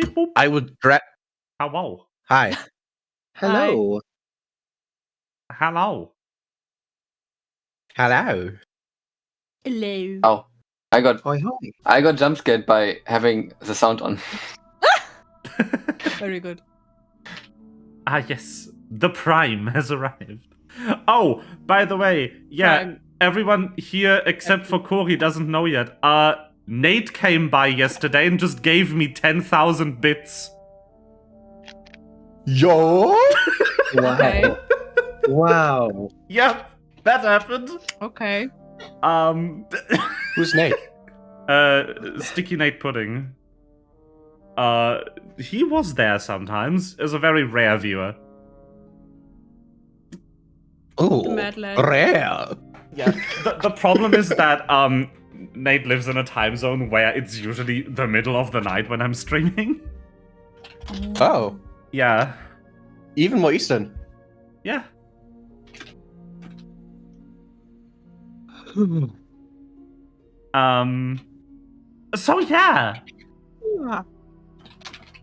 Beep, boop. I would grab. Hello. Hi. Hello. Hello. Hello. Hello. Oh, I got Hoi hoi. I got jump scared by having the sound on. Very good. Ah, yes. The Prime has arrived. Oh, by the way, yeah, Prime. everyone here except for Corey doesn't know yet. Nate came by yesterday and just gave me 10,000 bits. Yo. Okay. Wow. Yep, that happened. Okay. Who's Nate? Sticky Nate Pudding. He was there sometimes as a very rare viewer. Oh, The Mad Lad. rare. Yeah. The problem is that Nate lives in a time zone where it's usually the middle of the night when I'm streaming. Oh, Yeah. even more Eastern. Yeah. So yeah.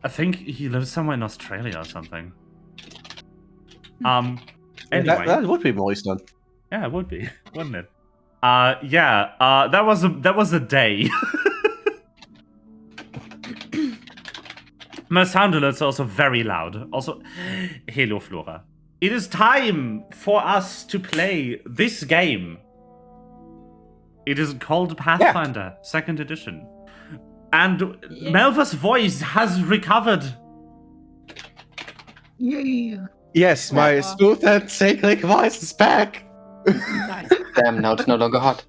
I think he lives somewhere in Australia or something. Anyway. That would be more Eastern. Yeah, it would be, wouldn't it? That was a day. My sound alert's also very loud. Also, hello Flora. It is time for us to play this game. It is called Pathfinder, 2nd edition. And Melva's voice has recovered. Yes, my smooth and sacred voice is back. Nice. Damn, now it's no longer hot.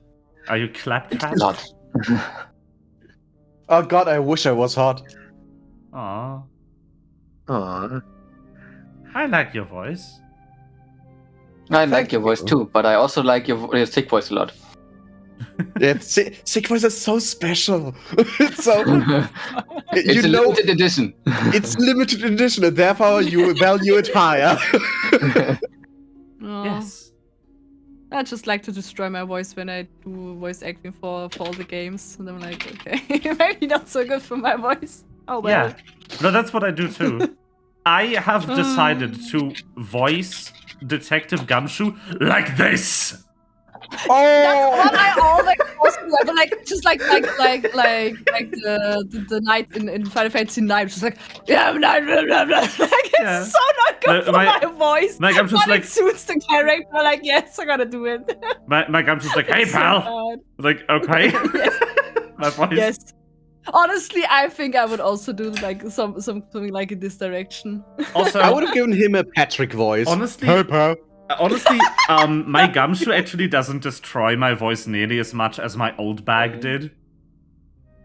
Are you clap-trap? Not. Oh god, I wish I was hot. Aw, Aww. I like your voice. I like your voice too, but I also like your sick voice a lot. Yeah, sick voice is so special. It's so It's a limited edition. it's limited edition, and therefore you value it higher. Oh, Yes. I just like to destroy my voice when I do voice acting for all the games. And I'm like, okay, maybe not so good for my voice. Oh well. Yeah. No, that's what I do too. I have decided to voice Detective Gumshoe like this. That's what I always also do. But like just like the night in Final Fantasy 9, just like blah, blah, blah, blah, blah. Like it's Yeah. so not good for my voice. My Gumshoe's But like it suits the character. Like yes, I gotta do it. my Gumshoe's like, hey It's so pal. bad. Like, okay. Yes. My voice. Yes. Honestly, I think I would also do like something like in this direction. Also, I would have given him a Patrick voice. honestly, Hey, pal. My Gumshoe actually doesn't destroy my voice nearly as much as my old bag did.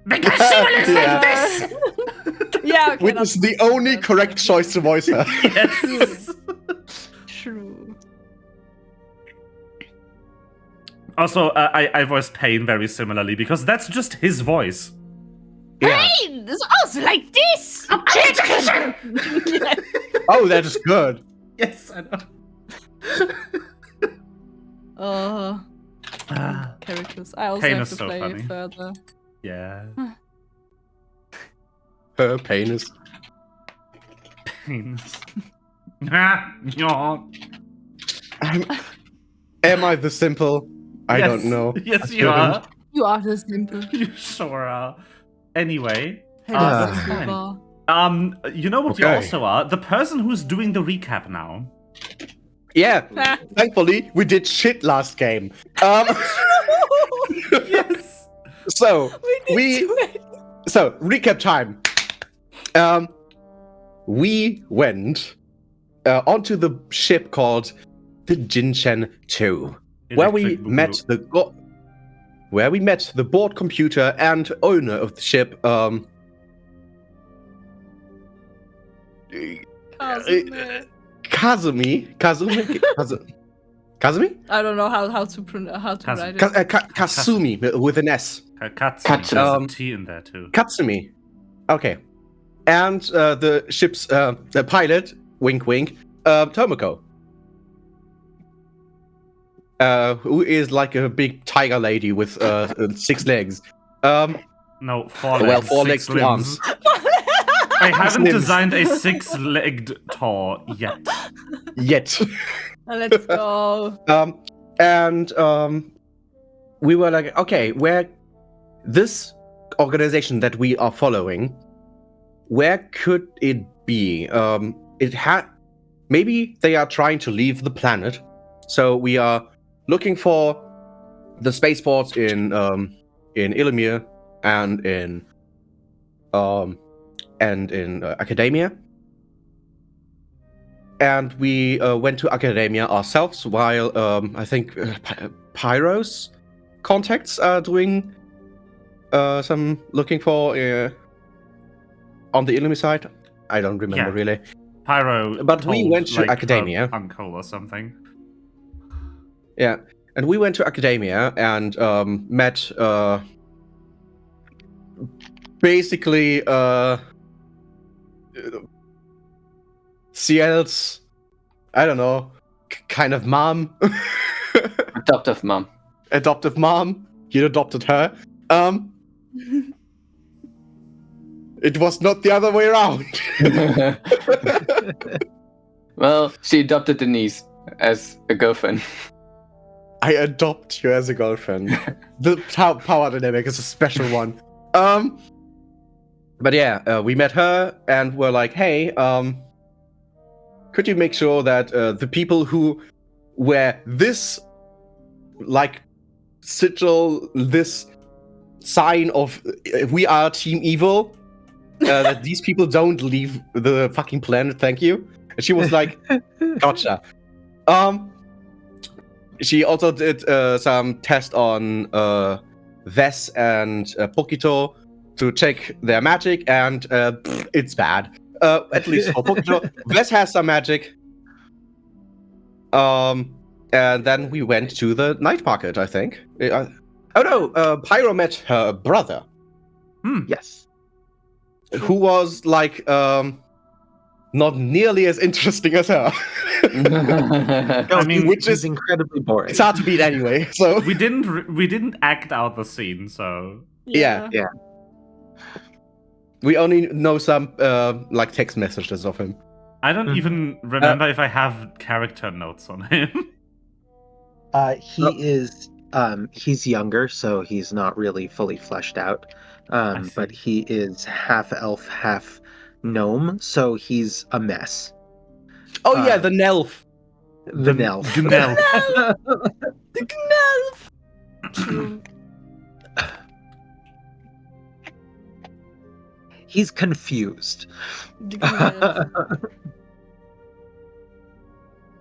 Because she was Yeah. like this. Yeah, okay, Which that's is the only correct choice to voice her. Yes. true. Also, I voice Pain very similarly because that's just his voice. Yeah. It's also like this. Yeah. Oh, that is good. Yes, I know. Characters. I also Pain have is to so play funny. further. Yeah. Her penis. Pain. Ah, yeah. Am I the simple? I Yes. don't know. Yes, you are. You are the simple. You sure are. Anyway, Hello, that's fine. Silver. You know what you Okay. also are? The person who's doing the recap now. Yeah, Ah. thankfully we did shit last game. Yes. So We did do it. so recap time. We went onto the ship called the Jinshen 2, where we Electric met Boogaloo. where we met the board computer and owner of the ship. Kazumi. Kazumi? I don't know how to write it. Kasumi with an S. Katsumi. Katsumi. There's a T in there too. Katsumi. Okay. And the ship's the pilot, wink wink, Tomoko. Who is like a big tiger lady with 6 legs. No, 4 legs. Well, 4 6 legs, 2 limbs. arms. I haven't Slims. designed a 6-legged Tor yet. Yet. Let's go. We were like, okay, where this organization that we are following, where could it be? It had maybe they are trying to leave the planet, so we are looking for the spaceports in Illimir and in Academia. And we went to Academia ourselves, while I think Pyro's contacts are doing some looking for on the enemy side. I don't remember really. Pyro, But we went to like, Academia. her uncle or something. Yeah, and we went to Academia and met basically Ciel's, I don't know, kind of mom. Adoptive mom. Adoptive mom. You adopted her. It was not the other way around. Well, she adopted Denise as a girlfriend. I adopt you as a girlfriend. The power dynamic is a special one. But yeah, we met her and were like, hey, could you make sure that the people who wear this, like, sigil, this sign of we are Team Evil, that these people don't leave the fucking planet, thank you. And she was like, gotcha. She also did some test on Ves and Pokito to check their magic, and it's bad. At least for Pokito. Ves has some magic. And then we went to the Nightmarket, I think. Pyro met her brother. Yes. Who was like not nearly as interesting as her. No, I mean, which he's is incredibly boring. It's hard to beat anyway. So we didn't act out the scene, so yeah. Yeah. We only know some like text messages of him. I don't even remember if I have character notes on him. He's younger, so he's not really fully fleshed out. But he is half elf, half gnome, so he's a mess. Oh yeah, the Nelf. The Nelf. Gnelf. The Gnelf! True. He's confused. The Gnelf.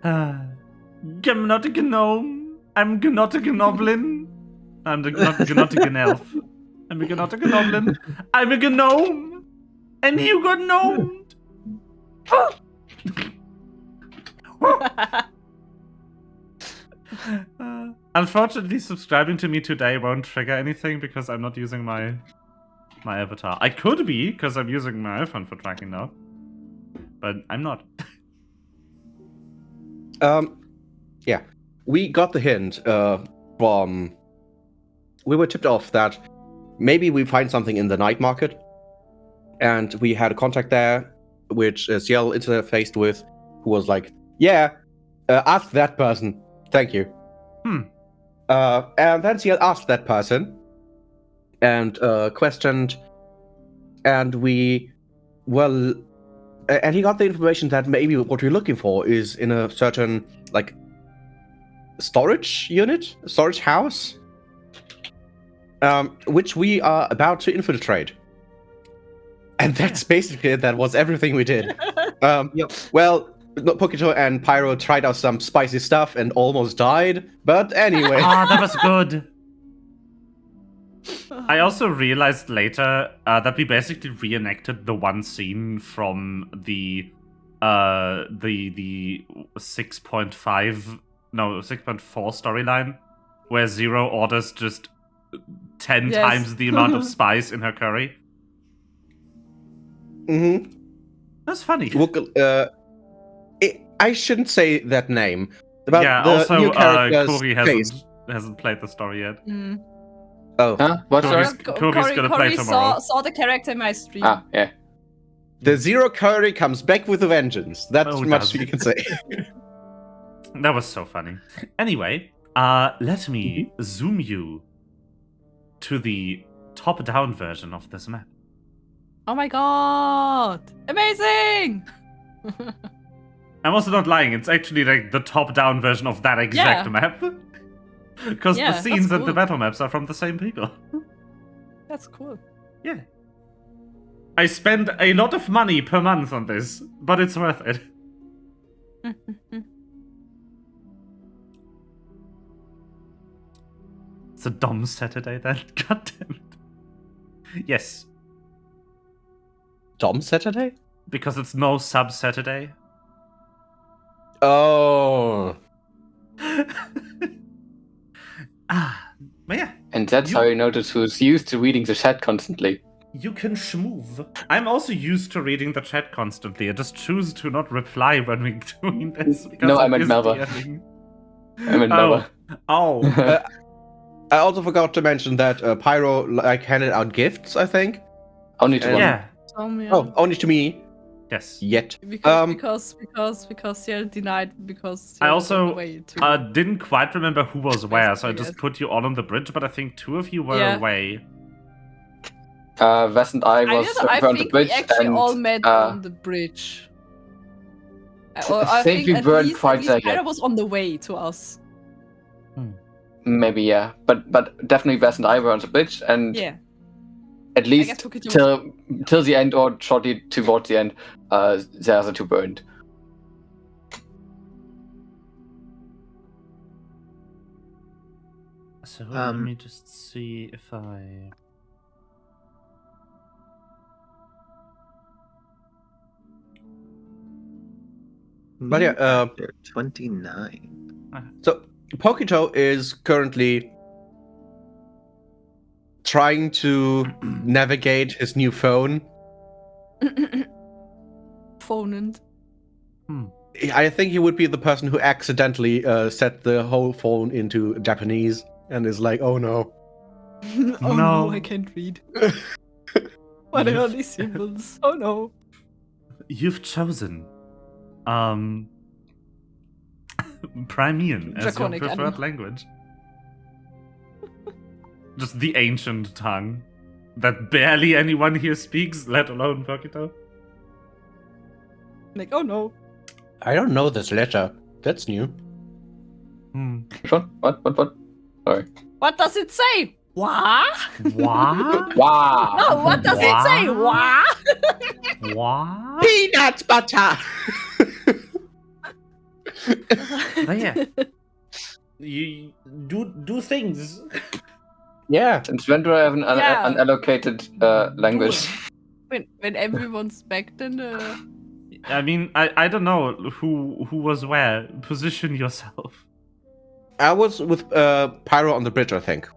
I'm not a gnome. I'm not a gnoblin. I'm not a gnelf. I'm not a gnoblin. I'm a gnome. And you got gnomed. Unfortunately, subscribing to me today won't trigger anything because I'm not using my avatar. I could be, because I'm using my iPhone for tracking now. But I'm not. Yeah. We got the hint from... We were tipped off that maybe we find something in the Nightmarket. And we had a contact there, which Ciel interfaced with, who was like, yeah, ask that person. Thank you. And then Ciel asked that person and questioned, and we, well, and he got the information that maybe what we're looking for is in a certain, like, storage unit, storage house, which we are about to infiltrate. And that's basically, that was everything we did. Well, Pokito and Pyro tried out some spicy stuff and almost died, but anyway. That was good. I also realized later that we basically reenacted the one scene from the 6.4 storyline, where Zero orders just 10 times the amount of spice in her curry. Mm-hmm. That's funny. I shouldn't say that name. But yeah, the also, new character's Corey face. hasn't played the story yet. Oh. Huh? What, sorry? Corey's gonna play tomorrow. Saw the character in my stream. Ah, yeah. The zero curry comes back with a vengeance. That's Oh, much does you it? can say. That was so funny. Anyway, let me zoom you to the top-down version of this map. Oh my god! Amazing! I'm also not lying. It's actually like the top-down version of that exact Yeah. map. Because Yeah, the scenes that's and the cool. battle maps are from the same people. That's cool. Yeah. I spend a lot of money per month on this, but it's worth it. It's a dumb Saturday then. God damn it. Yes, Dom Saturday? because it's no sub Saturday. Oh. But yeah, And that's how you notice who's used to reading the chat constantly. you can schmoove. I'm also used to reading the chat constantly. I just choose to not reply when we're doing this. Because No, I it meant is Melba. DMing. I mean, Melba. Oh. I also forgot to mention that Pyro handed out gifts, I think. Only to one. Yeah. Oh, only to me. Yes. Yet. Because Ciel denied because I Ciel was on also the way to didn't quite remember who was where, so I Basically, just put you all on the bridge, but I think two of you were Yeah. away. Wes and I I, was I on the think bridge, we actually and all met on the bridge. I think we at weren't least, quite at least there Pyro yet. was on the way to us. Maybe, yeah. But definitely Wes and I were on the bridge, and Yeah. at least guess Pokito- till the end, or shortly towards the end, the other two burned. So let me just see if I... But yeah, They're 29. so Pokito is currently trying to navigate his new phone. Phonant. I think he would be the person who accidentally set the whole phone into Japanese and is like, oh no. Oh No. no, I can't read. What are all these symbols? Oh no. You've chosen Primean as your Draconic preferred animal. language. Just the ancient tongue that barely anyone here speaks, let alone Pokito. Like, oh no. I don't know this letter. That's new. Which one? What? Sorry. What does it say? What? What? Wow. No, what does it say? What? What? Peanut butter! But yeah. You do things. Yeah. Since when do I have an Yeah. unallocated language? When everyone's back, then I mean, I don't know who was where. Position yourself. I was with Pyro on the bridge, I think.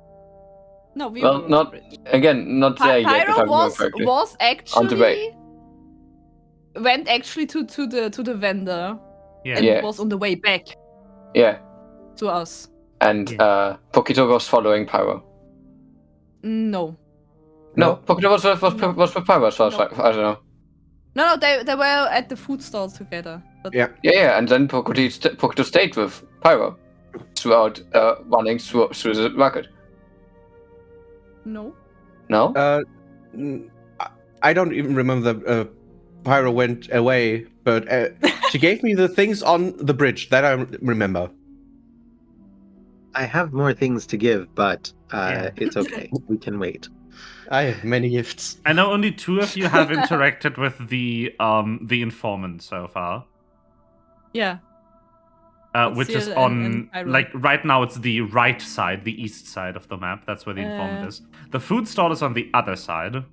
no, we Well, were not- Again, not there yet. If I Pyro remember correctly. was On the way. actually went actually to the vendor Yeah. and Yeah. was on the way back Yeah, to us. and Pokito was following Pyro. No. No, Pokito was with Pyro, so No. I don't know. No, they were at the food stall together. But Yeah. Yeah, and then Pokito stayed with Pyro throughout running through the market. No. No? I don't even remember Pyro went away, but she gave me the things on the bridge that I remember. I have more things to give, but Yeah. it's okay. We can wait. I have many gifts. I know only two of you have interacted with the informant so far. Yeah. Which is Ciel on and Pyro. like right now it's the right side, the east side of the map. That's where the informant is. The food stall is on the other side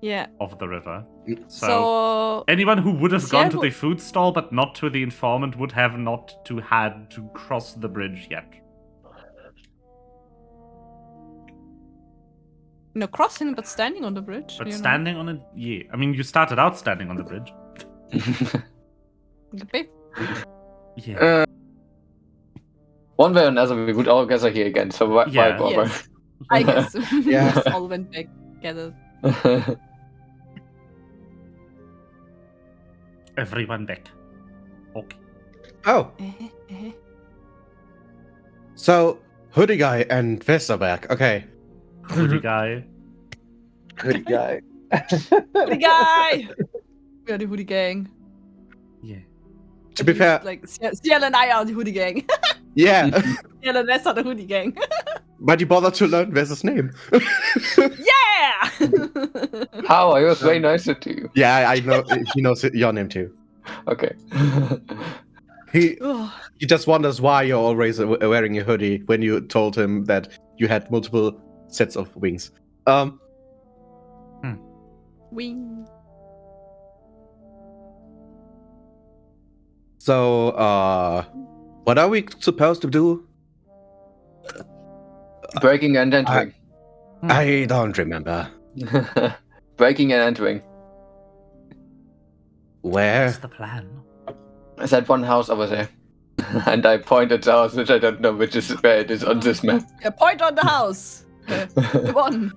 Yeah. of the river. So, So anyone who would have gone to Ciel the food stall but not to the informant would have not to had to cross the bridge yet. no crossing, but standing on the bridge. But you know. standing on it, yeah. I mean, you started out standing on the bridge. Okay. Yeah. One way or another, we would all gather here again, so why Yeah. bother? Yes. I guess. Yeah. We just all went back together. everyone back. Okay. Oh, so Hoodie Guy and Vest are back. Okay. Hoodie guy. Hoodie guy. Hoodie guy! We are the hoodie gang. Yeah. To be fair, Like, Ciel and I are the hoodie gang. yeah, Ciel and Wes are the hoodie gang. but you bothered to learn Vest's name. Yeah! How? I was very nice to you. Yeah, I know. He knows your name too. Okay. He Ugh. he just wonders why you're always wearing a hoodie when you told him that you had multiple sets of wings. Wing. So, what are we supposed to do? Breaking and entering. I don't remember. Breaking and entering. Where? What's the plan? I said one house over there. And I pointed the house, which I don't know where it is on this map. Yeah, point on the house. The one.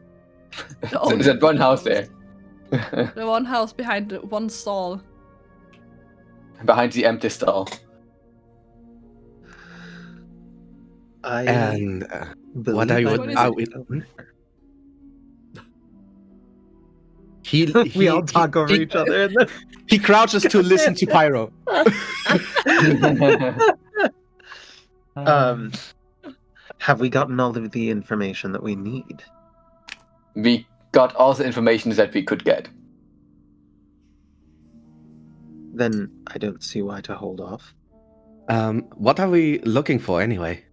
The only There's one house there. The one house behind the one stall. Behind the empty stall. And what are you? What is it? We all talk over each other. And then... He crouches to listen to Pyro. Have we gotten all of the information that we need? We got all the information that we could get. Then I don't see why to hold off. What are we looking for anyway?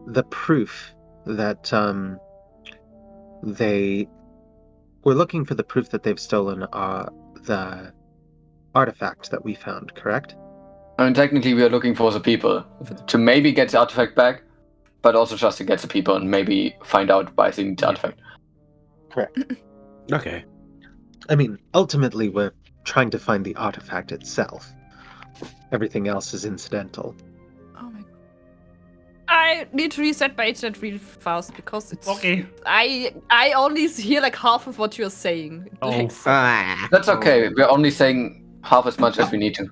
The proof that we're looking for the proof that they've stolen the artifact that we found, correct? I mean, technically, we are looking for the people to maybe get the artifact back, but also just to get the people and maybe find out why they need the artifact. Correct. Okay. I mean, ultimately, we're trying to find the artifact itself. Everything else is incidental. Oh my god. I need to reset my internet really fast because it's Okay. I only hear like half of what you're saying. It Oh. lags. That's okay. We're only saying half as much as we need to.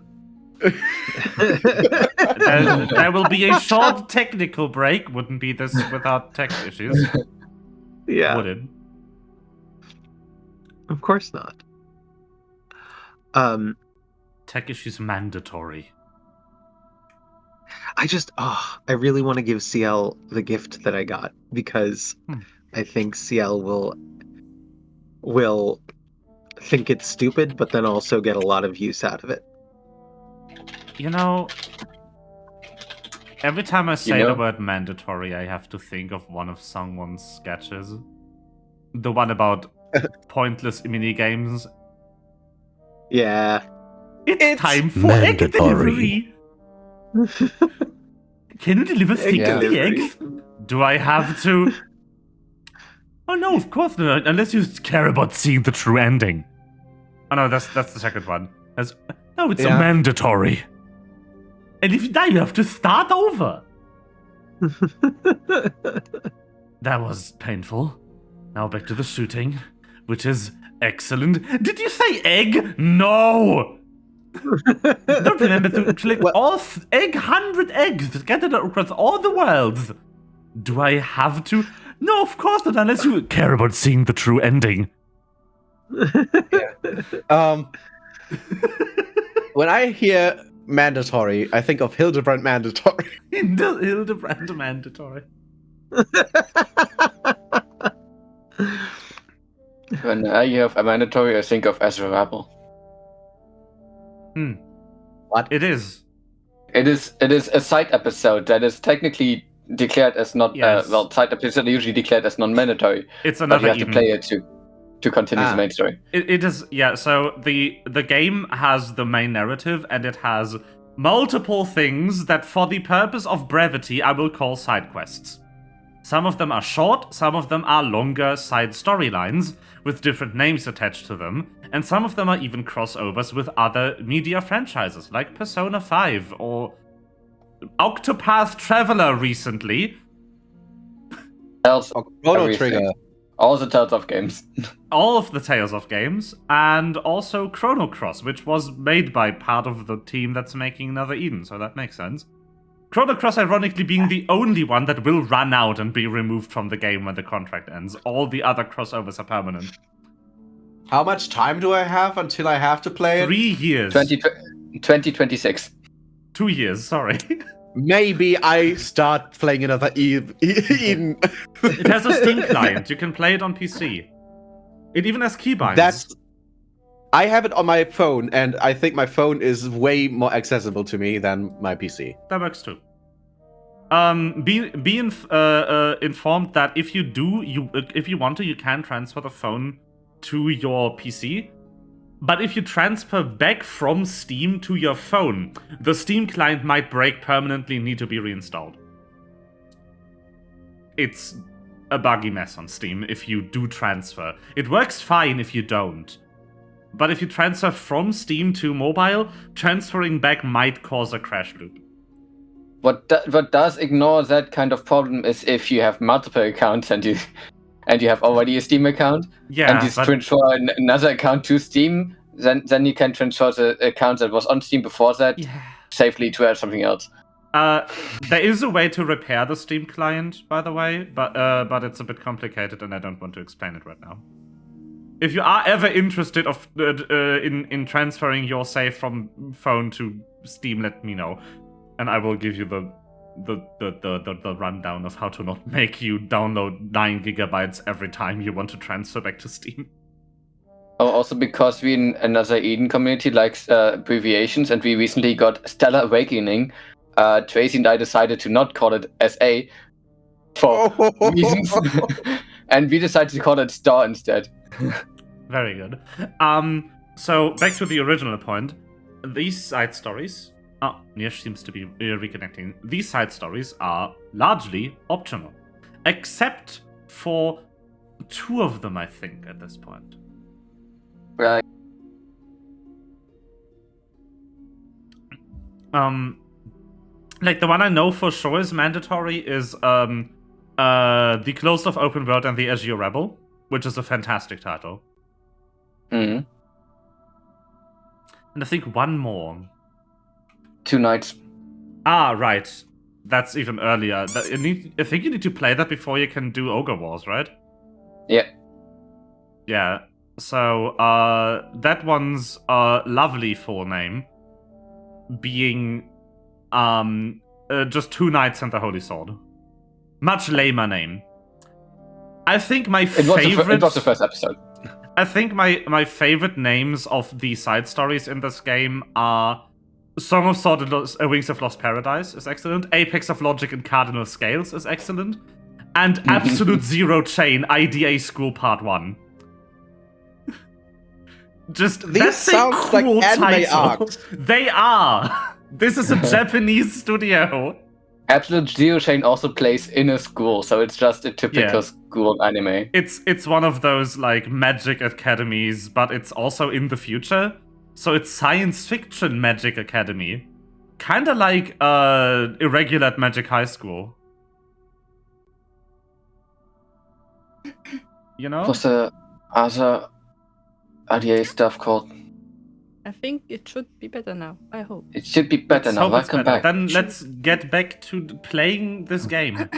There will be a short technical break. Wouldn't be this without tech issues. Yeah, Wouldn't. of course not. Tech issues mandatory. I really want to give CL the gift that I got because I think CL will think it's stupid, but then also get a lot of use out of it. You know, every time I say the word mandatory, I have to think of one of someone's sketches. The one about pointless minigames. Yeah. It's time for egg delivery. Can you deliver sticky eggs? Do I have to? Oh no, of course not. Unless you care about seeing the true ending. Oh no, that's the second one. No, it's a mandatory. And if you die, you have to start over. That was painful. Now back to the shooting, which is excellent. Did you say egg? No! Don't remember to click all 100 eggs scattered across all the worlds. Do I have to? No, of course not, unless you care about seeing the true ending. When I hear mandatory, I think of Hildebrand mandatory. Hildebrand mandatory. When I hear of a mandatory, I think of Ezra Rabel. What? It is. It is a side episode that is technically declared as not Yes. side episode are usually declared as non-mandatory. It's But another you have to Eden. play it to continue the main story. It is, yeah, so the game has the main narrative, and it has multiple things that for the purpose of brevity I will call side quests. Some of them are short, some of them are longer side storylines with different names attached to them, and some of them are even crossovers with other media franchises like Persona 5 or Octopath Traveler recently. Else, Chrono everything. Trigger. All the Tales of games. All of the Tales of games, and also Chrono Cross, which was made by part of the team that's making Another Eden, so that makes sense. Chrono Cross, ironically, being the only one that will run out and be removed from the game when the contract ends. All the other crossovers are permanent. How much time do I have until I have to play it? 3 years. 2026. 2 years, sorry. Maybe I start playing another Eden. It has a Steam client. You can play it on PC. It even has keybinds. I have it on my phone, and I think my phone is way more accessible to me than my PC. That works too. Be informed that if you want to, you can transfer the phone to your PC. But if you transfer back from Steam to your phone, the Steam client might break permanently and need to be reinstalled. It's a buggy mess on Steam if you do transfer. It works fine if you don't. But if you transfer from Steam to mobile, transferring back might cause a crash loop. What does ignore that kind of problem is if you have multiple accounts and you have already a Steam account, and you transfer another account to Steam, then you can transfer the account that was on Steam before that safely to something else. There is a way to repair the Steam client, by the way, but it's a bit complicated, and I don't want to explain it right now. If you are ever interested in transferring your save from phone to Steam, let me know, and I will give you the rundown of how to not make you download 9 gigabytes every time you want to transfer back to Steam. Oh, also because we in Another Eden community likes abbreviations, and we recently got Stellar Awakening. Tracy and I decided to not call it SA for reasons, and we decided to call it Star instead. Very good. So back to the original point. These side stories. Oh, Nish seems to be reconnecting. These side stories are largely optional, except for 2 of them, I think, at this point. Right. Like the one I know for sure is mandatory is the Closed Off Open World and the Azure Rebel, which is a fantastic title. Mm-hmm. And I think one more. 2 nights. Ah, right. That's even earlier. I think you need to play that before you can do Ogre Wars, right? Yeah. Yeah. So, that one's lovely full name being just 2 Knights and the Holy Sword. Much lamer name. I think my favorite... It was the first episode. I think my favorite names of the side stories in this game are Song of Sword and Wings of Lost Paradise is excellent. Apex of Logic and Cardinal Scales is excellent. And Absolute Zero Chain IDA School Part 1. Just These sound like anime arcs. They are. This is a Japanese studio. Absolute Zero Chain also plays in a school, so it's just a typical school anime. It's one of those like magic academies, but it's also in the future. So it's science fiction magic academy. Kinda like irregular at Magic High School. You know? What's the other RDA stuff called? I think it should be better now. I hope. It should be better now. Welcome back. Then let's get back to playing this game.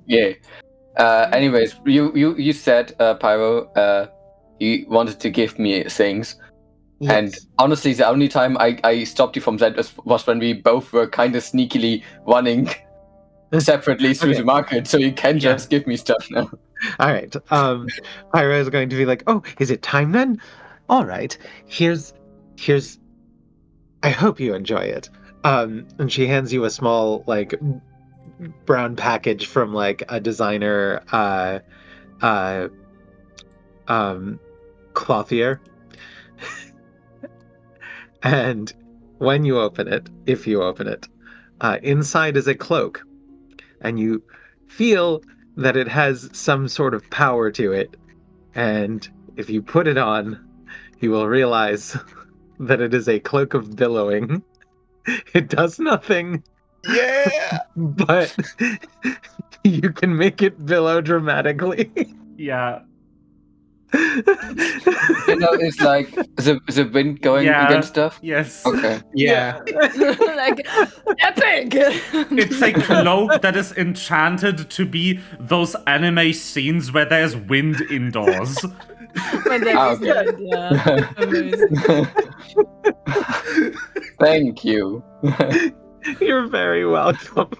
Yeah. Anyways, you said, Pyro, you wanted to give me things. Yes. And honestly, the only time I stopped you from that was when we both were kind of sneakily running separately through the market, so you can just give me stuff now. All right. Pyra is going to be like, "Oh, is it time then? All right. Here's. I hope you enjoy it." And she hands you a small like brown package from like a designer clothier. And when you open it, if you open it, inside is a cloak, and you feel that it has some sort of power to it. And if you put it on, you will realize that it is a cloak of billowing. It does nothing. Yeah! But you can make it billow dramatically. Yeah. It's like the wind going against stuff. Yes. Okay. Yeah. Like epic. It's a cloak that is enchanted to be those anime scenes where there's wind indoors. Yeah, amazing. Thank you. You're very welcome.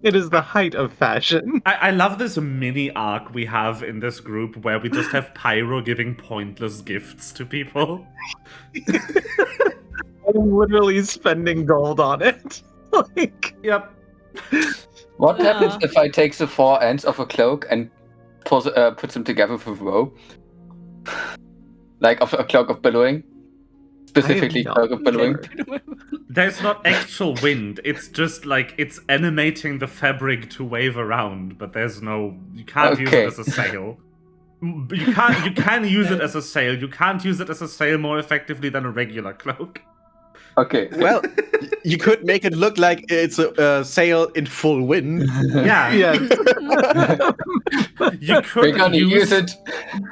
It is the height of fashion. I love this mini arc we have in this group where we just have Pyro giving pointless gifts to people. I'm literally spending gold on it. Like, Yep. What happens if I take the 4 ends of a cloak and put them together with a rope? Like of a cloak of billowing? Specifically cloak of billowing? There's not actual wind. It's just like it's animating the fabric to wave around, but there's no. You can't use it as a sail. You can use it as a sail. You can't use it as a sail more effectively than a regular cloak. Okay. Well, you could make it look like it's a sail in full wind. Yeah. yes. You We're could gonna use it.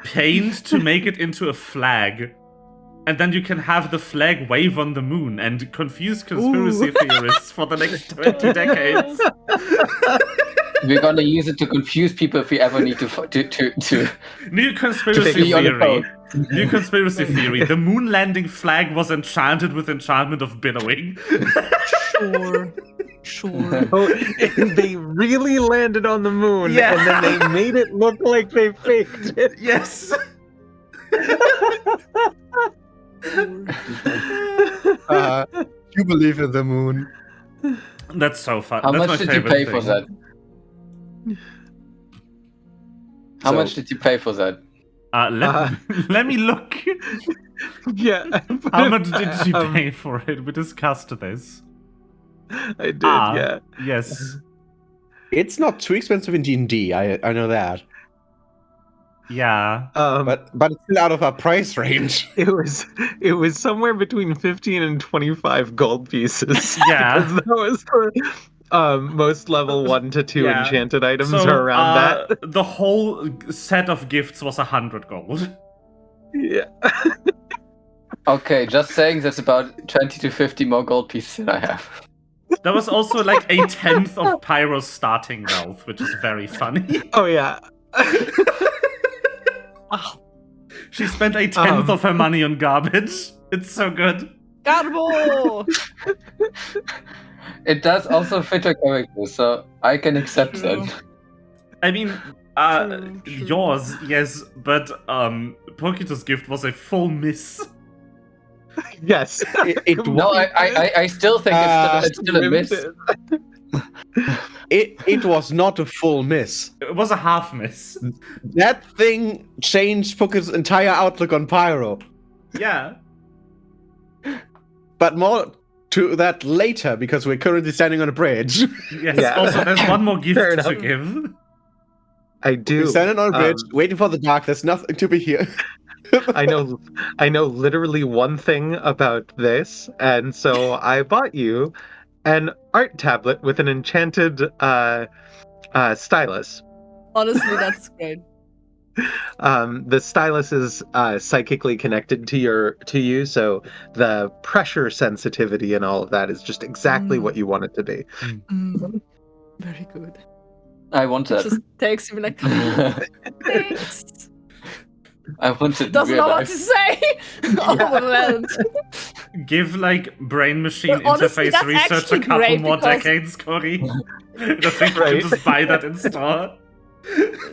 paint to make it into a flag. And then you can have the flag wave on the moon and confuse conspiracy theorists for the next 20 decades. We're gonna use it to confuse people if we ever need to New conspiracy be on the theory. phone. New conspiracy theory. The moon landing flag was enchanted with enchantment of billowing. Sure. Oh, they really landed on the moon, Yeah. and then they made it look like they faked it. Yes. You believe in the moon. That's so fun. How That's much my did you favorite pay thing. for that? How So- much did you pay for that? Let me look. Yeah. How much did you pay for it? We discussed this. I did, yeah. Yes. It's not too expensive in D&D. I know that, Yeah. but it's still out of our price range. It was somewhere between 15 and 25 gold pieces. Yeah. Because that was the most level 1 to 2 Yeah. enchanted items So, are around that. the whole set of gifts was 100 gold. Yeah. Okay, just saying that's about 20 to 50 more gold pieces than I have. That was also like a tenth of Pyro's starting wealth, which is very funny. Oh yeah. She spent a tenth of her money on garbage. It's so good. Garbo! It does also fit her character, so I can accept True. that. I mean, True. yours, yes, but Pokito's gift was a full miss. Yes. It No, I still think it's still a miss. It was not a full miss. It was a half miss. That thing changed Puka's entire outlook on Pyro. Yeah. But more to that later, because we're currently standing on a bridge. Yes. Yeah. Also, there's one more gift Fair to enough. give. I do. We're standing on a bridge, waiting for the dark. There's nothing to be here. I know literally one thing about this, and so I bought you an art tablet with an enchanted stylus. Honestly, that's great. The stylus is psychically connected to you, so the pressure sensitivity and all of that is just exactly what you want it to be. Very good. I want It that. just takes me like, thanks. I want it. Doesn't know what to say. Overwhelmed. Give like brain machine Well, honestly, interface that's research a actually couple great more because- decades, Cory. I think you Right. can just buy that in store.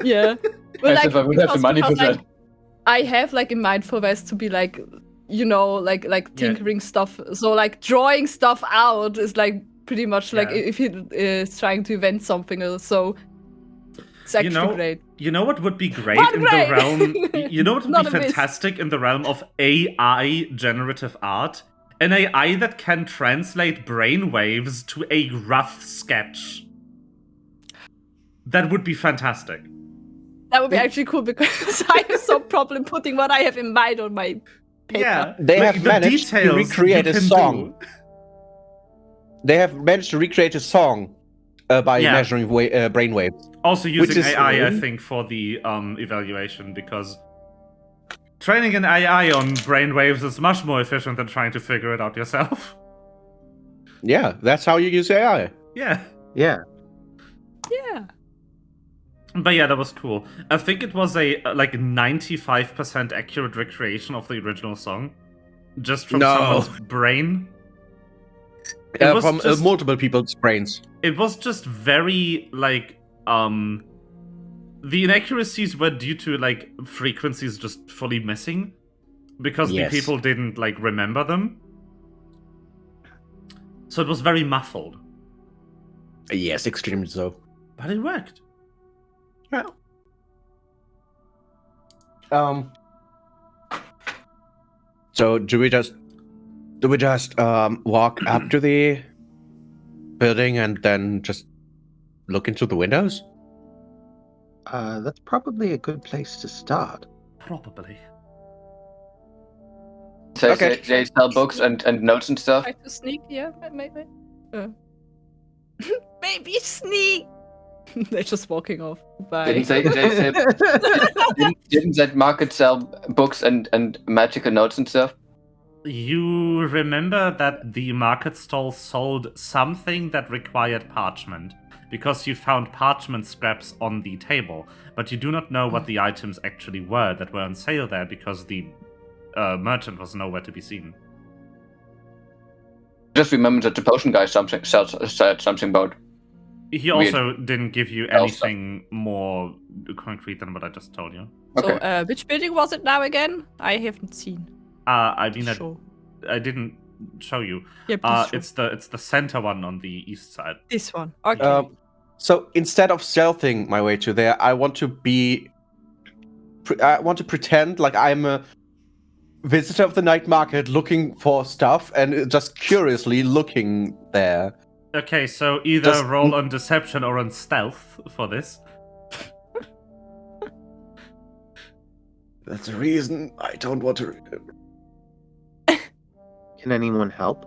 Yeah. Well, As if I would have the money for like, that. I have like in mind for West to be like, you know, like tinkering stuff. So like drawing stuff out is like pretty much like Yeah. if he is trying to invent something or so. It's actually great. You know what would be great What in great? the realm? You know what would Not be a miss. fantastic in the realm of AI generative art? An AI that can translate brainwaves to a rough sketch. That would be fantastic. That would be actually cool because I have some problem putting what I have in mind on my paper. Yeah, They like, have the managed to details recreate you a can song. do. They have managed to recreate a song by measuring brain waves. Also using AI, I think, for the evaluation, because training an AI on brainwaves is much more efficient than trying to figure it out yourself. Yeah, that's how you use AI. Yeah. Yeah. Yeah. But yeah, that was cool. I think it was a 95% accurate recreation of the original song, just from someone's brain. From multiple people's brains. It was just very the inaccuracies were due to frequencies just fully missing because the people didn't remember them. So it was very muffled. Yes, extremely so. But it worked. Yeah. So do we just walk up to the building and then just look into the windows? That's probably a good place to start. Probably. So they sell books and notes and stuff. Try to sneak, yeah, maybe. Maybe sneak. They're just walking off. Bye. Didn't that market sell books and magical notes and stuff? You remember that the market stall sold something that required parchment, because you found parchment scraps on the table, but you do not know what the items actually were that were on sale there, because the merchant was nowhere to be seen. Just remember that the potion guy said something about. He also didn't give you anything more concrete than what I just told you. Okay. So, which building was it now again? I haven't seen. I mean, Sure. I didn't show you. Yeah, please show. It's the center one on the east side. This one. Okay. So instead of stealthing my way to there, I want to pretend like I'm a visitor of the night market looking for stuff and just curiously looking there. Okay, so either roll on deception or on stealth for this. That's the reason I don't want to. Can anyone help?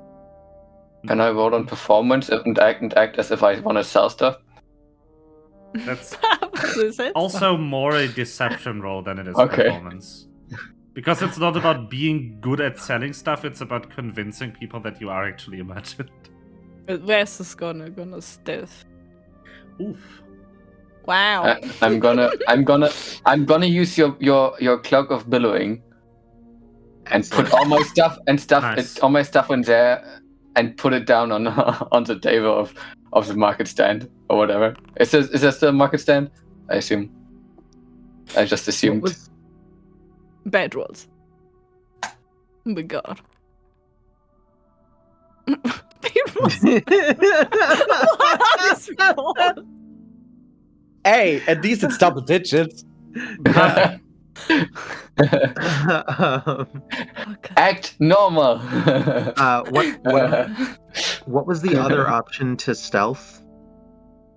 Can I roll on performance and act as if I want to sell stuff? That's also more a deception roll than it is performance. Because it's not about being good at selling stuff, it's about convincing people that you are actually a merchant. But where's this gonna stealth? Oof. Wow. I'm gonna use your cloak of billowing and put all my stuff all my stuff in there and put it down on the table of the market stand or whatever. Is there still a market stand? I assume. I just assumed. Bad rolls. Oh my god. Hey, at least it's double digits. Act normal. What was the other option to stealth?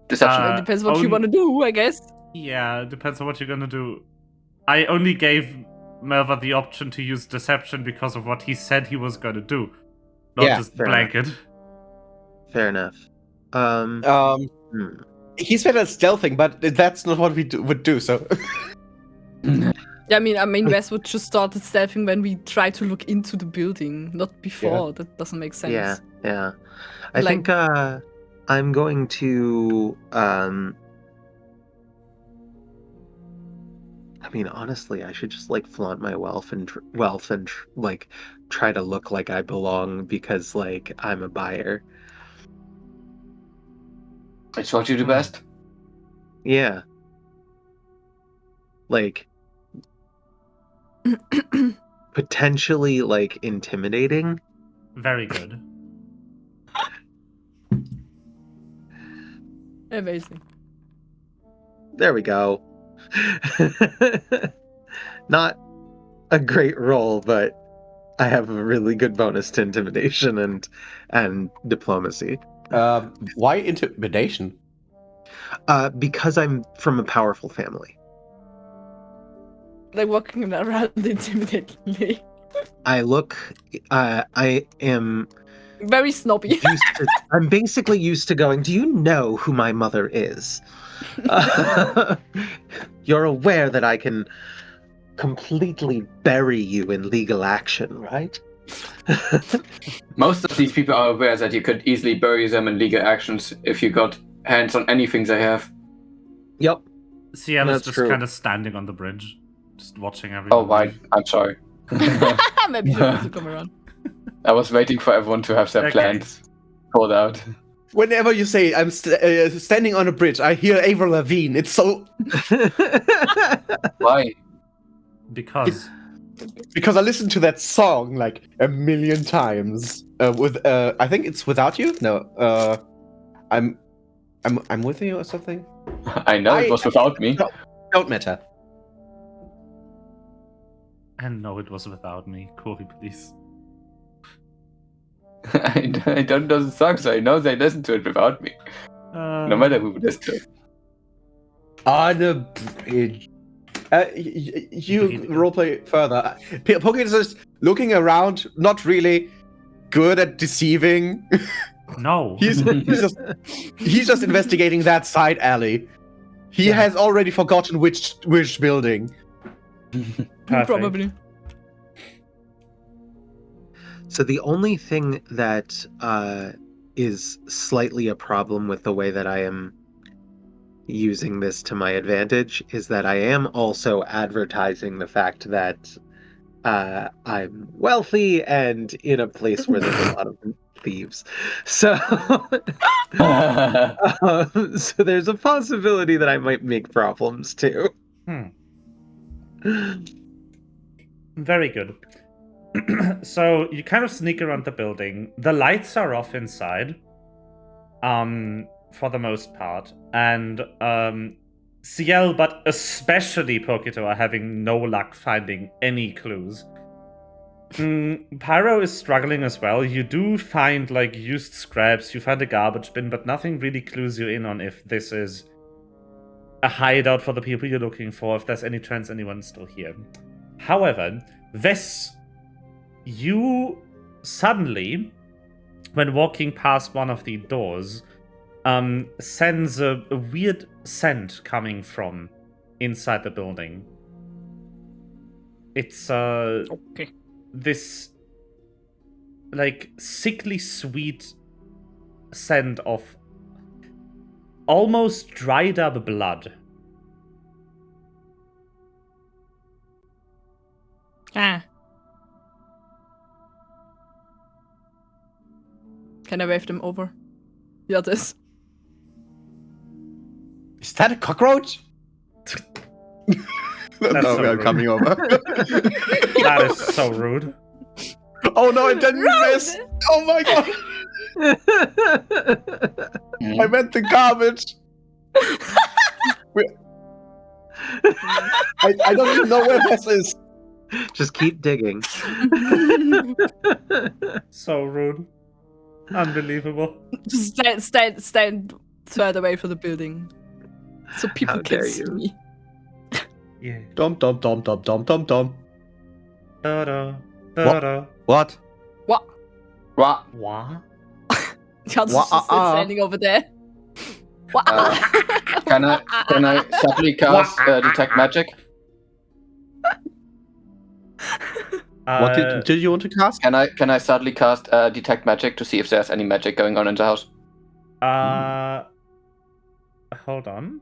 Deception. It depends what you want to do, I guess. Yeah, it depends on what you're gonna do. I only gave Melva the option to use deception because of what he said he was gonna do, not just blanket. Fair enough. He said it's stealthing, but that's not what we would do. So. Yeah, I mean, Wes would just start stealthing when we try to look into the building, not before. Yeah. That doesn't make sense. Yeah. I think I'm going to. I mean, honestly, I should just flaunt my wealth and try to look like I belong because I'm a buyer. It's what you do best. Yeah. Potentially intimidating. Very good. Amazing. There we go. Not a great roll, but I have a really good bonus to intimidation and diplomacy. Why intimidation? Because I'm from a powerful family. Walking around intimidatingly. I am Very snobby. I'm basically used to going, do you know who my mother is? You're aware that I can completely bury you in legal action, right? Most of these people are aware that you could easily bury them in legal actions if you got hands on anything they have. Yep. Ciel is That's just true. kind of standing on the bridge, just watching everyone. Oh, right. I'm sorry. Maybe you need to come around. I was waiting for everyone to have their Okay. plans pulled out. Whenever you say I'm standing on a bridge, I hear Avril Lavigne. It's so Why? Because because I listened to that song like a million times. With I think it's Without You. No, I'm with you or something. I know it was without me. Don't matter. and no, it was without me. Corey, please. I don't know the song, so I know they listen to it without me. No matter who listens to it. On a bridge. You roleplay further. Poki is just looking around, not really good at deceiving. No. he's just investigating that side alley. He has already forgotten which building. Perfect. Probably. So the only thing that is slightly a problem with the way that I am using this to my advantage is that I am also advertising the fact that I'm wealthy and in a place where there's a lot of thieves. So, so there's a possibility that I might make problems too. Very good. So you kind of sneak around the building. The lights are off inside, for the most part, and Ciel, but especially Pokito, are having no luck finding any clues. Pyro is struggling as well. You do find like used scraps. You find a garbage bin, but nothing really clues you in on if this is a hideout for the people you're looking for. If there's any chance anyone's still here. However, this. You suddenly, when walking past one of the doors, sense a weird scent coming from inside the building. It's Okay. this like sickly sweet scent of almost dried up blood. Ah. Can I wave them over? The others. Is that a cockroach? No, so we are rude. coming over. That is so rude. Oh no, I didn't miss! Oh my god! I meant the garbage! I don't even know where this is. Just keep digging. So rude. Unbelievable. Just stand further away from the building. So people How can dare see you. me. Yeah. Dum dum dum dum dum dum dum. Da-da, da-da. What? What? What? What? The others just standing over there. What? Can I subtly cast detect magic? What did you want to cast? Can I subtly cast detect magic to see if there's any magic going on in the house? Hold on.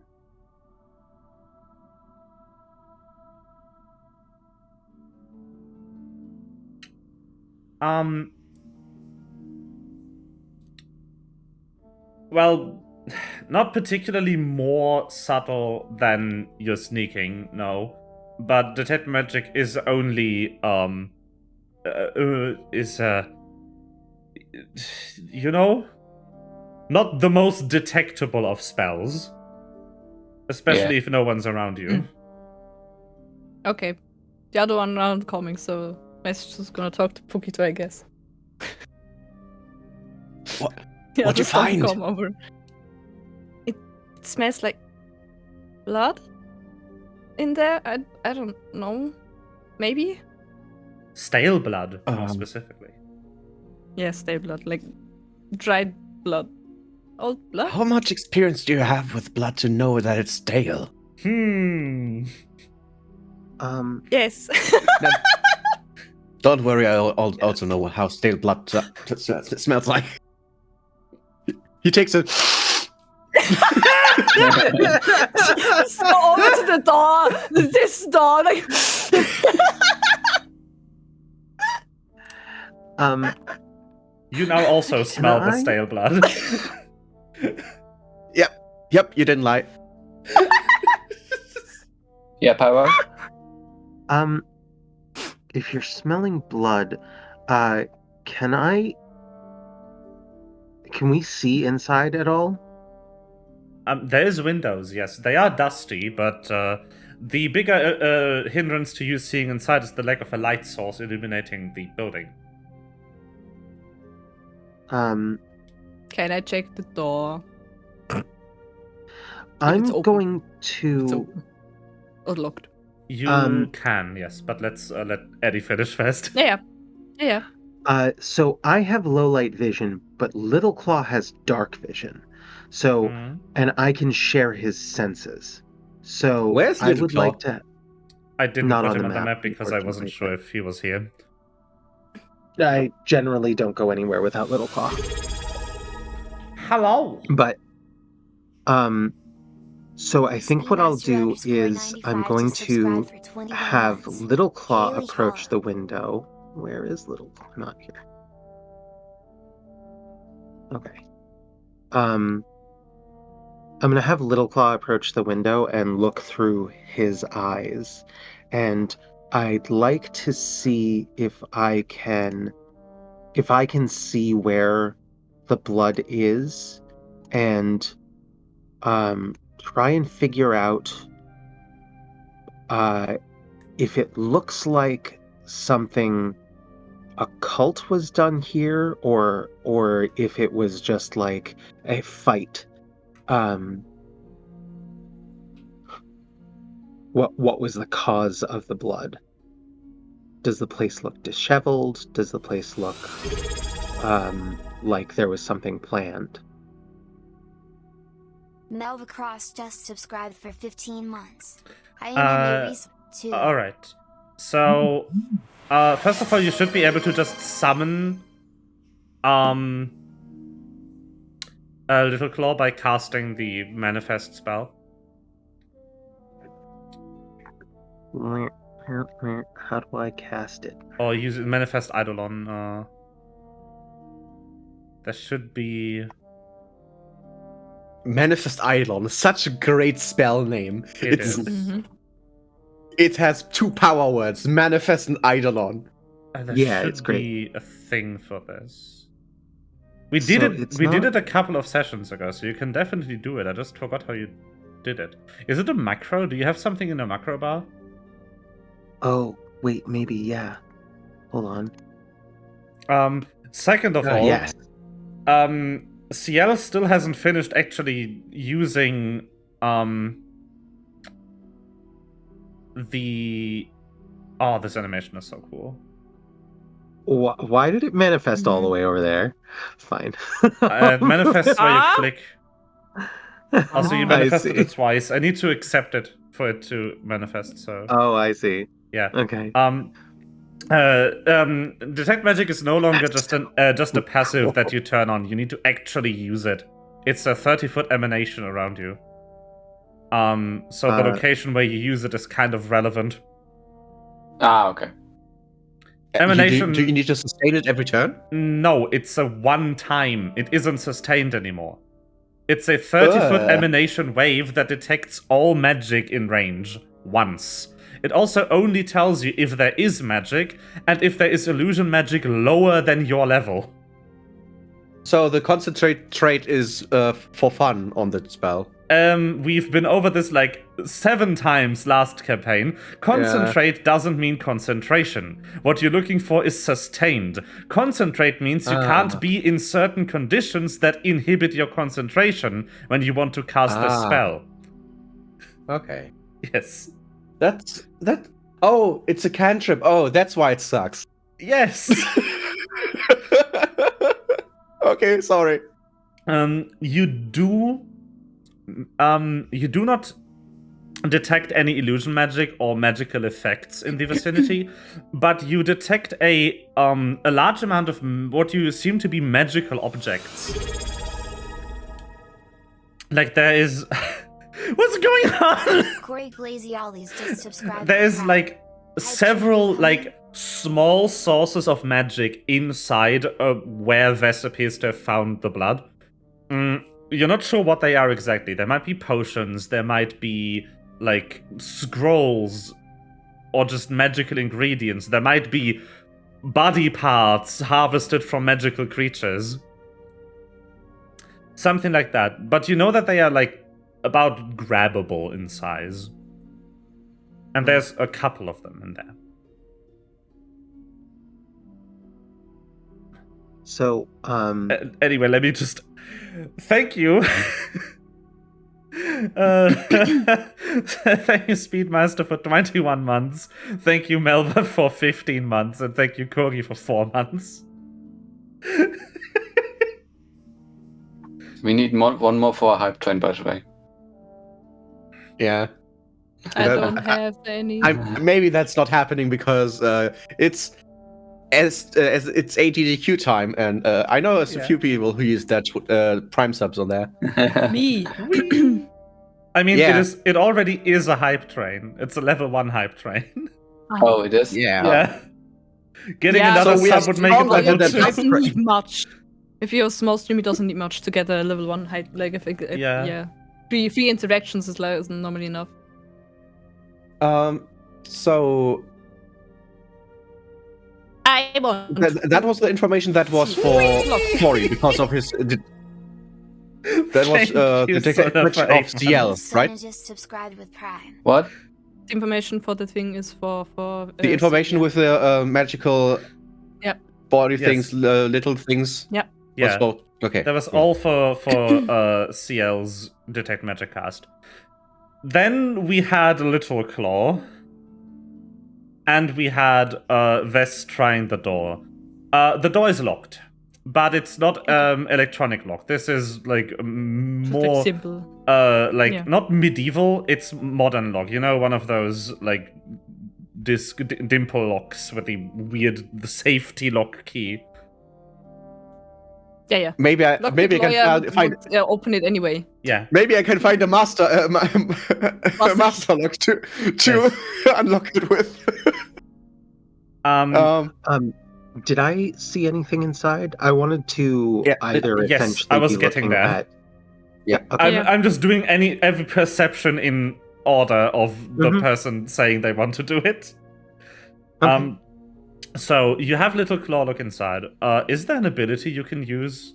Well, not particularly more subtle than your sneaking, no. But detect magic is only you know, not the most detectable of spells, especially if no one's around you. Okay. The other one aren't coming, so Message is gonna talk to Pokito, I guess. What? The What'd you others don't find? come over. It smells like blood in there. I don't know. Maybe. Stale blood, Um. specifically. Yeah, stale blood, like dried blood. Old blood? How much experience do you have with blood to know that it's stale? Yes. Don't worry, I also know how stale blood smells like. He takes a... Just go over to the door. This door, like. You now also smell the stale blood. Yep, you didn't lie. Yeah, Pyro? If you're smelling blood, can we see inside at all? There's windows, yes. They are dusty, but the bigger hindrance to you seeing inside is the lack of a light source illuminating the building. Can I check the door? I'm open. going to... Or locked? You can, yes, but let's let Eddie finish first. Yeah. So I have low light vision, but Little Claw has dark vision. So, and I can share his senses. So Where's I Little would Claw? like to... I didn't Not put on him the on the map, map because I wasn't sure if he was here. I generally don't go anywhere without Little Claw. Hello. But, so I think what I'll do is I'm going to have Little Claw approach the window. Where is Little Claw? Not here. Okay. I'm gonna have Little Claw approach the window and look through his eyes, and I'd like to see if I can see where the blood is, and try and figure out if it looks like something occult was done here, or if it was just like a fight. What was the cause of the blood? Does the place look disheveled? Does the place look like there was something planned? Melva Cross just subscribed for 15 months. I ain't no reason to. Alright. So, first of all, you should be able to just summon Little Claw by casting the Manifest spell. How do I cast it? Or use Manifest Eidolon. There should be... Manifest Eidolon, such a great spell name. It is. It has two power words, Manifest and Eidolon. There should it's great. be a thing for this. We did it a couple of sessions ago, so you can definitely do it. I just forgot how you did it. Is it a macro? Do you have something in a macro bar? Oh, wait, maybe, yeah. Hold on. Second of all, yes. Ciel still hasn't finished actually using the... Oh, this animation is so cool. Why did it manifest all the way over there? Fine. Manifest where you click. Also, you manifested I it twice. I need to accept it for it to manifest, so... Oh, I see. Yeah. Okay. Detect magic is no longer just a passive that you turn on. You need to actually use it. It's a 30-foot emanation around you. So the location where you use it is kind of relevant. Ah, okay. Emanation. Do you need to sustain it every turn? No, it's a one-time. It isn't sustained anymore. It's a 30-foot emanation wave that detects all magic in range once. It also only tells you if there is magic, and if there is illusion magic lower than your level. So the concentrate trait is for fun on the spell. We've been over this like 7 times last campaign. Concentrate doesn't mean concentration. What you're looking for is sustained. Concentrate means you can't be in certain conditions that inhibit your concentration when you want to cast a spell. Okay. Yes. Oh, it's a cantrip. Oh, that's why it sucks. Yes. Okay, sorry. You do not detect any illusion magic or magical effects in the vicinity, but you detect a large amount of what you assume to be magical objects. Like there is what's going on? Corey Glaziali's just subscribed. There is like several like small sources of magic inside where Vess appears to have found the blood. You're not sure what they are exactly. There might be potions, there might be like scrolls, or just magical ingredients. There might be body parts harvested from magical creatures. Something like that. But you know that they are like about grabbable in size. And there's a couple of them in there. So, anyway, let me just... Thank you. Thank you, Speedmaster, for 21 months. Thank you, Melva, for 15 months. And thank you, Corgi, for 4 months. We need one more for a hype train, by the way. Yeah. I don't have any. Maybe that's not happening because it's it's ATDQ time, and I know there's a few people who use that Prime subs on there. Me. I mean, it already is a hype train. It's a level 1 hype train. Oh, it is? Yeah. Getting another sub would make it level 2. It doesn't need much. If you're a small stream, it doesn't need much to get a level 1 hype. Like, yeah. Three interactions is normally enough. So I want. That was the information that was for Flori because of his. That was the declaration of CL, right? Just subscribed with Prime. What? The information for the thing is for the information with the magical body things, little things. Yeah. Yeah. Okay. That was all for CL's Detect Magic cast. Then we had Little Claw. And we had Vess trying the door. The door is locked. But it's not electronic lock. This is like more... like simple. Not medieval, it's modern lock. You know, one of those like dimple locks with the weird safety lock key. Yeah. Maybe I can find. Open it anyway. Yeah. Maybe I can find a master master lock to unlock it with. Did I see anything inside? I wanted to either essentially I was be getting looking there. At... Okay. I'm just doing every perception in order of the person saying they want to do it. Okay. So you have Little Claw look inside. Is there an ability you can use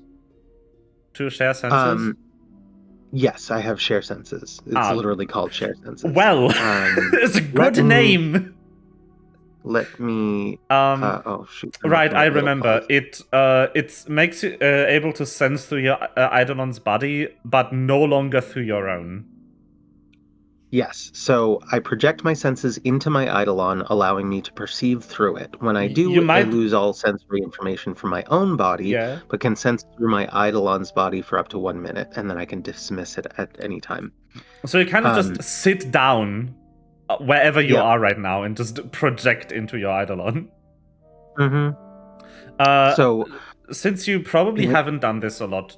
to share senses? Yes, I have share senses. It's literally called share senses. Well, it's a good name. Let me. Oh shoot! Right, I remember. It makes you able to sense through your Eidolon's body, but no longer through your own. Yes, so I project my senses into my Eidolon, allowing me to perceive through it. When I do, I lose all sensory information from my own body, but can sense through my Eidolon's body for up to 1 minute, and then I can dismiss it at any time. So you kind of just sit down wherever you are right now and just project into your Eidolon. So, since you probably haven't done this a lot,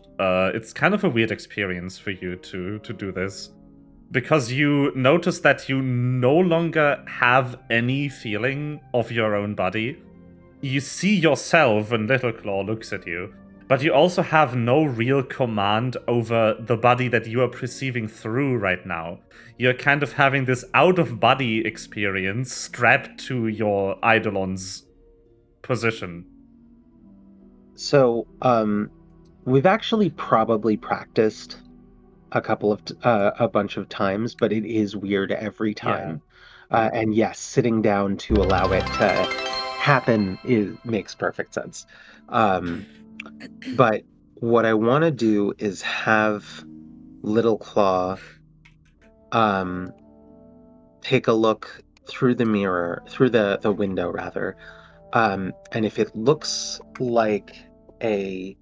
it's kind of a weird experience for you to do this. Because you notice that you no longer have any feeling of your own body. You see yourself when Little Claw looks at you, but you also have no real command over the body that you are perceiving through right now. You're kind of having this out-of-body experience strapped to your Eidolon's position. So, we've actually probably practiced a bunch of times, but it is weird every time. And yes, sitting down to allow it to happen makes perfect sense. But what I want to do is have Little Claw take a look through the mirror, through the window rather, and if it looks like a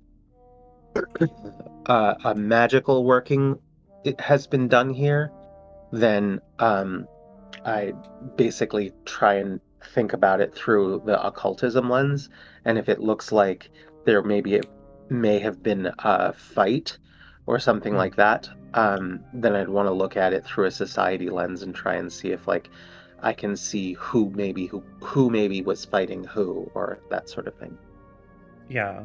a magical working has been done here, then I basically try and think about it through the occultism lens, and if it looks like there may have been a fight or something like that, then I'd want to look at it through a society lens and try and see if I can see who maybe was fighting who or that sort of thing. Yeah.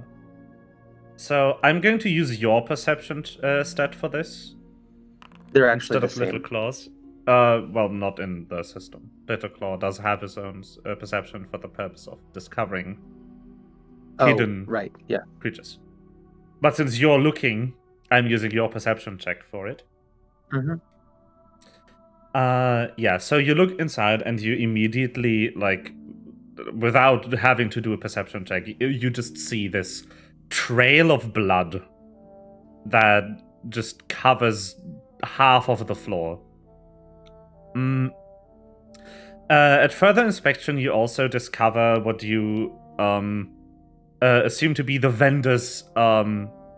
So I'm going to use your perception stat for this. They're actually instead the of same. Little Claw's. Well, not in the system. Little Claw does have his own perception for the purpose of discovering hidden creatures. But since you're looking, I'm using your perception check for it. Mm-hmm. Yeah, so you look inside and you immediately, without having to do a perception check, you just see this trail of blood that just covers half of the floor. At further inspection, you also discover what you assume to be the vendor's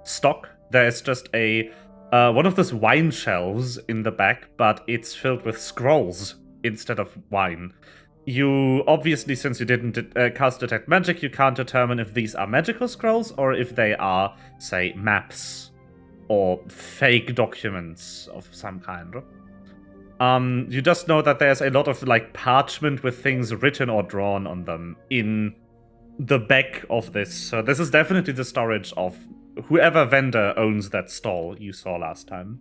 stock. There's just a one of those wine shelves in the back, but it's filled with scrolls instead of wine. You obviously, since you didn't cast Detect Magic, you can't determine if these are magical scrolls or if they are, say, maps or fake documents of some kind. You just know that there's a lot of parchment with things written or drawn on them in the back of this. So this is definitely the storage of whoever vendor owns that stall you saw last time.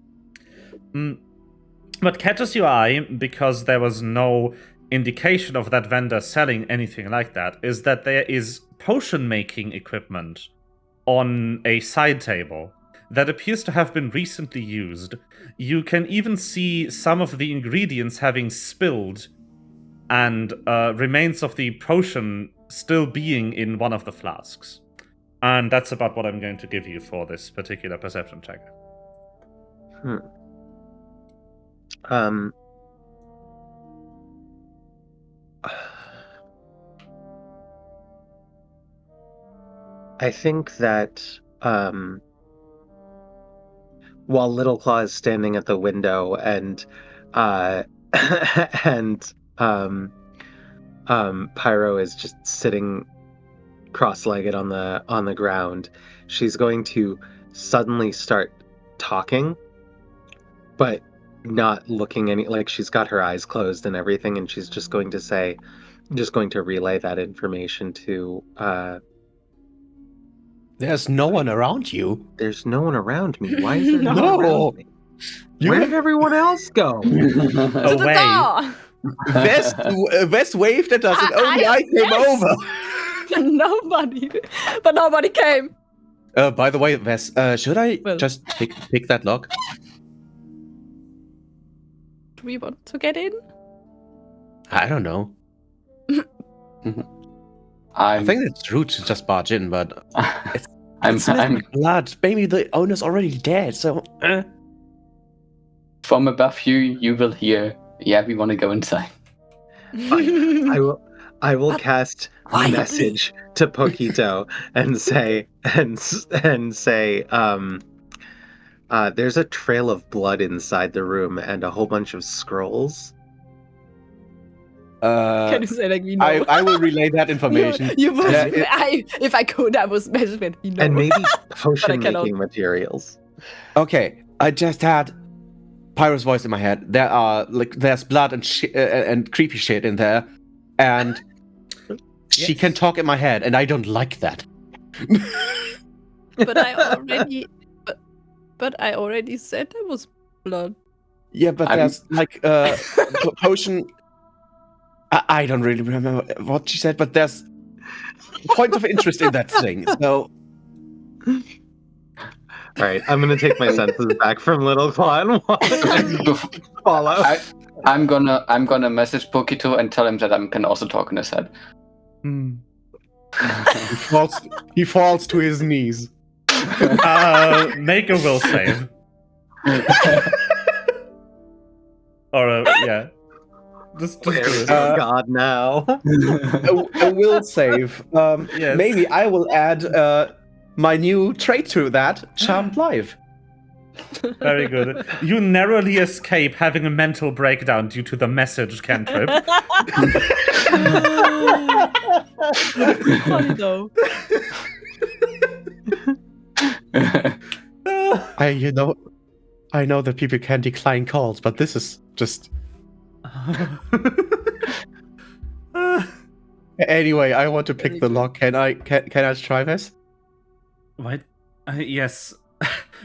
What catches your eye, because there was no indication of that vendor selling anything like that, is that there is potion making equipment on a side table that appears to have been recently used. You can even see some of the ingredients having spilled and remains of the potion still being in one of the flasks. And that's about what I'm going to give you for this particular perception check. I think that while Little Claw is standing at the window and Pyro is just sitting cross-legged on the ground, she's going to suddenly start talking, but not looking she's got her eyes closed and everything, and she's just going to relay that information to There's no one around you. There's no one around me. Why is there no one around me? You- Where did everyone else go? To the door! Wes waved at us and only I came over. Nobody came. By the way, Wes, should I just pick that lock? Do we want to get in? I don't know. I think it's rude to just barge in, but it's blood. Maybe the owner's already dead, so... From above you will hear, yeah, we want to go inside. I will cast a message to Pokito and say, there's a trail of blood inside the room and a whole bunch of scrolls. Can you say we know? I will relay that information. If I could, I was measuring we know. And maybe potion making materials. Okay, I just had Pyro's voice in my head. There's blood and creepy shit in there, and she can talk in my head, and I don't like that. But I already said there was blood. Yeah, but there's potion. I don't really remember what she said, but there's point of interest in that thing. So, all right, I'm gonna take my senses back from Little Claw and follow. I'm gonna message Pokito and tell him that I can also talk in his head. He falls to his knees. Make a will save. Or yeah. Just do it. God, now. A will save. Yes. Maybe I will add my new trait to that, Charmed Life. Very good. You narrowly escape having a mental breakdown due to the message cantrip. Funny though. I know that people can decline calls, but this is just. Anyway, I want to pick the lock. Can I try this? What? Yes.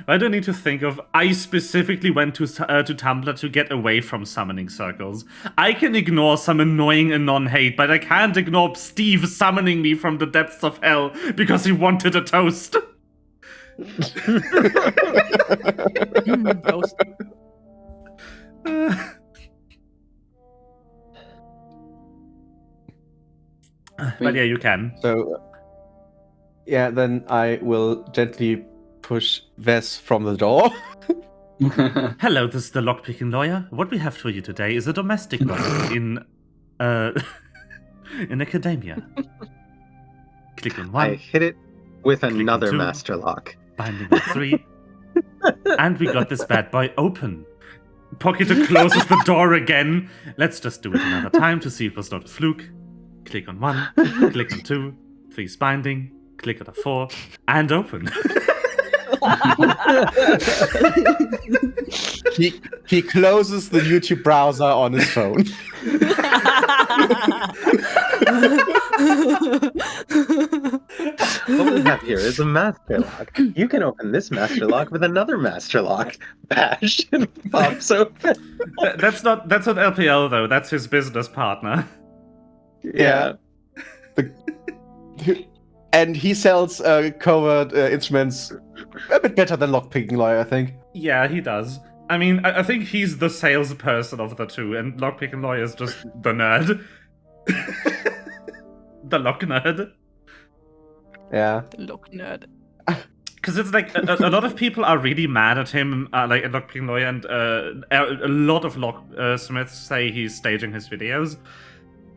I don't need to think of. I specifically went to Tumblr to get away from summoning circles. I can ignore some annoying Anon hate, but I can't ignore Steve summoning me from the depths of hell because he wanted a toast. Toast. But yeah, you can. So, yeah, then I will gently push Ves from the door. Hello, this is the lockpicking lawyer. What we have for you today is a domestic gossip in academia. Click on 1. I hit it with on another 2. master lock. Binding on 3. And we got this bad boy open. Pocketer closes the door again. Let's just do it another time to see if it was not a fluke. Click on 1, click on 2, 3's binding, click on a 4, and open. He closes the YouTube browser on his phone. What we have here is a master lock. You can open this master lock with another master lock. Bash and pops open. That's not LPL though. That's his business partner. Yeah. And he sells covert instruments a bit better than lockpicking lawyer, I think. Yeah, he does. I mean, I think he's the salesperson of the two, and lockpicking lawyer is just the nerd. The lock nerd. Yeah. The lock nerd. Because it's like a lot of people are really mad at him, like at lockpicking lawyer, and a lot of locksmiths say he's staging his videos.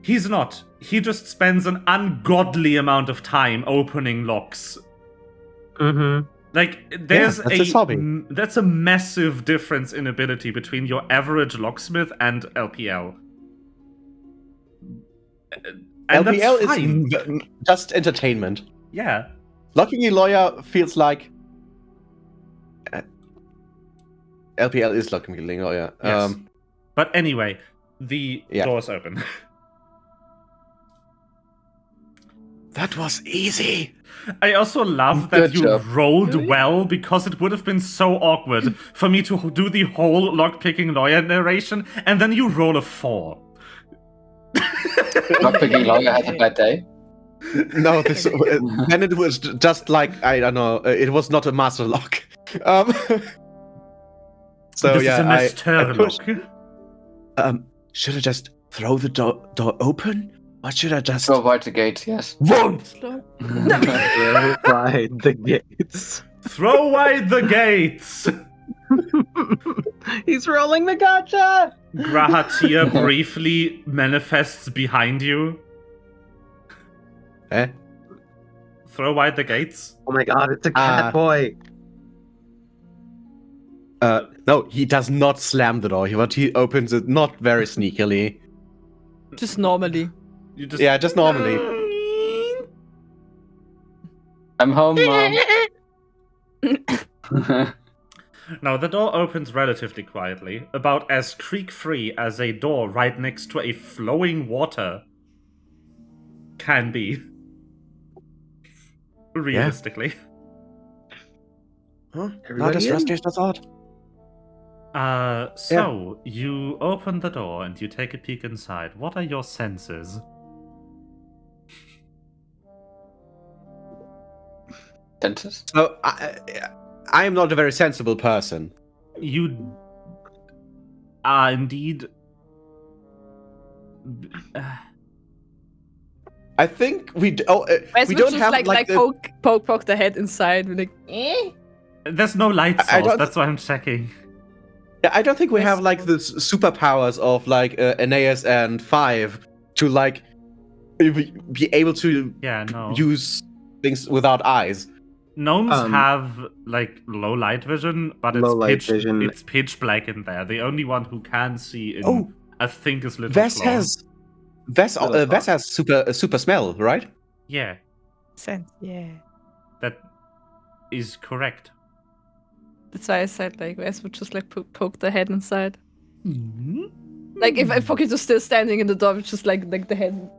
He's not. He just spends an ungodly amount of time opening locks. Mm-hmm. Like, there's that's his hobby. That's a massive difference in ability between your average locksmith and LPL. And LPL that's fine. is just entertainment. Yeah. Locking a lawyer feels like LPL is locking a lawyer. Yes. But anyway, the door's open. That was easy. I also love that Good you job. rolled well, because it would have been so awkward for me to do the whole lockpicking lawyer narration, and then you roll a 4. Lockpicking lawyer had a bad day. No, then it was just like, I don't know, it was not a master lock. So This yeah, is a master pushed- lock. Should I just throw the door open? Or should I just... Go wide the gate, yes. Whoa! Slow. Throw wide the gates. Throw wide the gates! He's rolling the gotcha! Grahatia briefly manifests behind you. Eh? Throw wide the gates. Oh my god, it's a cat boy. No, he does not slam the door, but he opens it not very sneakily. Just normally. You just... Yeah, just normally. I'm home, Mom. Now, the door opens relatively quietly, about as creak-free as a door right next to a flowing water can be. Realistically. Huh? Not Everybody as in? rusty as I thought. So, you open the door and you take a peek inside. What are your senses? Dentist? So, I am not a very sensible person. You are indeed... I think we Wes we would don't just have like the... poke the head inside. We're like, eh? There's no light I source, don't- that's why I'm checking. Yeah, I don't think we Yes. have like the superpowers of like Aeneas and Five to like be able to Yeah, no. use things without eyes. Gnomes have like low light vision, but it's pitch black in there. The only one who can see in I think is Little Claw. Vess has super smell, right? Yeah. Sense, yeah. That is correct. That's why I said like Wes would just like poke the head inside. Like if Pocket was still standing in the door, it's just like the head.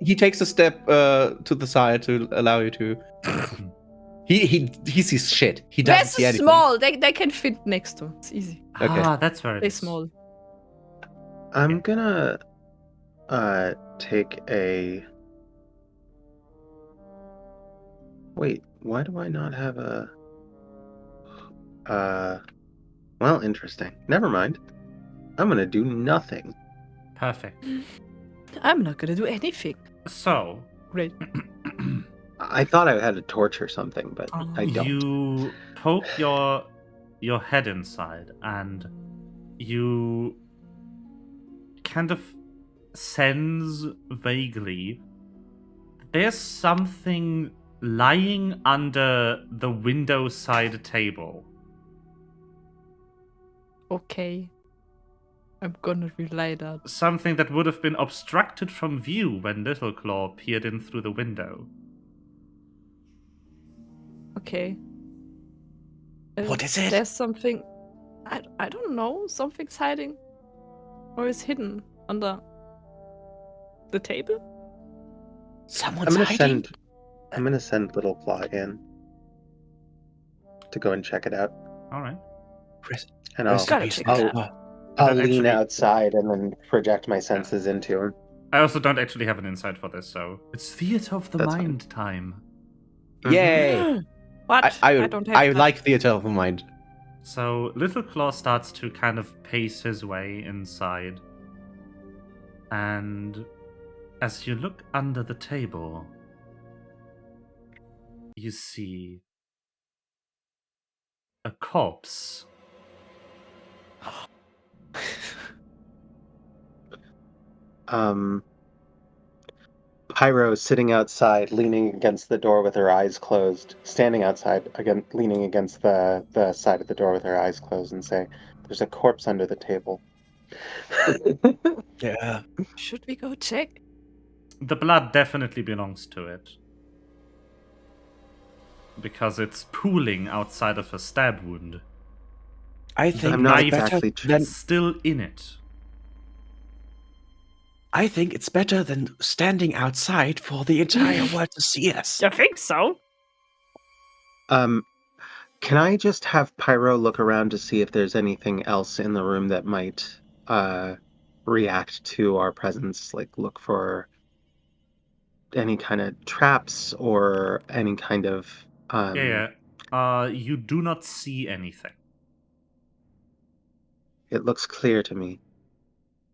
He takes a step to the side to allow you to. he sees shit. He doesn't see anything. Small. They can fit next to. It's easy. Okay. That's very. They're small. I'm gonna take a. Wait, why do I not have a? Well, interesting. Never mind. I'm gonna do nothing. Perfect. I'm not gonna do anything. So. Great. I thought I had a torch or something, but I don't. You poke your head inside, and you kind of sense vaguely there's something lying under the window side table. Okay. I'm gonna relay that. Something that would have been obstructed from view when Little Claw peered in through the window. Okay. What is it? There's something. I don't know. Something's hiding. Or is hidden under the table? Someone's hiding. I'm gonna send Little Claw in to go and check it out. All right. And I'll Don't lean actually- outside and then project my senses into him. I also don't actually have an insight for this, so it's theater of the That's mind time. Yay! What? I don't have I that. like theater of the mind. So Little Claw starts to kind of pace his way inside. And as you look under the table, you see a corpse. Pyro sitting outside, leaning against the door with her eyes closed, standing outside, again, leaning against the side of the door with her eyes closed, and say, "There's a corpse under the table." Yeah. Should we go check? The blood definitely belongs to it. Because it's pooling outside of a stab wound. I think I'm not knife exactly is still in it. I think it's better than standing outside for the entire world to see us. You think so? Can I just have Pyro look around to see if there's anything else in the room that might react to our presence? Like, look for any kind of traps or any kind of... You do not see anything. It looks clear to me.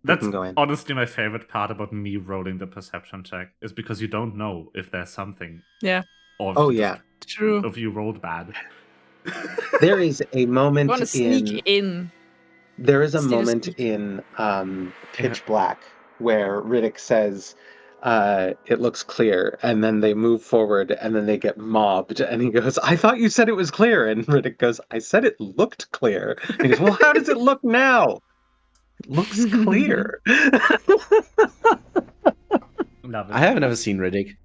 That's can go in. honestly my favorite part about me rolling the perception check, is because you don't know if there's something. Yeah. Or True. if you rolled bad. There is a moment You want to sneak in. There is a Still moment speak. in Pitch Black where Riddick says, it looks clear, and then they move forward, and then they get mobbed, and he goes, "I thought you said it was clear," and Riddick goes, "I said it looked clear." And he goes, "Well, how does it look now?" It looks clear. Love it. I haven't ever seen Riddick.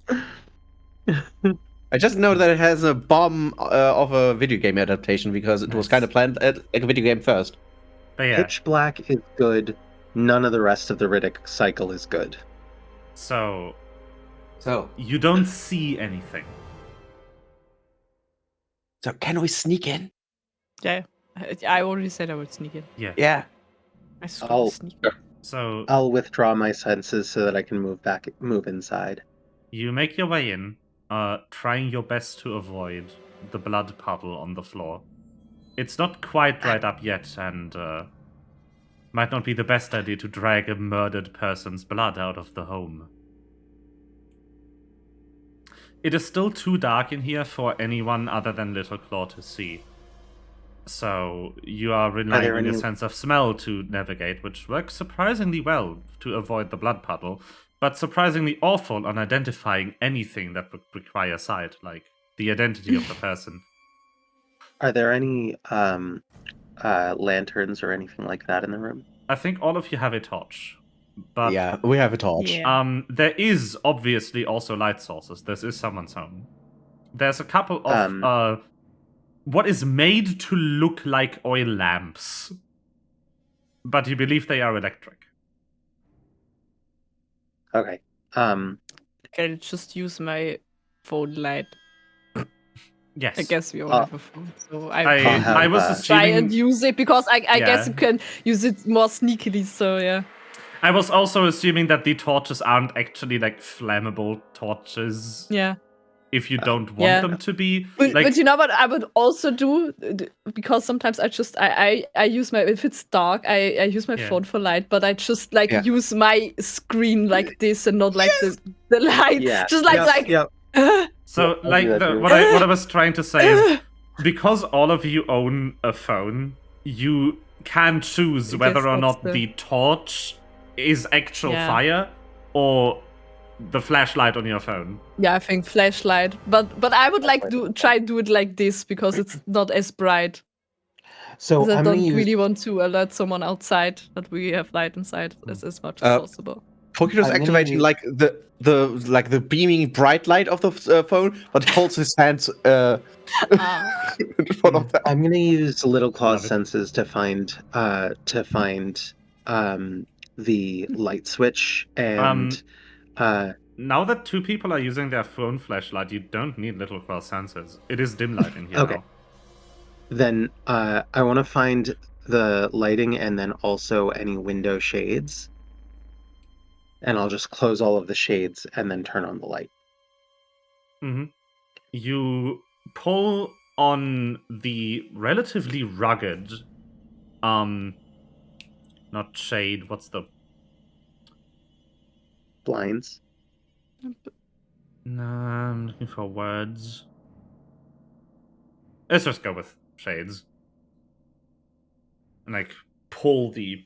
I just know that it has a bomb of a video game adaptation because it was kind of planned like a video game first. But yeah, Pitch Black is good. None of the rest of the Riddick cycle is good. so So you don't see anything. can we sneak in? Yeah. I already said I would sneak in. Yeah. I swear I'll- sneak. So I'll withdraw my senses so that I can move inside. you make your way in, trying your best to avoid the blood puddle on the floor. It's not quite dried up yet, and might not be the best idea to drag a murdered person's blood out of the home. It is still too dark in here for anyone other than Little Claw to see. So you are relying on your sense of smell to navigate, which works surprisingly well to avoid the blood puddle. but surprisingly awful on identifying anything that would require sight, like the identity of the person. Are there any lanterns or anything like that in the room? I think all of you have a torch. But yeah, we have a torch. Yeah. There is obviously also light sources. This is someone's home. There's a couple of what is made to look like oil lamps, but you believe they are electric. Okay. Can I just use my phone light? Yes. I guess we all have a phone, so I was assuming... try and use it because I guess you can use it more sneakily. So yeah. I was also assuming that the torches aren't actually like flammable torches. Yeah. If you don't want them to be. But you know what I would also do, because sometimes I just I use my, if it's dark, I use my phone for light, but I just like use my screen like this and not like the light. Yeah. Just like So like what I was trying to say is, because all of you own a phone, you can choose whether or not the torch is actual fire or the flashlight on your phone. Yeah, I think flashlight. But I would like to try do it like this because it's not as bright. So I don't really want to alert someone outside that we have light inside as much as possible. Pokito's activating like the beaming bright light of the phone, but holds his hands in front of that. I'm gonna use Little Claw's senses to find the light switch and now that two people are using their phone flashlight, you don't need Little Claw's sensors. It is dim light in here now. Then I want to find the lighting and then also any window shades. And I'll just close all of the shades and then turn on the light. Mm-hmm. You pull on the relatively rugged, not shade, what's the... Blinds? No, I'm looking for words. Let's just go with shades. And like, pull the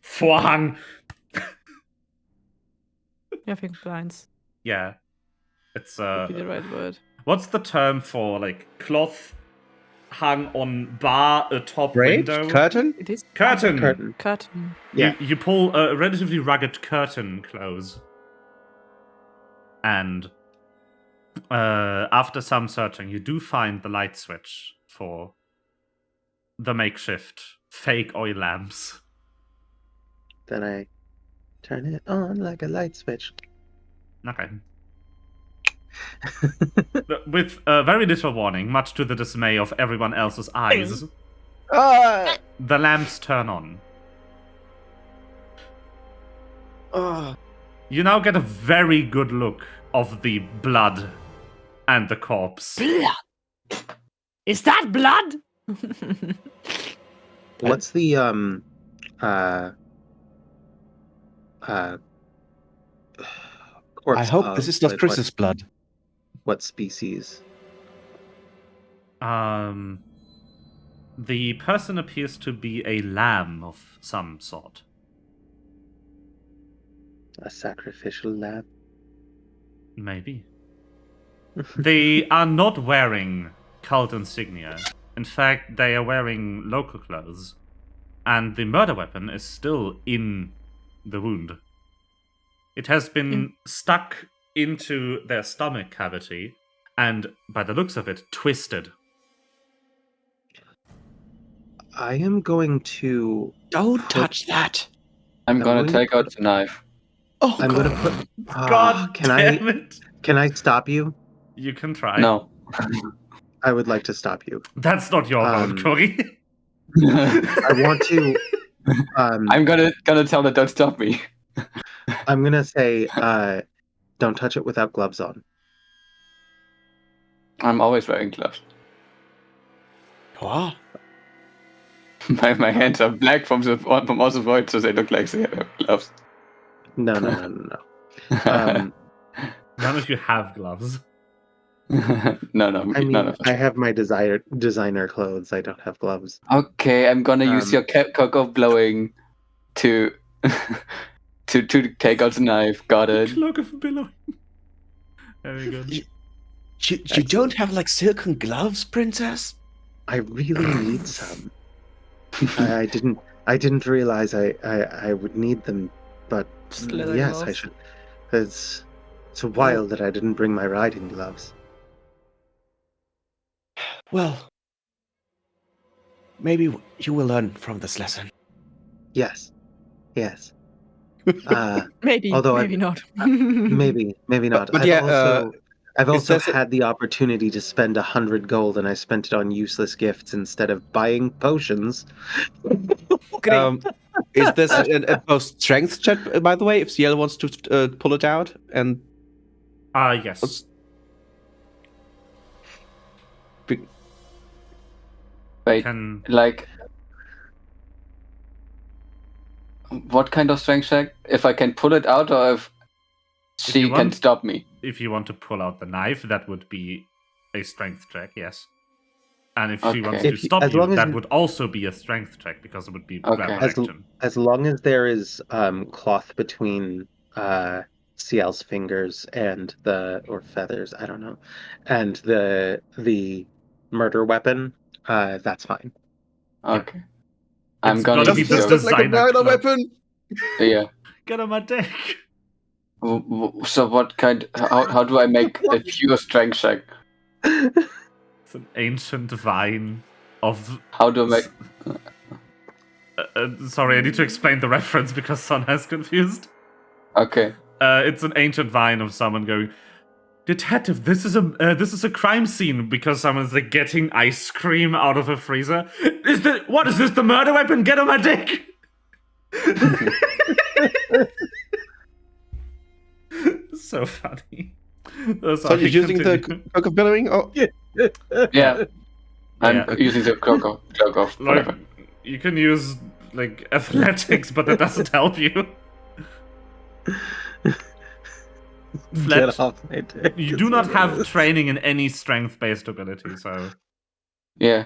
Vorhang. I think blinds. Yeah. It's would be the right word. What's the term for like cloth hung on bar atop window? Curtain? It is Curtain. Curtain. Yeah. You pull a relatively rugged curtain close. And after some searching, you do find the light switch for the makeshift fake oil lamps. Then I turn it on like a light switch. Okay. With very little warning, much to the dismay of everyone else's eyes, the lamps turn on. You now get a very good look of the blood and the corpse. Blood? Is that blood? What's the corpse I hope this is not Chris's blood. What species? The person appears to be a lamb of some sort. A sacrificial lamb? Maybe. They are not wearing cult insignia. In fact, they are wearing local clothes. And the murder weapon is still in the wound. It has been stuck into their stomach cavity and, by the looks of it, twisted. I am going to... Don't touch that! I'm gonna take out the knife. Oh, I'm gonna put... God damn it! Can I stop you? You can try. No. I would like to stop you. That's not your vote, Corey. I want to... I'm gonna tell her, don't stop me. I'm gonna say, don't touch it without gloves on. I'm always wearing gloves. What? My hands are black from all the void, so they look like they have gloves. No. None of you have gloves. No. I mean, I have my designer clothes. I don't have gloves. Okay, I'm gonna use your cocoa blowing to To take out the knife. Got it. Cloak of billowing. Very good. You don't have like silken gloves, princess? I really need some. I didn't realize I would need them, but Leather yes, gloves. I should. It's a while that I didn't bring my riding gloves. Well, maybe you will learn from this lesson. Yes. Maybe, although maybe not. maybe not. But I've also says it- had the opportunity to spend 100 gold, and I spent it on useless gifts instead of buying potions. Is this a post strength check, by the way, if Ciel wants to pull it out? And Yes. Wait, Can like, what kind of strength check? If I can pull it out, or if she you can want- stop me? if you want to pull out the knife, that would be a strength check, yes. And if she Okay. wants to If you- stop as you, long as that you- would also be a strength check because it would be Okay. grab As, action. as long as there is cloth between Ciel's fingers and or feathers, I don't know, and the murder weapon, that's fine. Okay. It's I'm gonna gotta be use the your... designer cloak. weapon? Yeah. Get on my dick. So what kind... How do I make a pure strength check? It's an ancient vine of... How do I make... sorry, I need to explain the reference because Son has confused. Okay. It's an ancient vine of someone going, "Detective, this is a crime scene," because someone's like getting ice cream out of a freezer. What is this? The murder weapon? Get on my dick! So funny. So you're using the cloak of billowing? Oh, Yeah. I'm Yeah. using the cloak of Like, whatever. you can use like athletics, but that doesn't help you. Get off my dick. You is do not what it have is. training in any strength-based ability, so Yeah.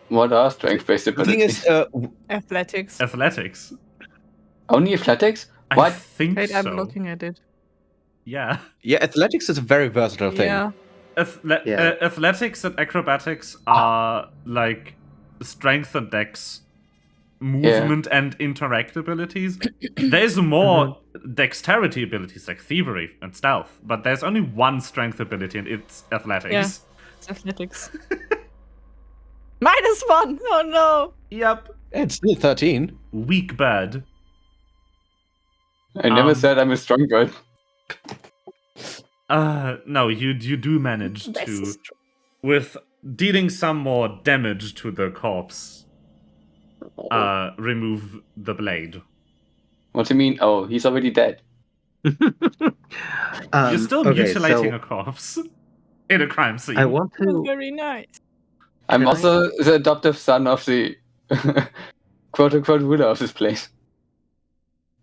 What are strength-based the thing abilities? is, Athletics. athletics. Only athletics? I What? think Wait, so. I'm looking at it. Yeah. yeah, athletics is a very versatile thing. Yeah. Yeah. Athletics and acrobatics are like strength and dex, movement and interact abilities. There's more dexterity abilities like thievery and stealth, but there's only one strength ability, and it's athletics. Yeah. It's athletics. -1! Oh no! Yep. It's still 13. Weak bird. I never said I'm a strong bird. No, you do manage That's to, str- with dealing some more damage to the corpse, remove the blade. What do you mean? Oh, he's already dead. You're still mutilating a corpse in a crime scene. I want That's to. very nice. I'm Can I- also the adoptive son of the quote-unquote ruler of this place.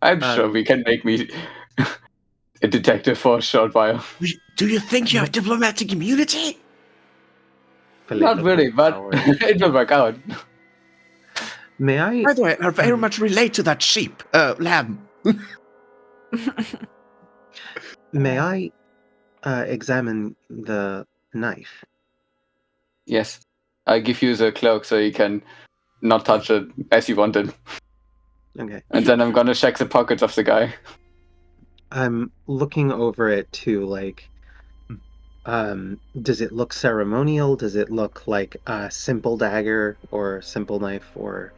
I'm sure we can make me a detective for a short while. Do you think you have diplomatic immunity? Not really, but it will work out. May I? By the way, I very much relate to that sheep, lamb. May I examine the knife? Yes. I give you the cloak so you can not touch it as you wanted. Okay. And then I'm gonna check the pockets of the guy. I'm looking over it too, like, does it look ceremonial? Does it look like a simple dagger or simple knife or...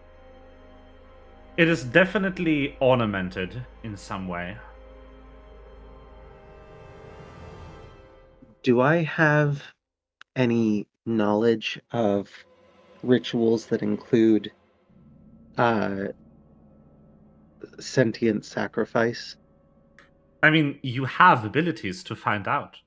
It is definitely ornamented in some way. Do I have any knowledge of rituals that include sentient sacrifice? I mean, you have abilities to find out.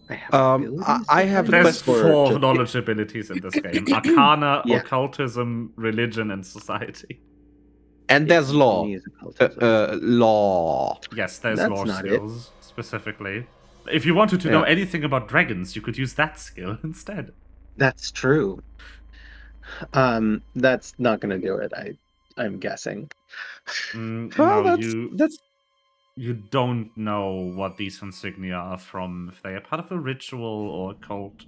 I have I have a There's question 4 knowledge abilities in this game: Arcana, Yeah. Occultism, Religion, and Society. And there's law. Use occultism. Law. Yes, there's That's law not it. skills, specifically. If you wanted to know Yeah. anything about dragons, you could use that skill instead. That's true. That's not going to do it. I'm guessing. No, you don't know what these insignia are from. If they are part of a ritual or a cult,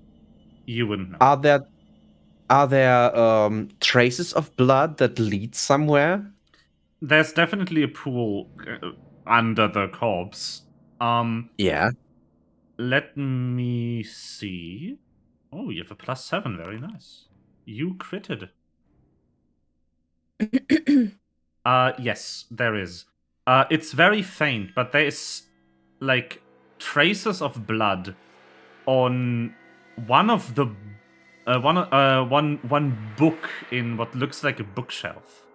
you wouldn't know. Are there traces of blood that lead somewhere? There's definitely a pool under the corpse. Yeah. Let me see. Oh, you have a +7. Very nice. You critted. Yes, there is. It's very faint, but there is like traces of blood on one of the one book in what looks like a bookshelf.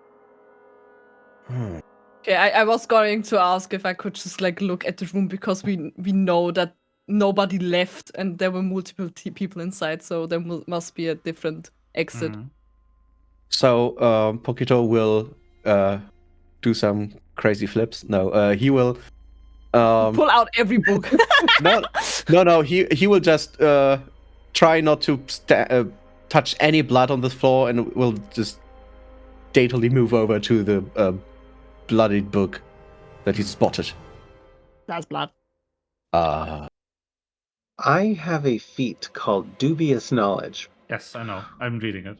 Okay, I was going to ask if I could just like look at the room because we know that nobody left and there were multiple people inside, so there must be a different exit. So Pokito will do some crazy flips. No, he will pull out every book. No. He will just try not to touch any blood on the floor, and will just daintily move over to the bloodied book that he spotted. That's blood. I have a feat called Dubious Knowledge. Yes, I know. I'm reading it.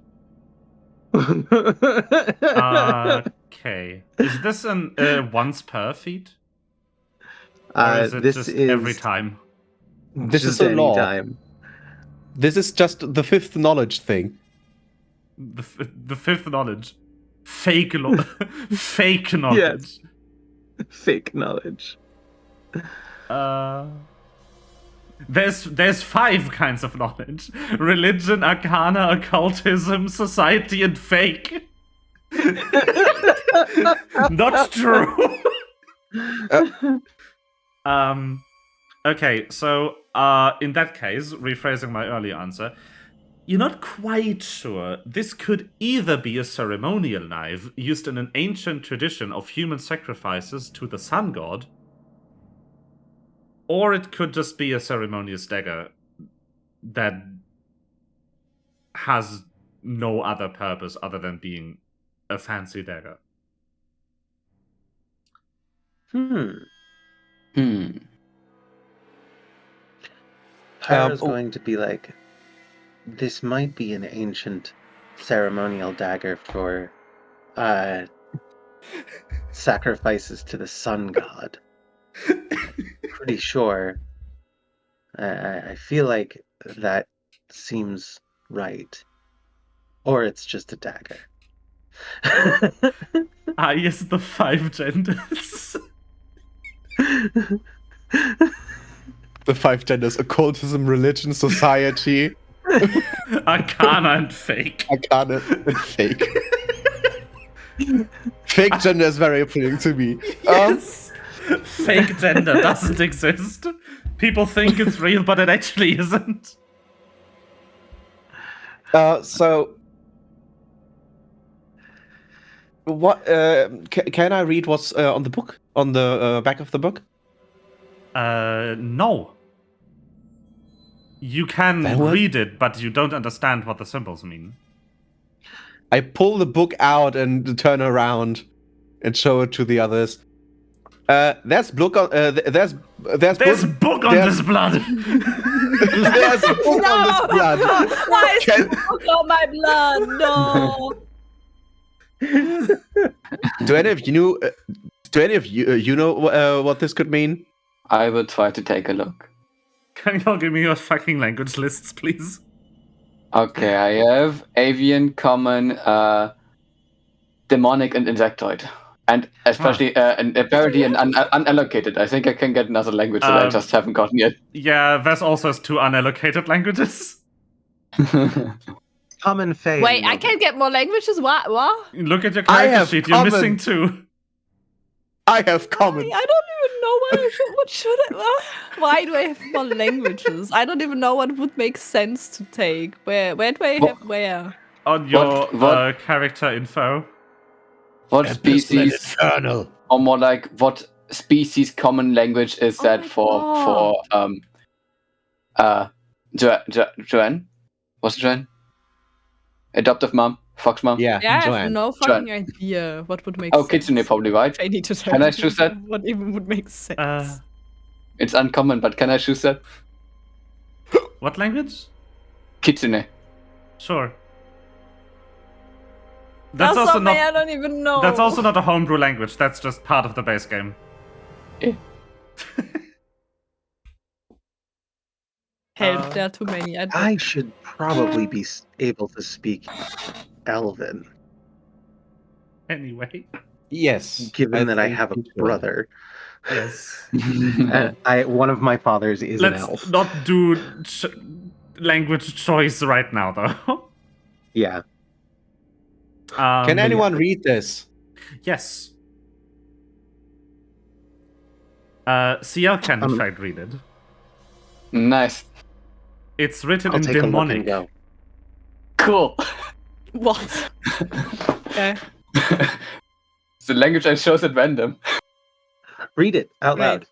Okay. Is this an once per feat? Or is it just every time? This is a law. Time. This is just the 5th knowledge thing. The 5th knowledge. Fake fake knowledge. Yes. Fake knowledge. There's 5 kinds of knowledge: religion, arcana, occultism, society, and fake. Not true. Okay, so in that case, rephrasing my earlier answer, you're not quite sure. This could either be a ceremonial knife used in an ancient tradition of human sacrifices to the sun god, or it could just be a ceremonious dagger that has no other purpose other than being a fancy dagger. Pyro's going to be like, this might be an ancient ceremonial dagger for sacrifices to the sun god. Pretty sure. I feel like that seems right. Or it's just a dagger. Yes, the 5 genders. The 5 genders: occultism, religion, society, arcana, and fake. Arcana and fake. Fake gender is very appealing to me. Yes. Fake gender doesn't exist. People think it's real, but it actually isn't. So what can I read what's on the book, on the back of the book? No. You can read it, but you don't understand what the symbols mean. I pull the book out and turn around and show it to the others. There's book on there's book on this blood. There's book on this blood. Why is the book on my blood? No. Do any of you know what this could mean? I will try to take a look. Can you all give me your fucking language lists, please? Okay, I have avian, common, demonic, and insectoid. And especially and apparently an unallocated. I think I can get another language that I just haven't gotten yet. Yeah, there's also 2 unallocated languages. Common fail. Wait, I can't get more languages? What? Look at your character sheet, you're missing 2. I have common. I don't even know what should I... Why do I have more languages? I don't even know what would make sense to take. Where do I have where? On your character info. What species? Or more like, what species common language is that for Joanne? Was it Joanne? Adoptive mom. Fox mom. Yeah, I have Joanne. no fucking idea what would make Oh, sense. Kitsune probably, right? I need to tell Can I you choose that? what even would make sense. It's uncommon, but can I choose that? What language? Kitsune. Sure. That's also something not. I don't even know. That's also not a homebrew language. That's just part of the base game. Help, there are too many. I should probably be able to speak Elven, Anyway. Yes. given that I think have a you should. brother. Yes. One of my fathers is an Let's elf. not do language choice right now, though. Yeah. Can anyone read this? Yes. CL can in fact read it. Nice. It's written I'll in take a look demonic. and go. Cool. What? Okay. It's the language I chose at random. Read it out loud.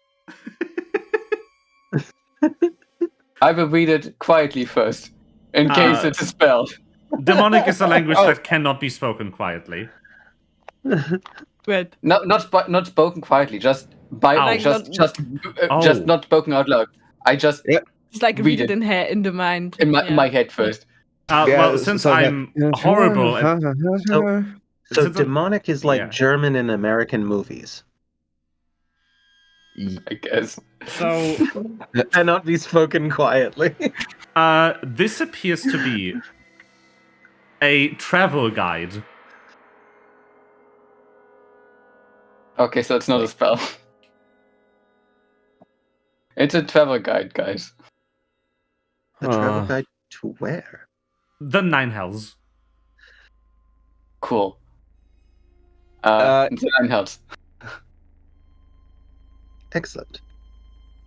I will read it quietly first, in case it's a spell. Demonic is a language that cannot be spoken quietly. Wait. Not spoken quietly, just just not spoken out loud. I just Just like read read it in the mind. in my head first. Well, since I'm horrible at... So Since demonic is like German in American movies. I guess. So... Cannot be spoken quietly. This appears to be a travel guide. Okay, so it's not a spell. It's a travel guide, guys. A travel guide to where? The Nine Hells. Cool. The Nine Hells. Excellent.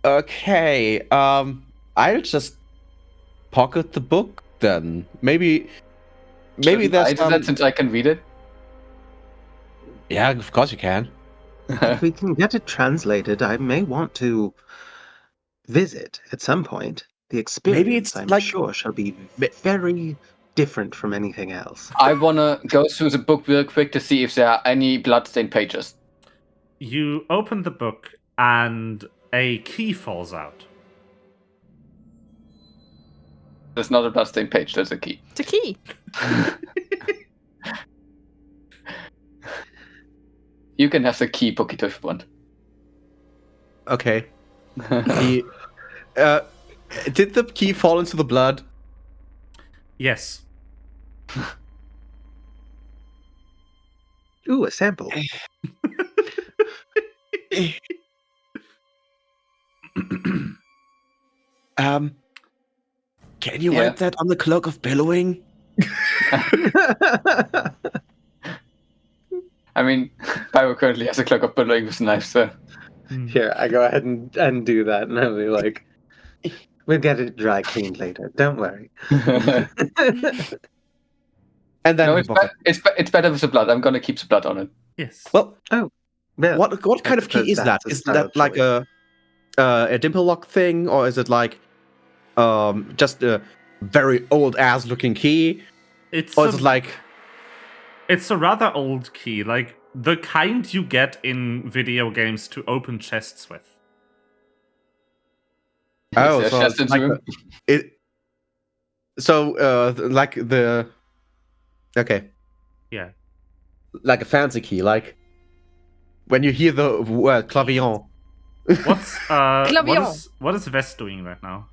Okay. I'll just pocket the book then. Maybe Shouldn't I there's do that since I can read it. Yeah, of course you can. If we can get it translated, I may want to visit at some point. The experience, I'm sure, shall be very different from anything else. I wanna go through the book real quick to see if there are any bloodstained pages. You open the book and a key falls out. There's not a bloodstained page, there's a key. It's a key. You can have the key, Pokito, if you want. Okay. Did the key fall into the blood? Yes. Ooh, a sample. Can you write that on the cloak of billowing? I mean, Pyro currently has a cloak of billowing with knives, so... Here, I go ahead and do that, and I'll be like, we'll get it dry cleaned later. Don't worry. And then no, it's better with the blood. I'm gonna keep the blood on it. Yes. Well, well, what kind of key is that? Is that like a dimple lock thing, or is it like just a very old ass looking key? It's a rather old key, like the kind you get in video games to open chests with. Oh, so like the okay, yeah, like a fancy key, like when you hear the word clavion. What is Vest doing right now?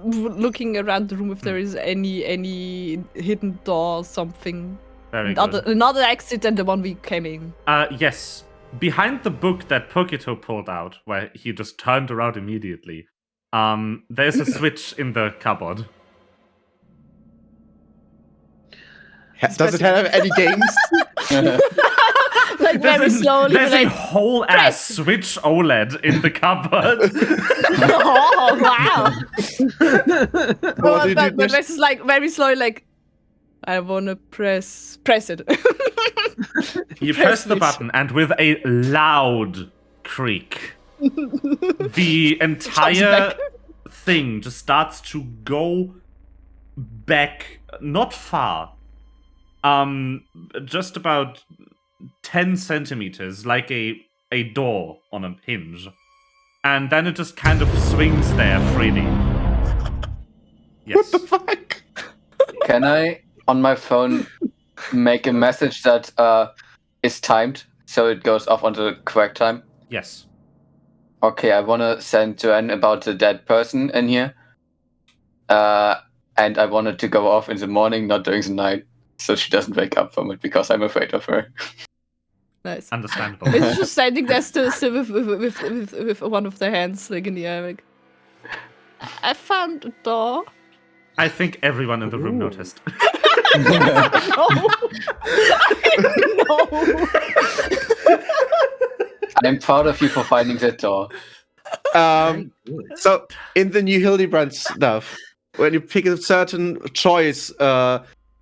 Looking around the room if there is any hidden door or something. Very good. Another exit than the one we came in. Yes. Behind the book that Pokito pulled out, where he just turned around immediately, there's a switch in the cupboard. Does it have any games? Like very slowly. There's a whole ass Switch OLED in the cupboard. Oh wow! But this is like very slowly. Like I wanna press it. You press the button, and with a loud creak, the entire thing just starts to go back, not far, just about 10 centimeters, like a door on a hinge. And then it just kind of swings there freely. Yes. What the fuck? Can I, on my phone, make a message that is timed so it goes off on the correct time? Yes. Okay, I want to send Joanne about the dead person in here. And I want it to go off in the morning, not during the night, so she doesn't wake up from it because I'm afraid of her. Nice. Understandable. It's just standing there still with one of their hands like in the air. Like, I found a door. I think everyone in the room noticed. No. I'm proud of you for finding that door. So in the new Hildebrand stuff, when you pick a certain choice,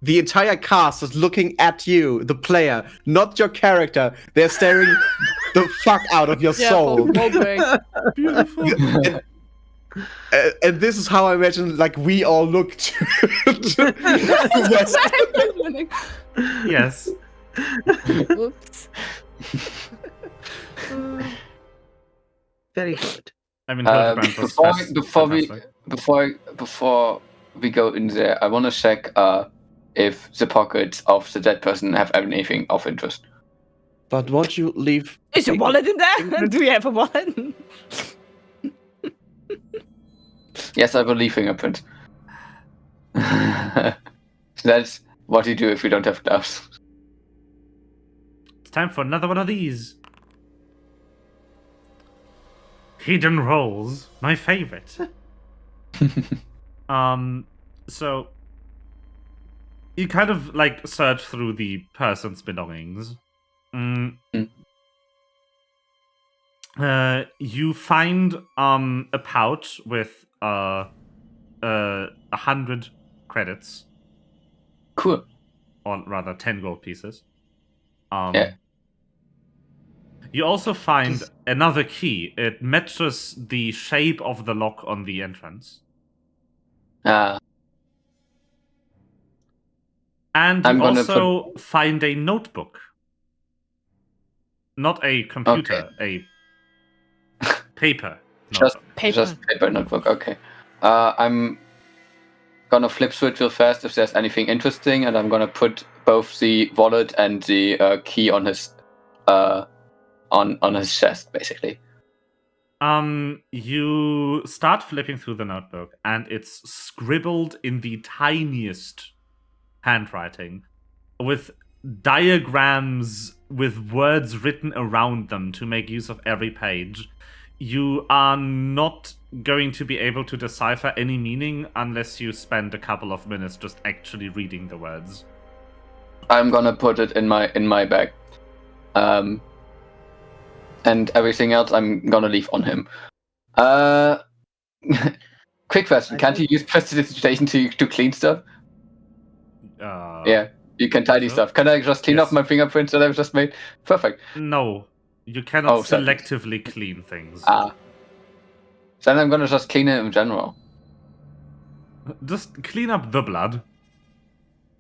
the entire cast is looking at you, the player, not your character. They're staring the fuck out of your soul. Beautiful. And this is how I imagine, like, we all look to West. Yes. Oops. Very good. I mean, Hildebrand was before we go in there, I want to check if the pockets of the dead person have anything of interest. But won't you leave? Is your wallet in there? Do you have a wallet? Yes, I will leave fingerprint. That's what you do if you don't have gloves. It's time for another one of these. Hidden rolls, my favorite. So you kind of like search through the person's belongings. You find a pouch with 100 credits. Cool. Or rather 10 gold pieces. Yeah. You also find another key. It matches the shape of the lock on the entrance. And you also find a notebook. Not a computer, a paper notebook. Just paper notebook, okay. I'm gonna flip through it real fast if there's anything interesting, and I'm gonna put both the wallet and the key on his on his chest, basically. You start flipping through the notebook, and it's scribbled in the tiniest handwriting, with diagrams with words written around them to make use of every page. You are not going to be able to decipher any meaning unless you spend a couple of minutes just actually reading the words. I'm gonna put it in my bag. And everything else I'm gonna leave on him. Quick question, can't you use prestidigitation to clean stuff? Yeah, you can tidy stuff. Can I just clean off my fingerprints that I've just made? Perfect. No, you cannot selectively clean things. Then I'm gonna just clean it in general. Just clean up the blood.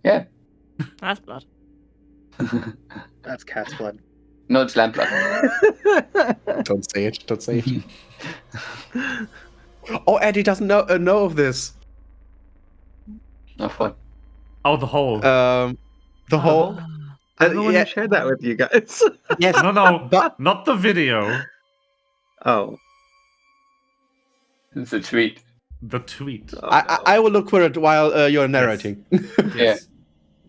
Yeah. That's blood. That's cat's blood. No, it's lamb blood. Don't say it. Don't say it. Oh, Eddie doesn't know of this. Of what? Oh, the hole. The hole. I don't want to share that with you guys. Yes. No, not the video. Oh. It's a tweet. The tweet. Oh, I will look for it while you're narrating. Yes.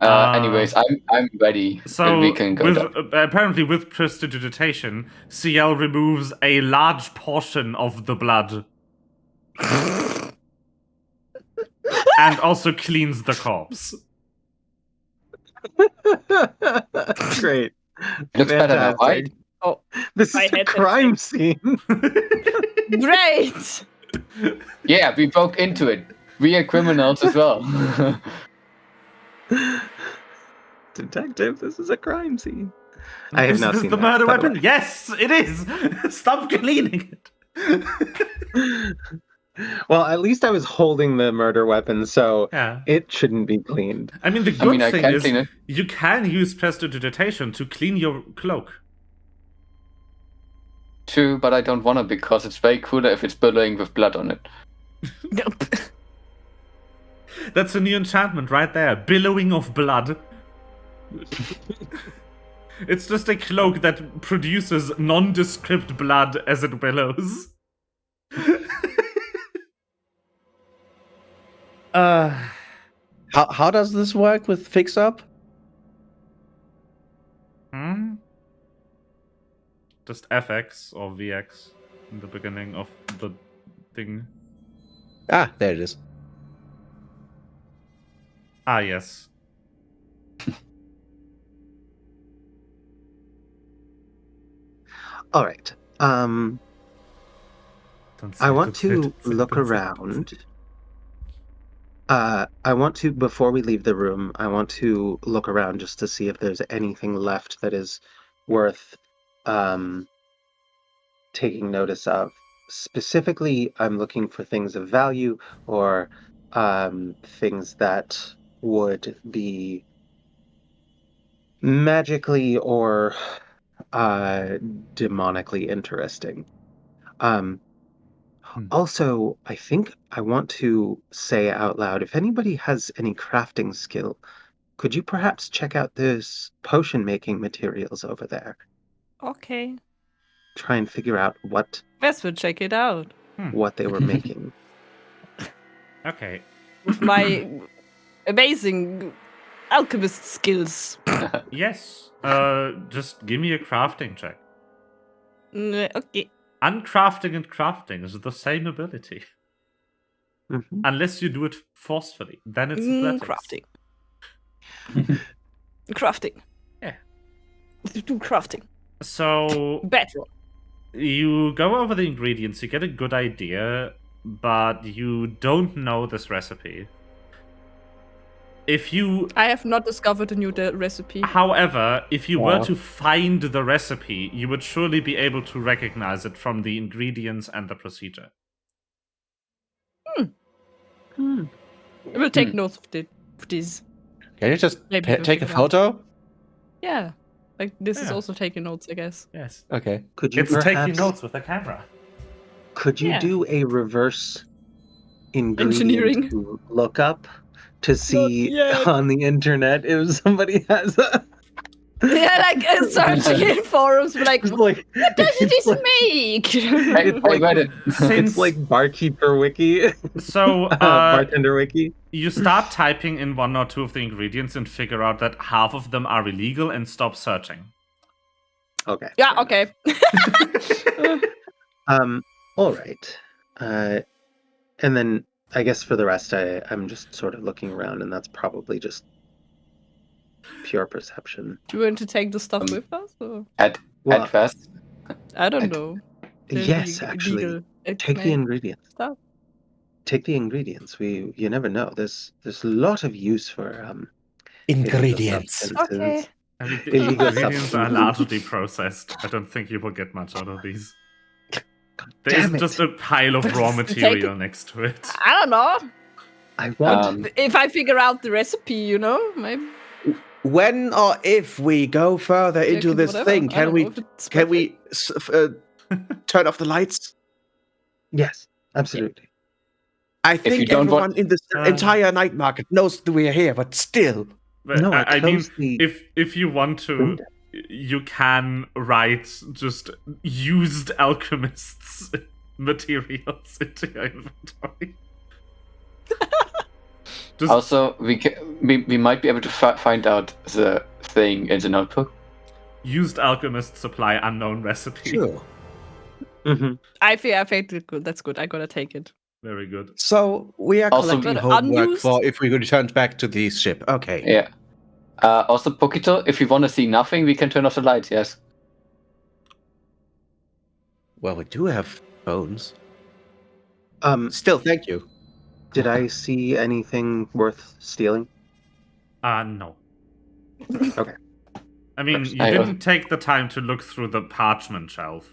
Anyways, I'm ready. So, we can go apparently with prestidigitation, CL removes a large portion of the blood. And also cleans the corpse. Great. Looks better now, right? Oh, This is a crime scene. Great! Yeah, we broke into it. We are criminals as well. Detective, this is a crime scene. I have not Is seen the that, murder by the weapon? way. Yes, it is. Stop cleaning it. Well, at least I was holding the murder weapon, so Yeah. it shouldn't be cleaned. I mean, the good I thing can is clean it. you can use prestidigitation to clean your cloak. True, but I don't want to because it's way cooler if it's billowing with blood on it. That's a new enchantment right there. Billowing of blood. It's just a cloak that produces nondescript blood as it billows. How does this work with fix up? Just FX or VX in the beginning of the thing. Ah, there it is. Ah, yes. All right. I want to look around. I want to, before we leave the room, I want to look around just to see if there's anything left that is worth taking notice of. Specifically, I'm looking for things of value or things that would be magically or demonically interesting. Also, I think I want to say out loud, if anybody has any crafting skill, could you perhaps check out this potion making materials over there? Okay. Try and figure out what We'll check it out. what they were making. Okay. With my amazing alchemist skills. Yes. Just give me a crafting check. Okay. Uncrafting and crafting is the same ability. Mhm. Unless you do it forcefully. Then it's athletics. Crafting. Yeah. Do crafting. So Better. you go over the ingredients, you get a good idea, but you don't know this recipe. I have not discovered a new recipe. However, if you were to find the recipe, you would surely be able to recognize it from the ingredients and the procedure. I will take notes of this. Can you just take a photo? Yeah. Like, this is also taking notes, I guess. Yes. Okay. Could you It's taking notes with the camera. Could you do a reverse ingredient engineering to look up to see on the internet if somebody has a yeah, like searching in forums, like, what does this make? It's like barkeeper wiki. So bartender wiki. You start typing in one or two of the ingredients and figure out that half of them are illegal and stop searching. Okay. Yeah, okay. All right. And then I guess for the rest, I'm just sort of looking around, and that's probably just pure perception. Do you want to take the stuff with us? Or? At first? I don't know. Yes, actually. Take the ingredients. Stuff. Take the ingredients. You never know. There's a lot of use for ingredients. Okay. I mean, the ingredients are largely processed. I don't think you will get much out of these. There's just a pile of raw material next to it. I don't know. I want. If I figure out the recipe, you know, maybe. When or if we go further into this thing, can we turn off the lights? Yes, absolutely. I think everyone in this entire night market knows that we are here, but still. No, I mean, if you want to, you can write just used alchemists materials into your inventory. Also, we might be able to find out the thing in the notebook. Used alchemist supply unknown recipe. Sure. Mm-hmm. I think it's good. That's good. I gotta take it. Very good. So we are Also, collecting homework for if we return back to the ship. Okay. Yeah. Also, Pokito, if we want to see nothing, we can turn off the lights. Yes. Well, we do have phones. Still, thank you. Did I see anything worth stealing? No. Okay. I mean, you didn't take the time to look through the parchment shelf.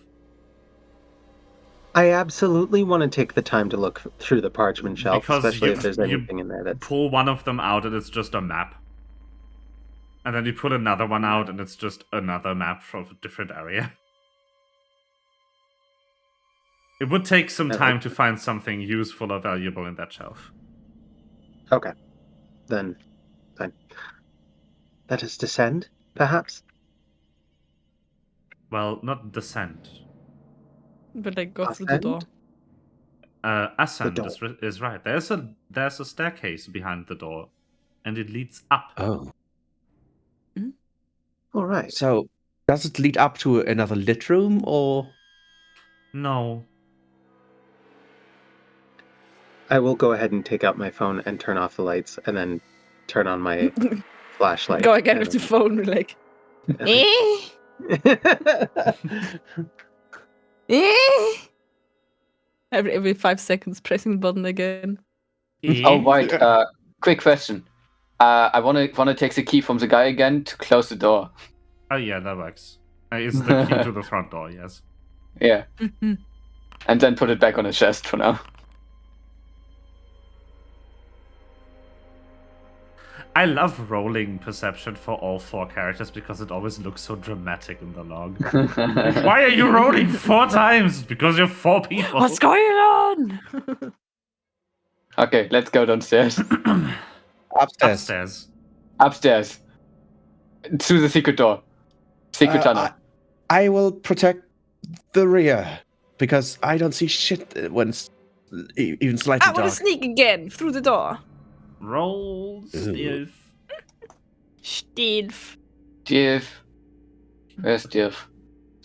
I absolutely want to take the time to look through the parchment shelf, Because especially if there's anything in there that's... Pull one of them out and it's just a map. And then you pull another one out and it's just another map from a different area. It would take some time to find something useful or valuable in that shelf. Okay. Then let us descend, perhaps? Well, not descend. But like go through the door. Ascend is right. There's a staircase behind the door, and it leads up. Oh. All right. So, does it lead up to another lit room, or...? No. I will go ahead and take out my phone and turn off the lights, and then turn on my flashlight. Go again with the phone, like... Every 5 seconds, pressing the button again. Oh, right. Quick question. I wanna take the key from the guy again to close the door. Oh yeah, that works. It's the key to the front door. Yes. Yeah. And then put it back on his chest for now. I love rolling perception for all 4 characters because it always looks so dramatic in the log. Why are you rolling 4 times? Because you're 4 people. What's going on? Okay, let's go downstairs. Upstairs. To the secret door. Secret tunnel. I will protect the rear, because I don't see shit when it's even slightly dark. I want to sneak again through the door. Roll stealth. Stealth. Where's stealth?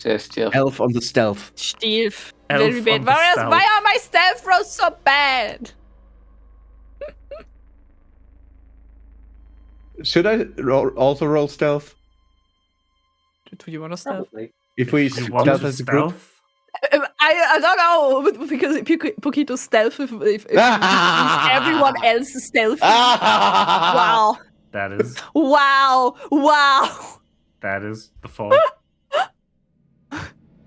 There's stealth. Elf on the stealth. Stealth. Elf Very bad. on the stealth. Why are my stealth rolls so bad? Should I also roll stealth? Do you want to stealth? Probably. If we You want stealth to as a group? stealth? I don't know, because Pokito stealth if everyone else is stealthy. Wow. That is. Wow. That is the fault.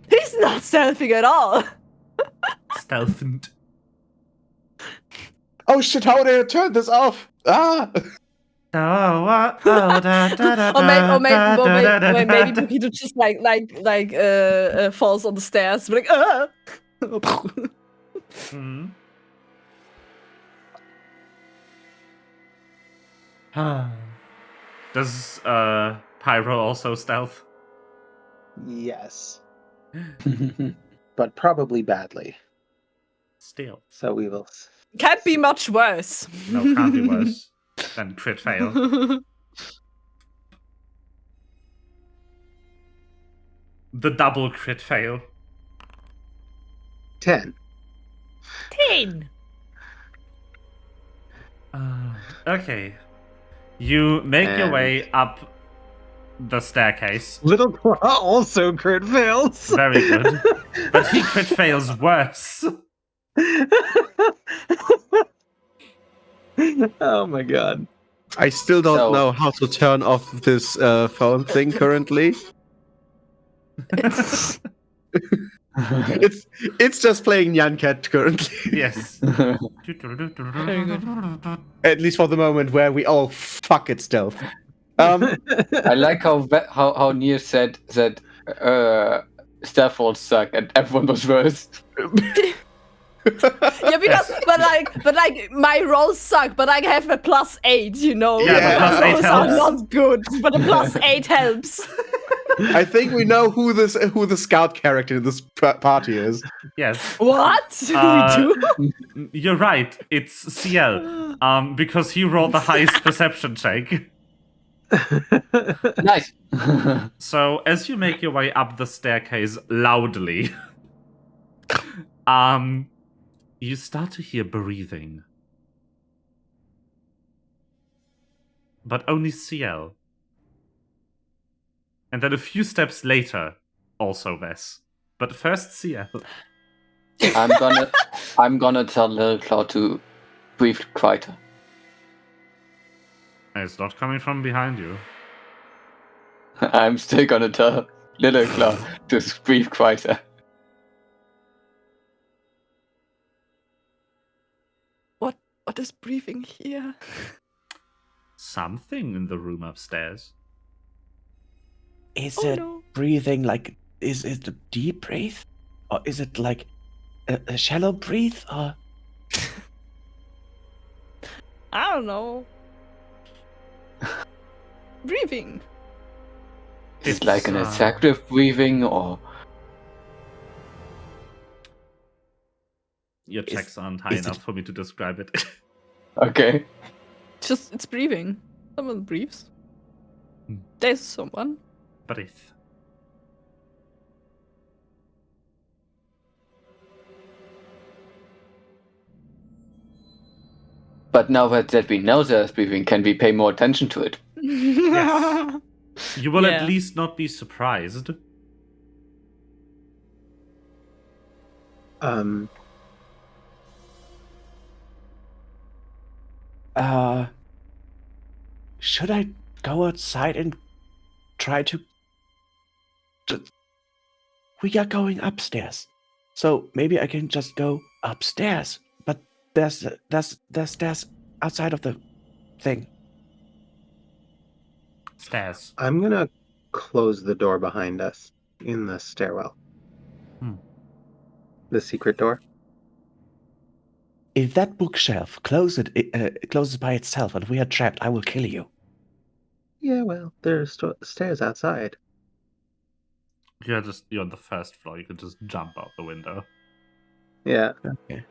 He's not stealthing at all. Stealthed. Oh shit, how did I turn this off? Ah! Or maybe Pokito just falls on the stairs, like Does Pyro also stealth? Yes. But probably badly. Stealth. So we will... Can't be much worse. No, can't be worse than crit fail. The double crit fail. 10. 10. Okay. You make your way up the staircase. Little Claw also crit fails. Very good. But he crit fails worse. Oh my god. I still don't know how to turn off this phone thing currently. It's just playing Nyan Cat currently. Yes. Very good. At least for the moment where we all fuck it stealth. I like how Neil said that stealth rolls suck and everyone was worse. Yeah, because but my rolls suck, but I have a +8, you know. Yeah, Those are helps. not good, but a +8 helps. I think we know who the scout character in this party is. Yes. What? We do? You're right. It's CL. Because he rolled the highest perception check. Nice. So as you make your way up the staircase loudly, you start to hear breathing. But only CL. And then a few steps later, also Vess. But first CL. I'm gonna tell Little Claw to breathe quieter. It's not coming from behind you. I'm still gonna tell Little Claw to breathe quieter. What is breathing here? Something in the room upstairs. Is it breathing like? Is it a deep breath, or is it like a shallow breathe? Or I don't know. Breathing. It's like an effective breathing, or your checks aren't high enough for me to describe it. okay. It's breathing. Someone breathes. There's someone. Breathe. But now that we know there's breathing, can we pay more attention to it? Yes. You will at least not be surprised. Should I go outside and try to? We are going upstairs, so maybe I can just go upstairs. But there's stairs outside of the thing. Stairs. I'm gonna close the door behind us in the stairwell. The secret door. If that bookshelf closes by itself and we are trapped, I will kill you. Yeah, well, there's stairs outside. You're on the first floor. You could just jump out the window. Yeah. Okay.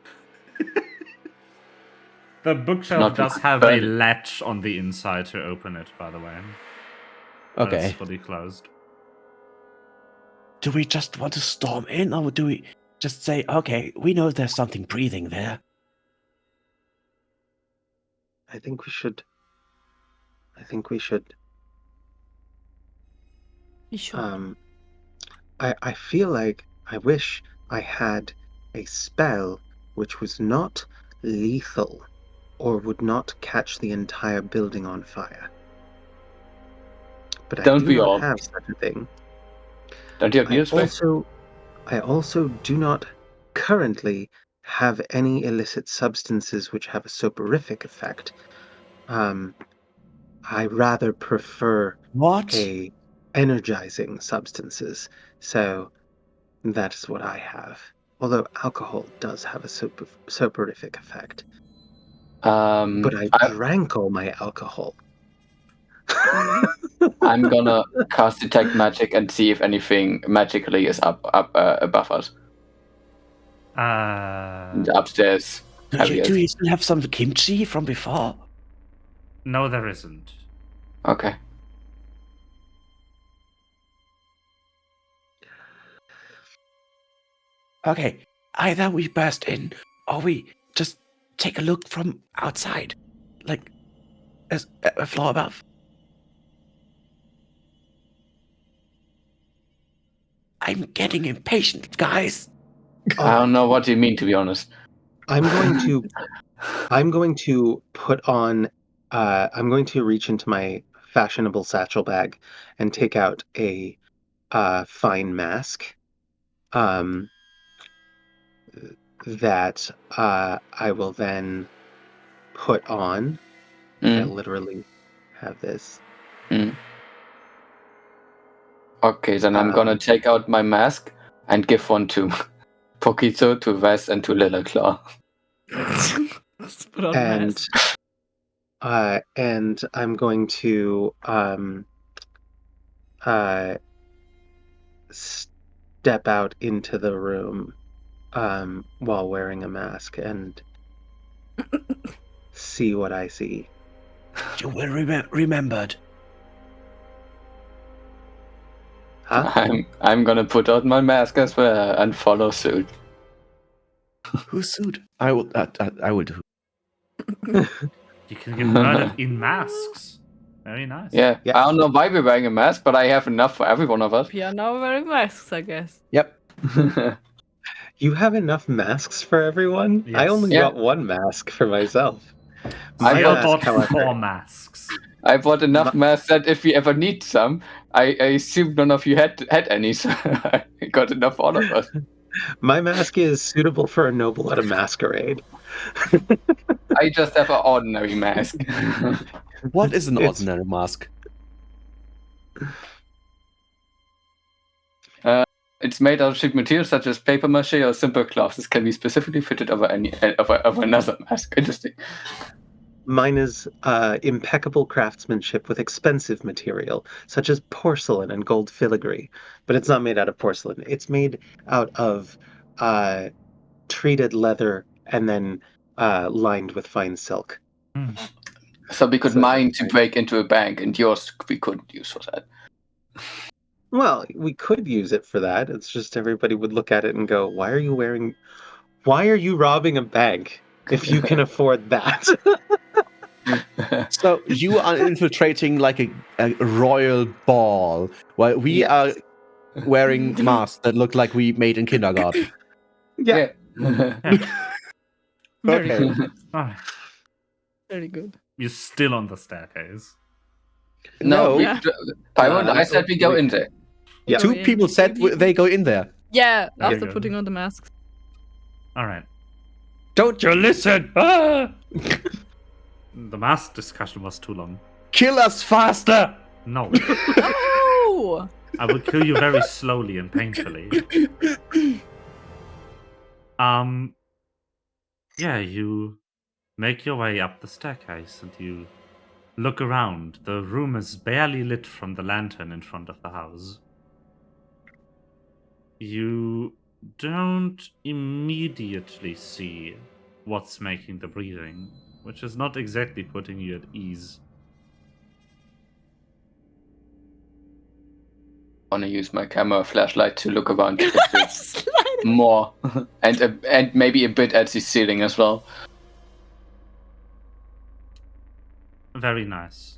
The bookshelf does have a latch on the inside to open it, by the way. Okay. It's fully closed. Do we just want to storm in, or do we just say, okay, we know there's something breathing there? I think we should. You should. I feel like I wish I had a spell which was not lethal or would not catch the entire building on fire. But I do not have such a thing. Don't you have newspaper? I also do not currently have any illicit substances which have a soporific effect. I rather prefer a energizing substances. So that is what I have. Although alcohol does have a soporific effect. But I drank all my alcohol. I'm gonna cast Detect Magic and see if anything magically is up above us. Upstairs. Do you still have some kimchi from before? No, there isn't. Okay. Okay, either we burst in, or we just take a look from outside, like as a floor above. I'm getting impatient, guys. I don't know what you mean, to be honest. I'm going to put on. I'm going to reach into my fashionable satchel bag and take out a fine mask. That I will then put on. I literally have this. Okay, then I'm gonna take out my mask and give one to Pokito, to Wes, and to Little Claw. And I'm going to step out into the room while wearing a mask and see what I see. You will remembered. Huh? I'm gonna put on my mask as well and follow suit. Whose suit? I will do. You can get murdered in masks. Very nice. Yeah. I don't know why we're wearing a mask, but I have enough for every one of us. We are now wearing masks, I guess. Yep. You have enough masks for everyone? Yes. I only got one mask for myself. I bought 4 masks. I bought enough masks that if we ever need some, I assume none of you had any, so I got enough for all of us. My mask is suitable for a noble at a masquerade. I just have an ordinary mask. What is an It's- ordinary mask? It's made out of cheap materials such as paper mache or simple cloth. This can be specifically fitted over another mask. Interesting. Mine is impeccable craftsmanship with expensive material, such as porcelain and gold filigree. But it's not made out of porcelain. It's made out of treated leather and then lined with fine silk. So we could So mine that's to fine. break into a bank, and yours we couldn't use for that. Well, we could use it for that. It's just everybody would look at it and go, "Why are you robbing a bank if you can afford that?" So you are infiltrating like a royal ball, while we Yes. are wearing masks that look like we made in kindergarten. Yeah. Very Okay. good. Alright. Very good. You're still on the staircase. No, Yeah. Pyro, I said we go in there. Yeah. Two people said they go in there. Yeah, Okay, after good. putting on the masks. Alright. Don't you listen? Ah! The mask discussion was too long. Kill us faster! No. Oh! I will kill you very slowly and painfully. Yeah, you make your way up the staircase and you look around. The room is barely lit from the lantern in front of the house. You don't immediately see what's making the breathing, which is not exactly putting you at ease. I want to use my camera flashlight to look around a bit more, and maybe a bit at the ceiling as well. Very nice.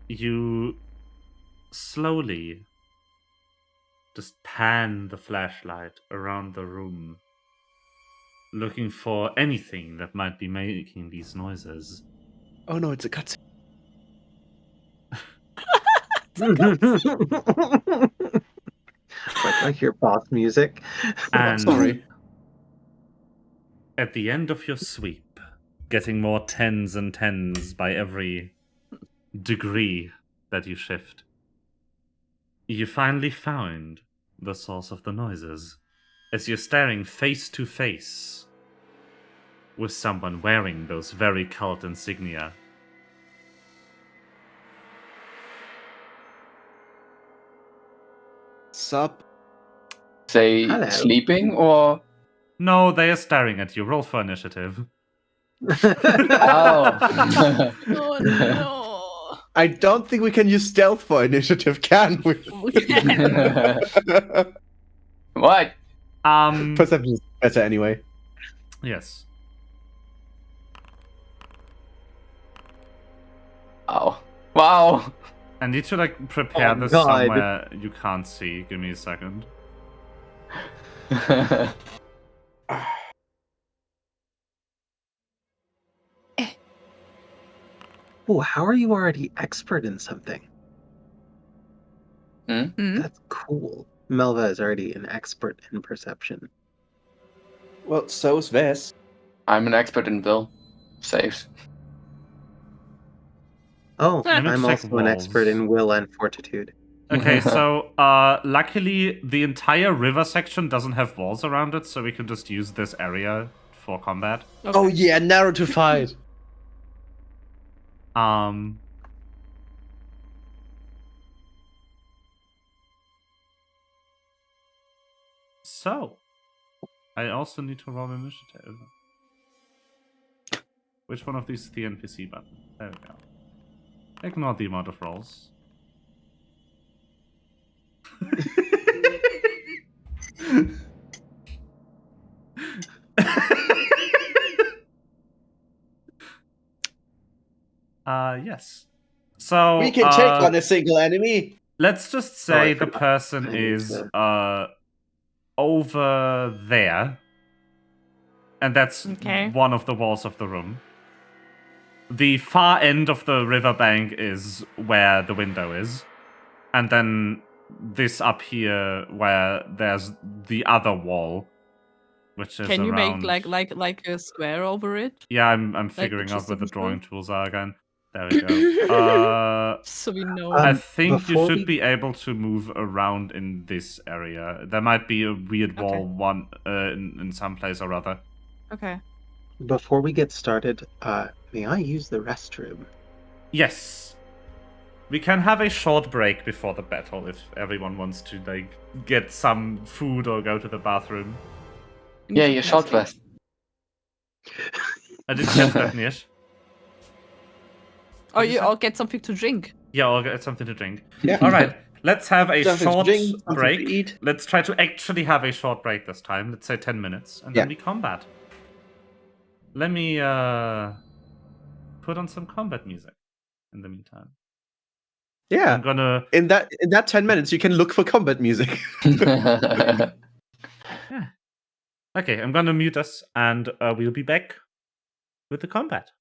You slowly just pan the flashlight around the room, looking for anything that might be making these noises. Oh no, it's a cutscene. I hear boss music. And Sorry. at the end of your sweep, getting more 10s and 10s by every degree that you shift, you finally found the source of the noises as you're staring face to face with someone wearing those very cult insignia. Sup? Say Hello. sleeping or No, they are staring at you. Roll for initiative. oh. Oh no. I don't think we can use stealth for initiative, can we? What? Perception is better anyway. Yes. Wow. I need to prepare Oh, this God. somewhere you can't see. Give me a second. Oh, how are you already expert in something? That's cool. Melva is already an expert in perception. Well, so's Vess. I'm an expert in will saves. Oh, Let me I'm check also an expert walls. in will and fortitude. Okay, so luckily the entire river section doesn't have walls around it, so we can just use this area for combat. Okay. Oh yeah, narrow to fight. So I also need to roll initiative. Which one of these is the NPC button? There we go. Ignore the amount of rolls. Yes. So We can take on a single enemy. let's just Oh, I say the forgot. person I need is to- over there. And that's Okay. one of the walls of the room. The far end of the riverbank is where the window is. And then this up here where there's the other wall, which is Can you around... make like a square over it? Yeah, I'm figuring out just where a the visual? drawing tools are again. There we go. So we know. I think you before should we- be able to move around in this area. There might be a weird wall in some place or other. Okay. Before we get started, may I use the restroom? Yes. We can have a short break before the battle if everyone wants to like get some food or go to the bathroom. Yeah, you short rest. I didn't get that, Nish. Or get something to drink. Yeah, or get something to drink. Yeah. All right, let's have a Something to short drink, something to break. eat. Let's try to actually have a short break this time. Let's say 10 minutes, and then we combat. Let me put on some combat music in the meantime. Yeah. I'm gonna... In that 10 minutes, you can look for combat music. Yeah. Okay, I'm gonna mute us, and we'll be back with the combat.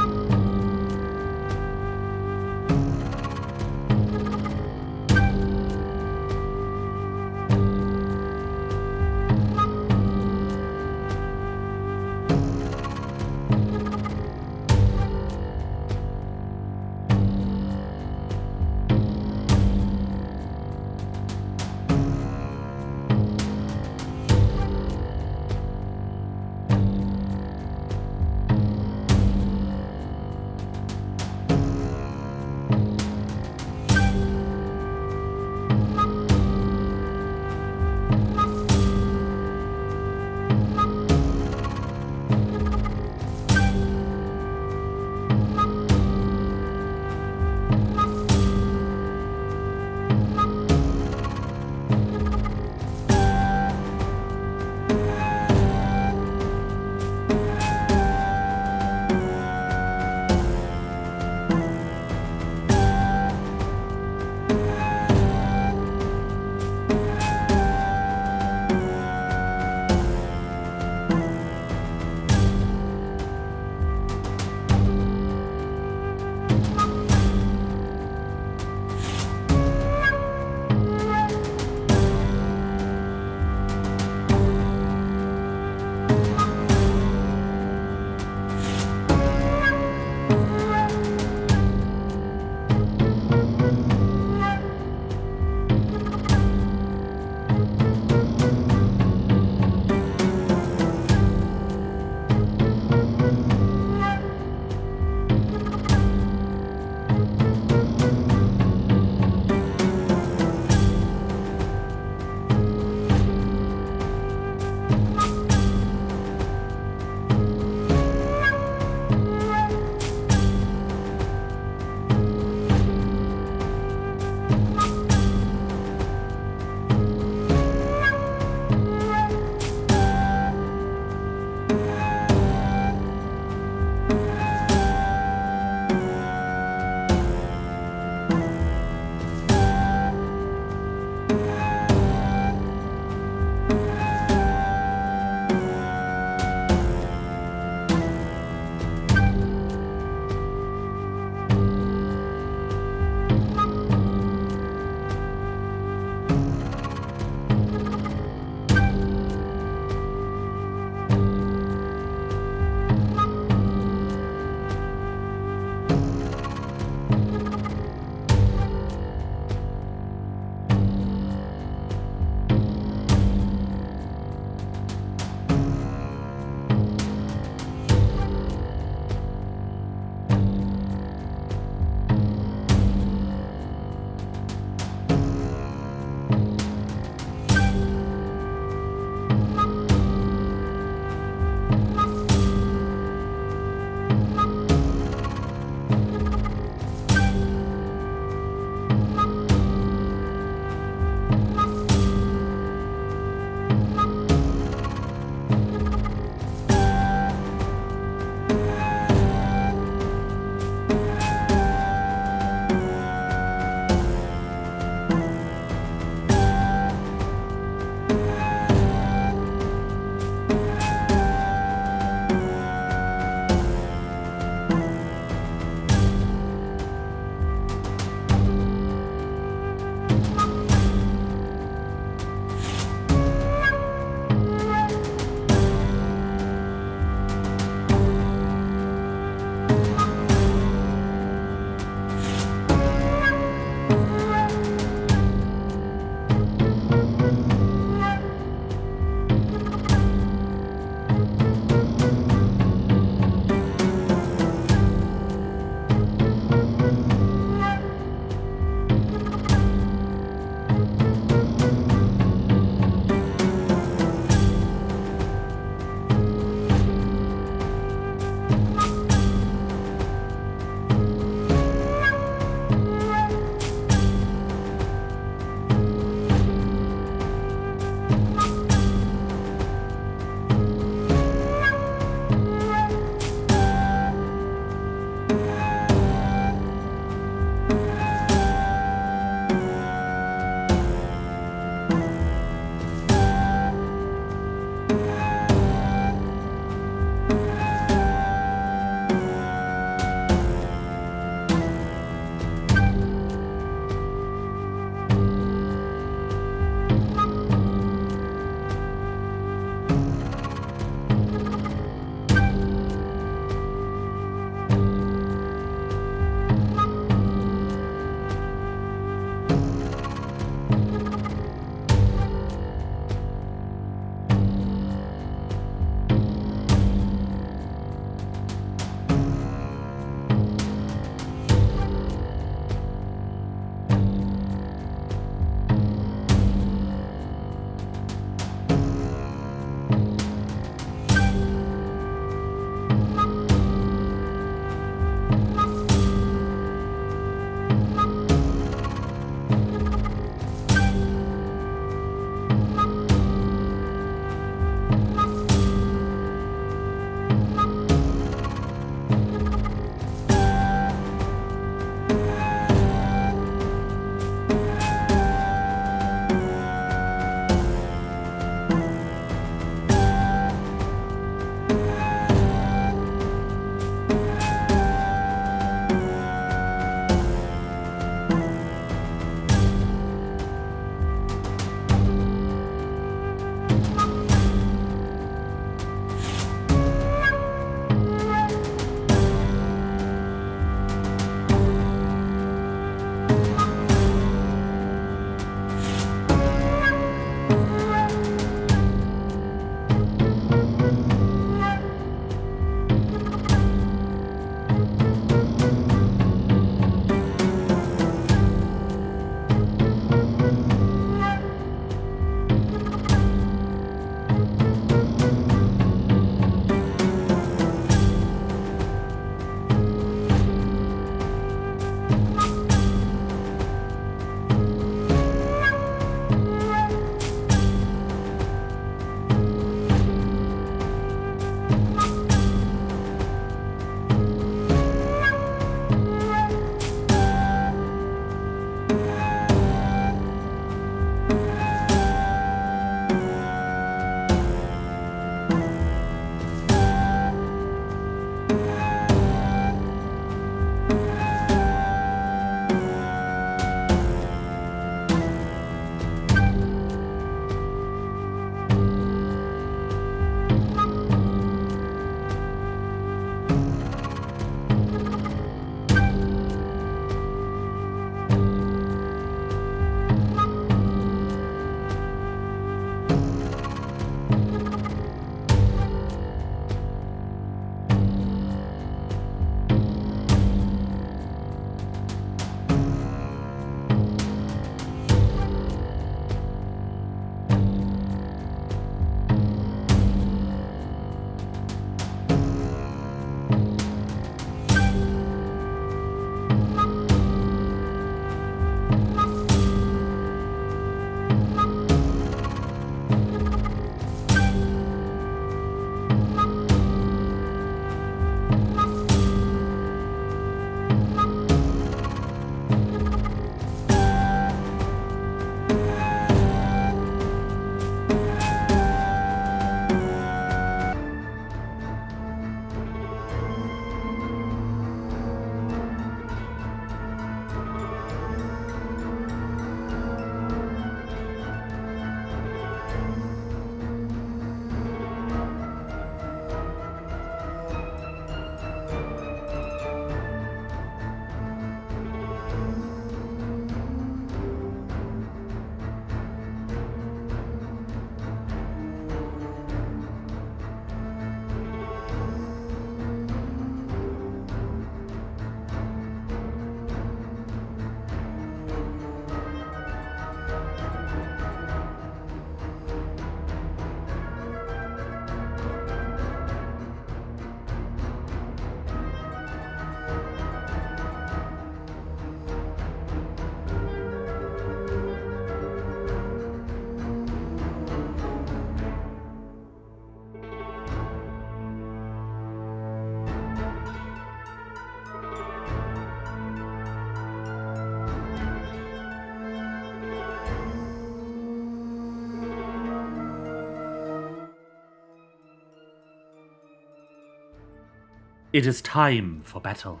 It is time for battle.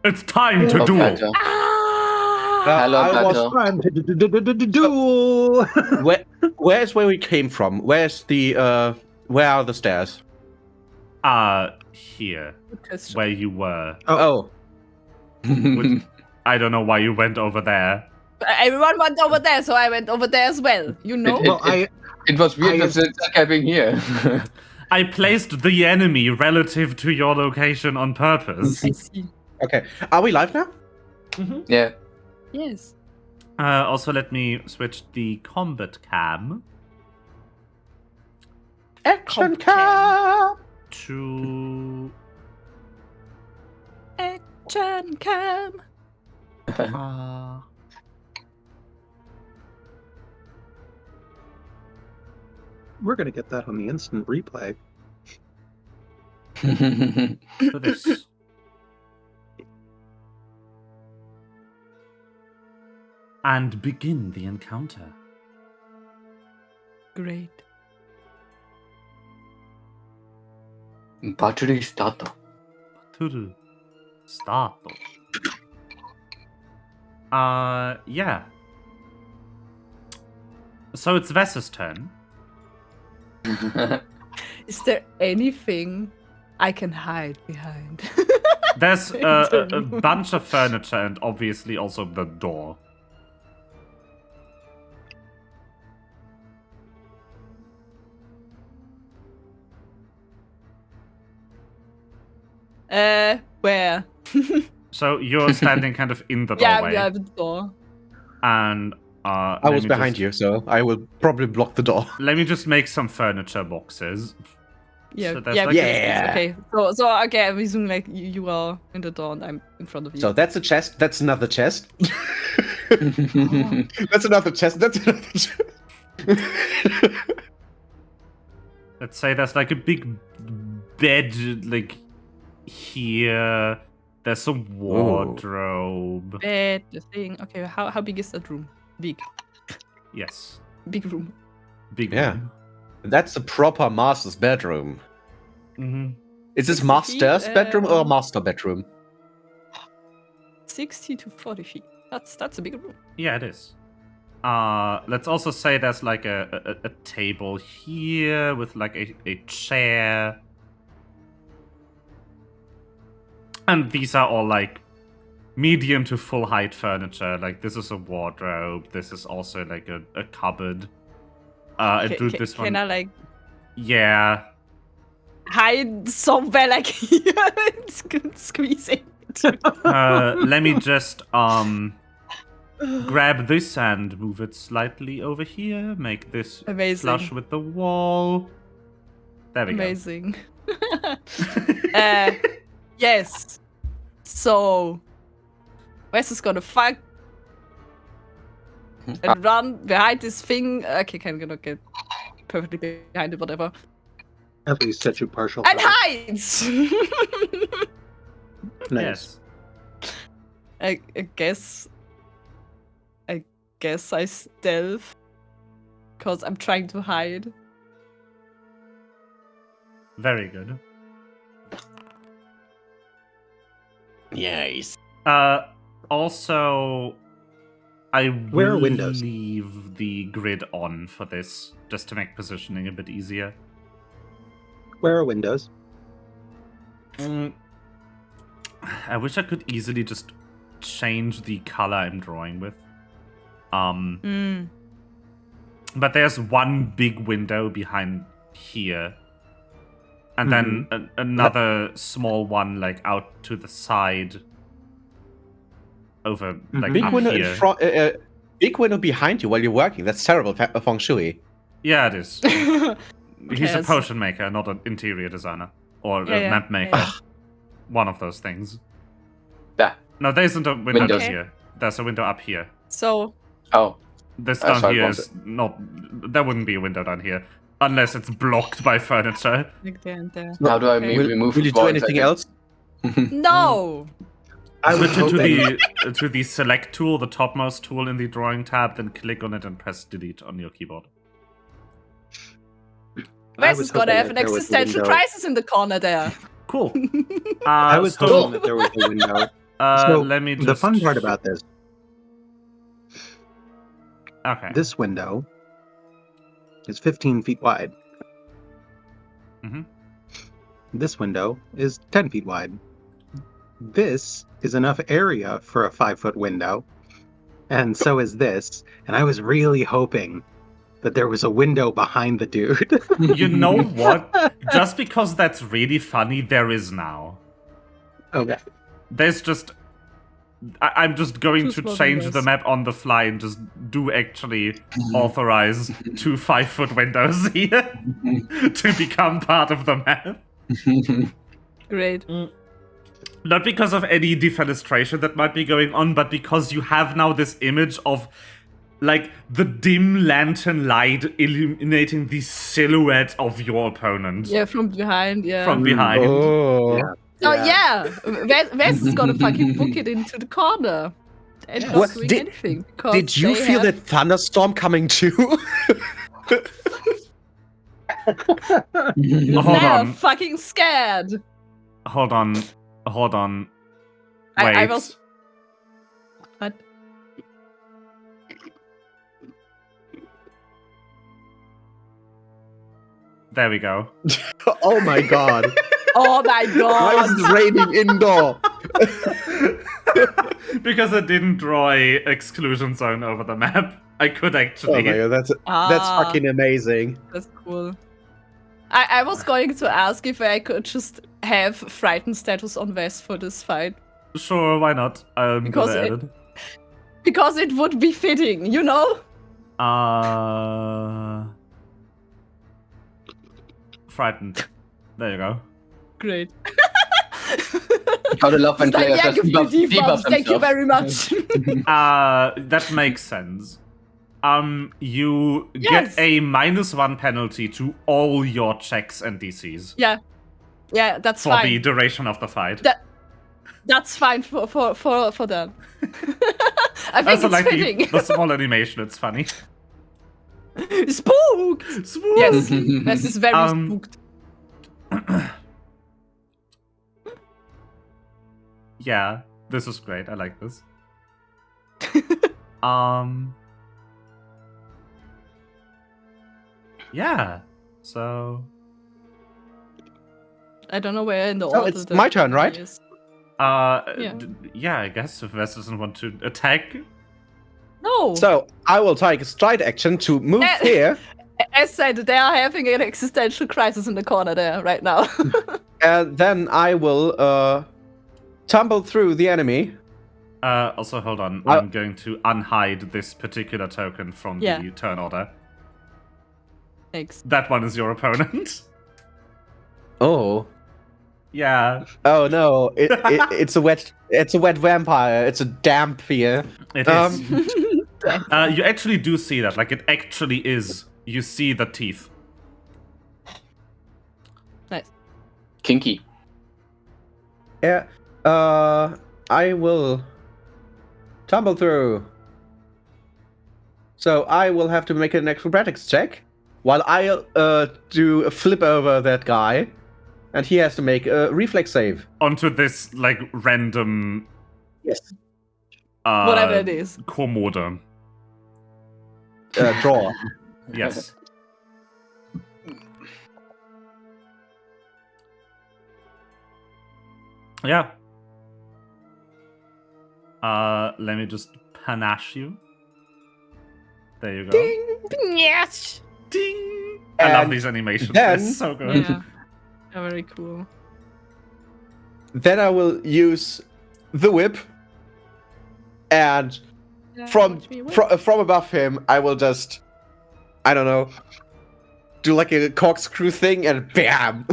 It's time to duel. Battle. Hello, I was battle. Time to duel. Where's where we came from? Where's the where are the stairs? Here, Question. where you were. Oh. Which, I don't know why you went over there. Everyone went over there, so I went over there as well. You know? Well, It was weird that they're camping here. I placed the enemy relative to your location on purpose. I see. Okay. Are we live now? Yeah. Yes. Also, let me switch the combat cam Action cam. to. Action cam. we're gonna get that on the instant replay. For this. And begin the encounter. Great. Battery starter. To start. Yeah. So it's Vess's turn. Is there anything I can hide behind? There's a bunch of furniture and obviously also the door. Where? So you're standing kind of in the doorway. Yeah, the door. And I was behind you, so I will probably block the door. Let me just make some furniture boxes. Yeah, So there's yeah, like Yeah. Okay, so okay, I assume like you are in the door and I'm in front of you. So that's a chest. That's another chest. That's another chest. That's another chest. Let's say there's like a big bed, like here. There's a wardrobe. Bed, the thing. Okay, how big is that room? Big. Yes. Big room. Big Yeah. room. That's a proper master's bedroom. Mm-hmm. Is this 60 feet, master's bedroom or master bedroom? 60 to 40 feet. That's a big room. Yeah, it is. Let's also say there's like a table here with like a chair. And these are all like medium to full height furniture. Like this is a wardrobe. This is also like a cupboard. This one. Can I like Yeah. hide somewhere like here and squeeze it? Let me just grab this and move it slightly over here. Make this Amazing. flush with the wall. There we Amazing. Yes. So Wes is gonna fuck and run behind this thing. Okay, can gonna get perfectly behind it, whatever. At least set you partial. And cover. hides! go. Nice. Yes. I guess I stealth because I'm trying to hide. Very good. Nice. Also, I Where are will windows? leave the grid on for this, just to make positioning a bit easier. Where are windows? I wish I could easily just change the color I'm drawing with. But there's one big window behind here. And then another small one, like, out to the side. Over, like, Big up window here. in front. Big window behind you while you're working. That's terrible feng shui. Yeah, it is. He's a Yes. potion maker, not an interior designer. Or a Yeah, map maker. yeah. One of those things. Yeah. No, there isn't a window Windows. down here. There's a window up here. So Oh. This Oh, down sorry, here was is not... There wouldn't be a window down here. Unless it's blocked by furniture. like there and there. How do I Okay. remove Will you do walls? anything else? No! I was Switch into hoping- to the select tool, the topmost tool in the drawing tab, then click on it and press delete on your keyboard. I Wes was is gonna hoping have that an there was a existential window. crisis in the corner there. Cool. I was hoping that there was a window. So let me the fun part about this. Okay. This window is 15 feet wide. Mm-hmm. This window is 10 feet wide. This is enough area for a 5-foot window, and so is this. And I was really hoping that there was a window behind the dude. You know what? Just because that's really funny, there is now. Okay. There's just... I'm just going to change the map on the fly and just do actually authorize 2 5-foot windows here to become part of the map. Great. Not because of any defenestration that might be going on, but because you have now this image of like the dim lantern light illuminating the silhouette of your opponent. Yeah, from behind, yeah. From behind. Oh. Yeah. Oh yeah, Wes is gonna fucking book it into the corner and not What, doing did- anything. Because Did you they feel have- that thunderstorm coming too? Hold They're on. fucking scared. Hold on. Wait. I was. What? There we go. Oh my god. Oh my Why god! is it raining indoor? Because I didn't draw a exclusion zone over the map. I could Oh actually. my god, that's fucking amazing. That's cool. I was going to ask if I could just have frightened status on Wes for this fight. Sure, why not? I'm Because gonna add it. Because it would be fitting, you know? Frightened. There you go. Great. Gotta love when It's like, players yeah, just give me debuff debuffs. Thank you themselves. very much. That makes sense. You Yes. get a -1 penalty to all your checks and DCs yeah, that's for fine. the duration of the fight. That's fine for that. I think Also it's like fitting. the small animation, it's funny. Spooked! Swoop! Yes, Wes is very spooked. Yeah, this is great. I like this. Yeah. So I don't know where in the So order. it's the my turn, right? is. yeah, I guess if Wes doesn't want to attack. No. So I will take a stride action to move Eh. here, As said, they are having an existential crisis in the corner there right now. and then I will tumble through the enemy. Also, hold on. I'm going to unhide this particular token from the turn order. Thanks. That one is your opponent. Oh. Yeah, Oh no! It's a wet vampire. It's a damp here. it is. You actually do see that. Like, it actually is. You see the teeth. Nice. Kinky. Yeah. I will tumble through. So I will have to make an acrobatics check, while I do a flip over that guy, and he has to make a reflex save. Onto this, like, random... Yes. Whatever it is. Kommode. Draw. Yes. Yeah. Let me just panache you. There you go. Ding! Yes. Ding! I love And these animations. then- They're so good. Yeah. Very cool. Then I will use the whip, and from above him, I will just, I don't know, do like a corkscrew thing, and bam!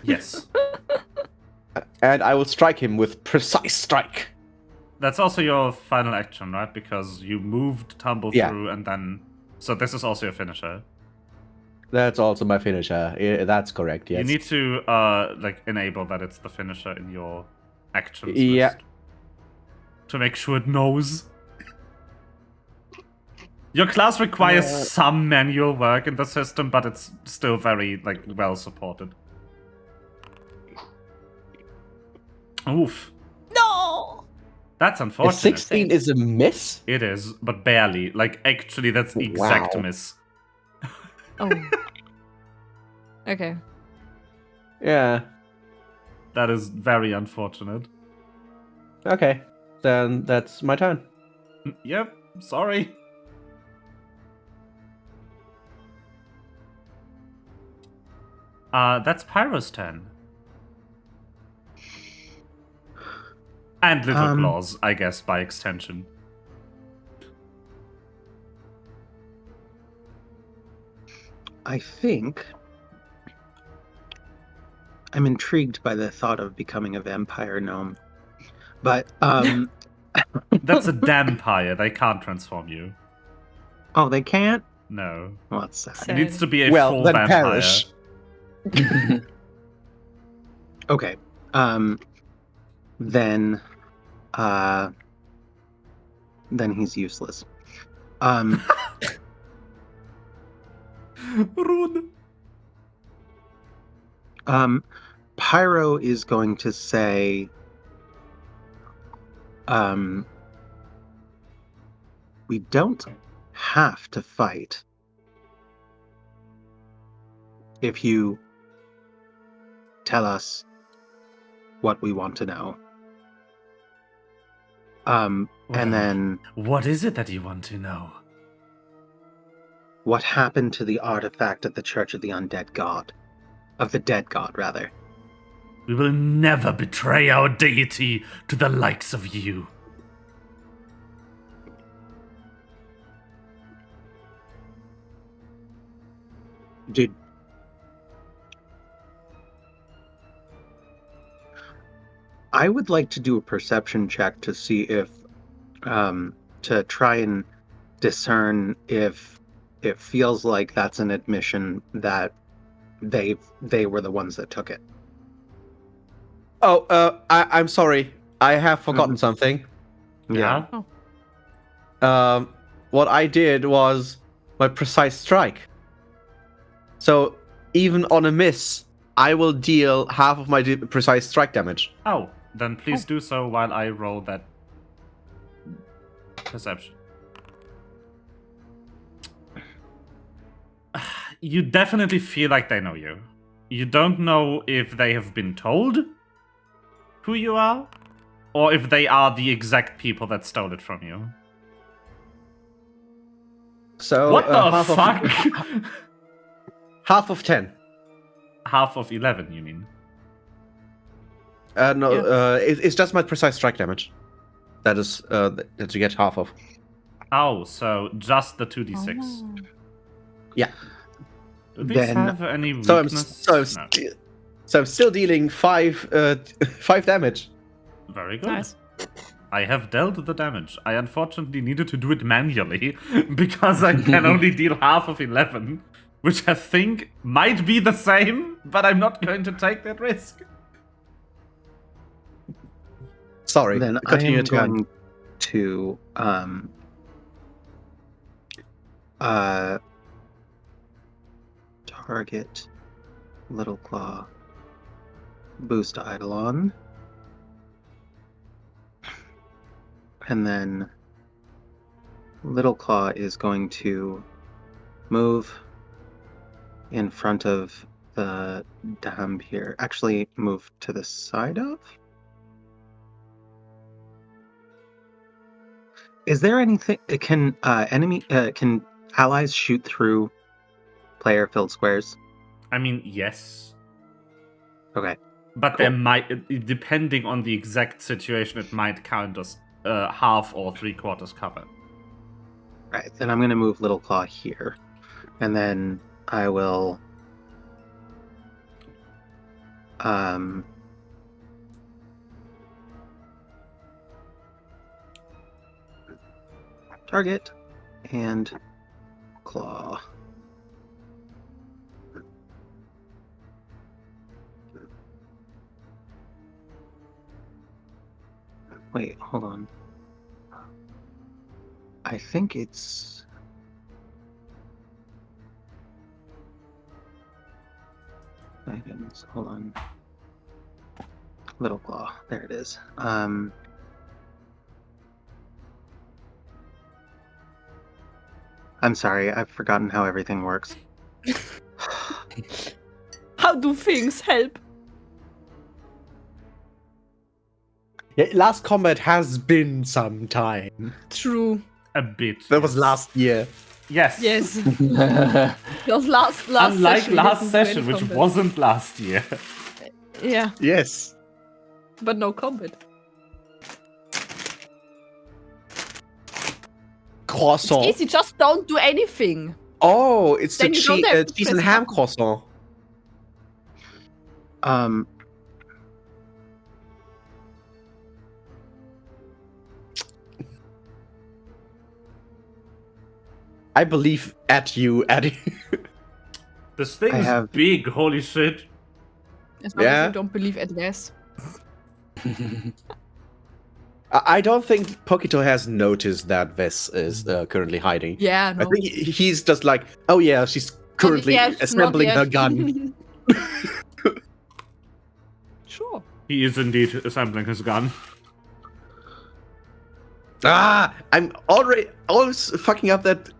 Yes. And I will strike him with precise strike. That's also your final action, right? Because you moved, tumble Yeah. through, and then... So this is also your finisher. That's also my finisher. Yeah, that's correct, yes. You need to, like, enable that it's the finisher in your actions Yeah. list. To make sure it knows. Your class requires some manual work in the system, but it's still very, like, well supported. Oof. No! That's A unfortunate. 16 is a miss? It is, but barely. Like, actually, that's exact Wow. miss. Oh. Okay. Yeah. That is very unfortunate. Okay. Then that's my turn. Yep, sorry. That's Pyro's turn. And Little Claws, I guess, by extension. I think I'm intrigued by the thought of becoming a vampire gnome. But That's a dampire. They can't transform you. Oh, they can't? No. Well, that's sad. It needs to be a Well, full then vampire. perish. Okay. Then he's useless. Rude. Pyro is going to say, we don't have to fight if you tell us what we want to know. And then what is it that you want to know? What happened to the artifact at the Church of the Undead God? Of the Dead God, rather. We will never betray our deity to the likes of you. I would like to do a perception check to see if, to try and discern if it feels like that's an admission that they were the ones that took it. Oh, I'm sorry. I have forgotten something. Yeah? What I did was my precise strike. So even on a miss, I will deal half of my precise strike damage. Oh, then please do so while I roll that perception. You definitely feel like they know you. You don't know if they have been told who you are, or if they are the exact people that stole it from you. So what the fuck? Half of 10. Half of 11, you mean? No, it's just my precise strike damage. That is that you get half of. Oh, so just the 2d6. Oh. Yeah. Do these have any So weakness? I'm still dealing 5 damage. Very good. Nice. I have dealt the damage. I unfortunately needed to do it manually because I can only deal half of 11, which I think might be the same, but I'm not going to take that risk. Sorry. Then Continue I am going to target Little Claw, boost Eidolon, and then Little Claw is going to move in front of the dam here. Actually, move to the side of? Is there anything? Can can allies shoot through player-filled squares? I mean, yes. Okay. But Cool. there might, depending on the exact situation, it might count as half or 3/4 cover. Right. Then I'm going to move Little Claw here, and then I will target and claw. Wait, hold on. I think it's... Items, hold on. Little claw. There it is. I'm sorry, I've forgotten how everything works. How do things help? Yeah, last combat has been some time. True. A bit. That was last year. Yes. Yes. Just last Unlike session. last session, which combat. wasn't last year. Yeah, Yes. but no combat. Croissant. Easy, just don't do anything. Oh, it's Then the you don't have to cheese and press ham button. croissant. I believe at you, Eddie. This thing is big, holy shit. As long as you don't believe at less. I don't think Pokito has noticed that Vess is currently hiding. Yeah, no. I think he's just like, oh yeah, she's currently yet, assembling not her yet. gun. Sure. He is indeed assembling his gun. I'm always fucking up that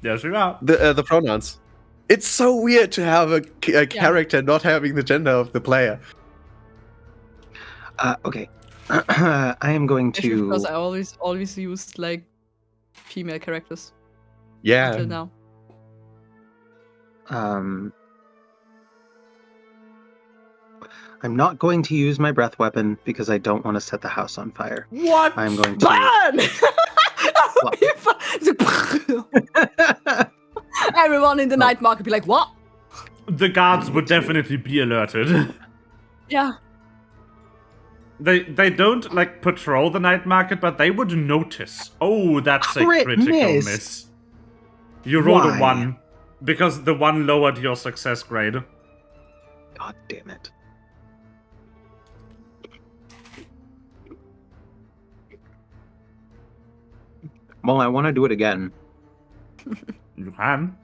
Yes, we are. the pronouns. It's so weird to have a character not having the gender of the player. Okay. I am going Especially to. because I always used like female characters Yeah. until now. I'm not going to use my breath weapon because I don't want to set the house on fire. What? I'm going to. Burn! Everyone in the night market be like, what? The guards would definitely be alerted. Yeah. They don't like patrol the night market, but they would notice. Oh, that's a Crit critical miss. You rolled a Why? 1 because the 1 lowered your success grade. God damn it. Well, I want to do it again. You can.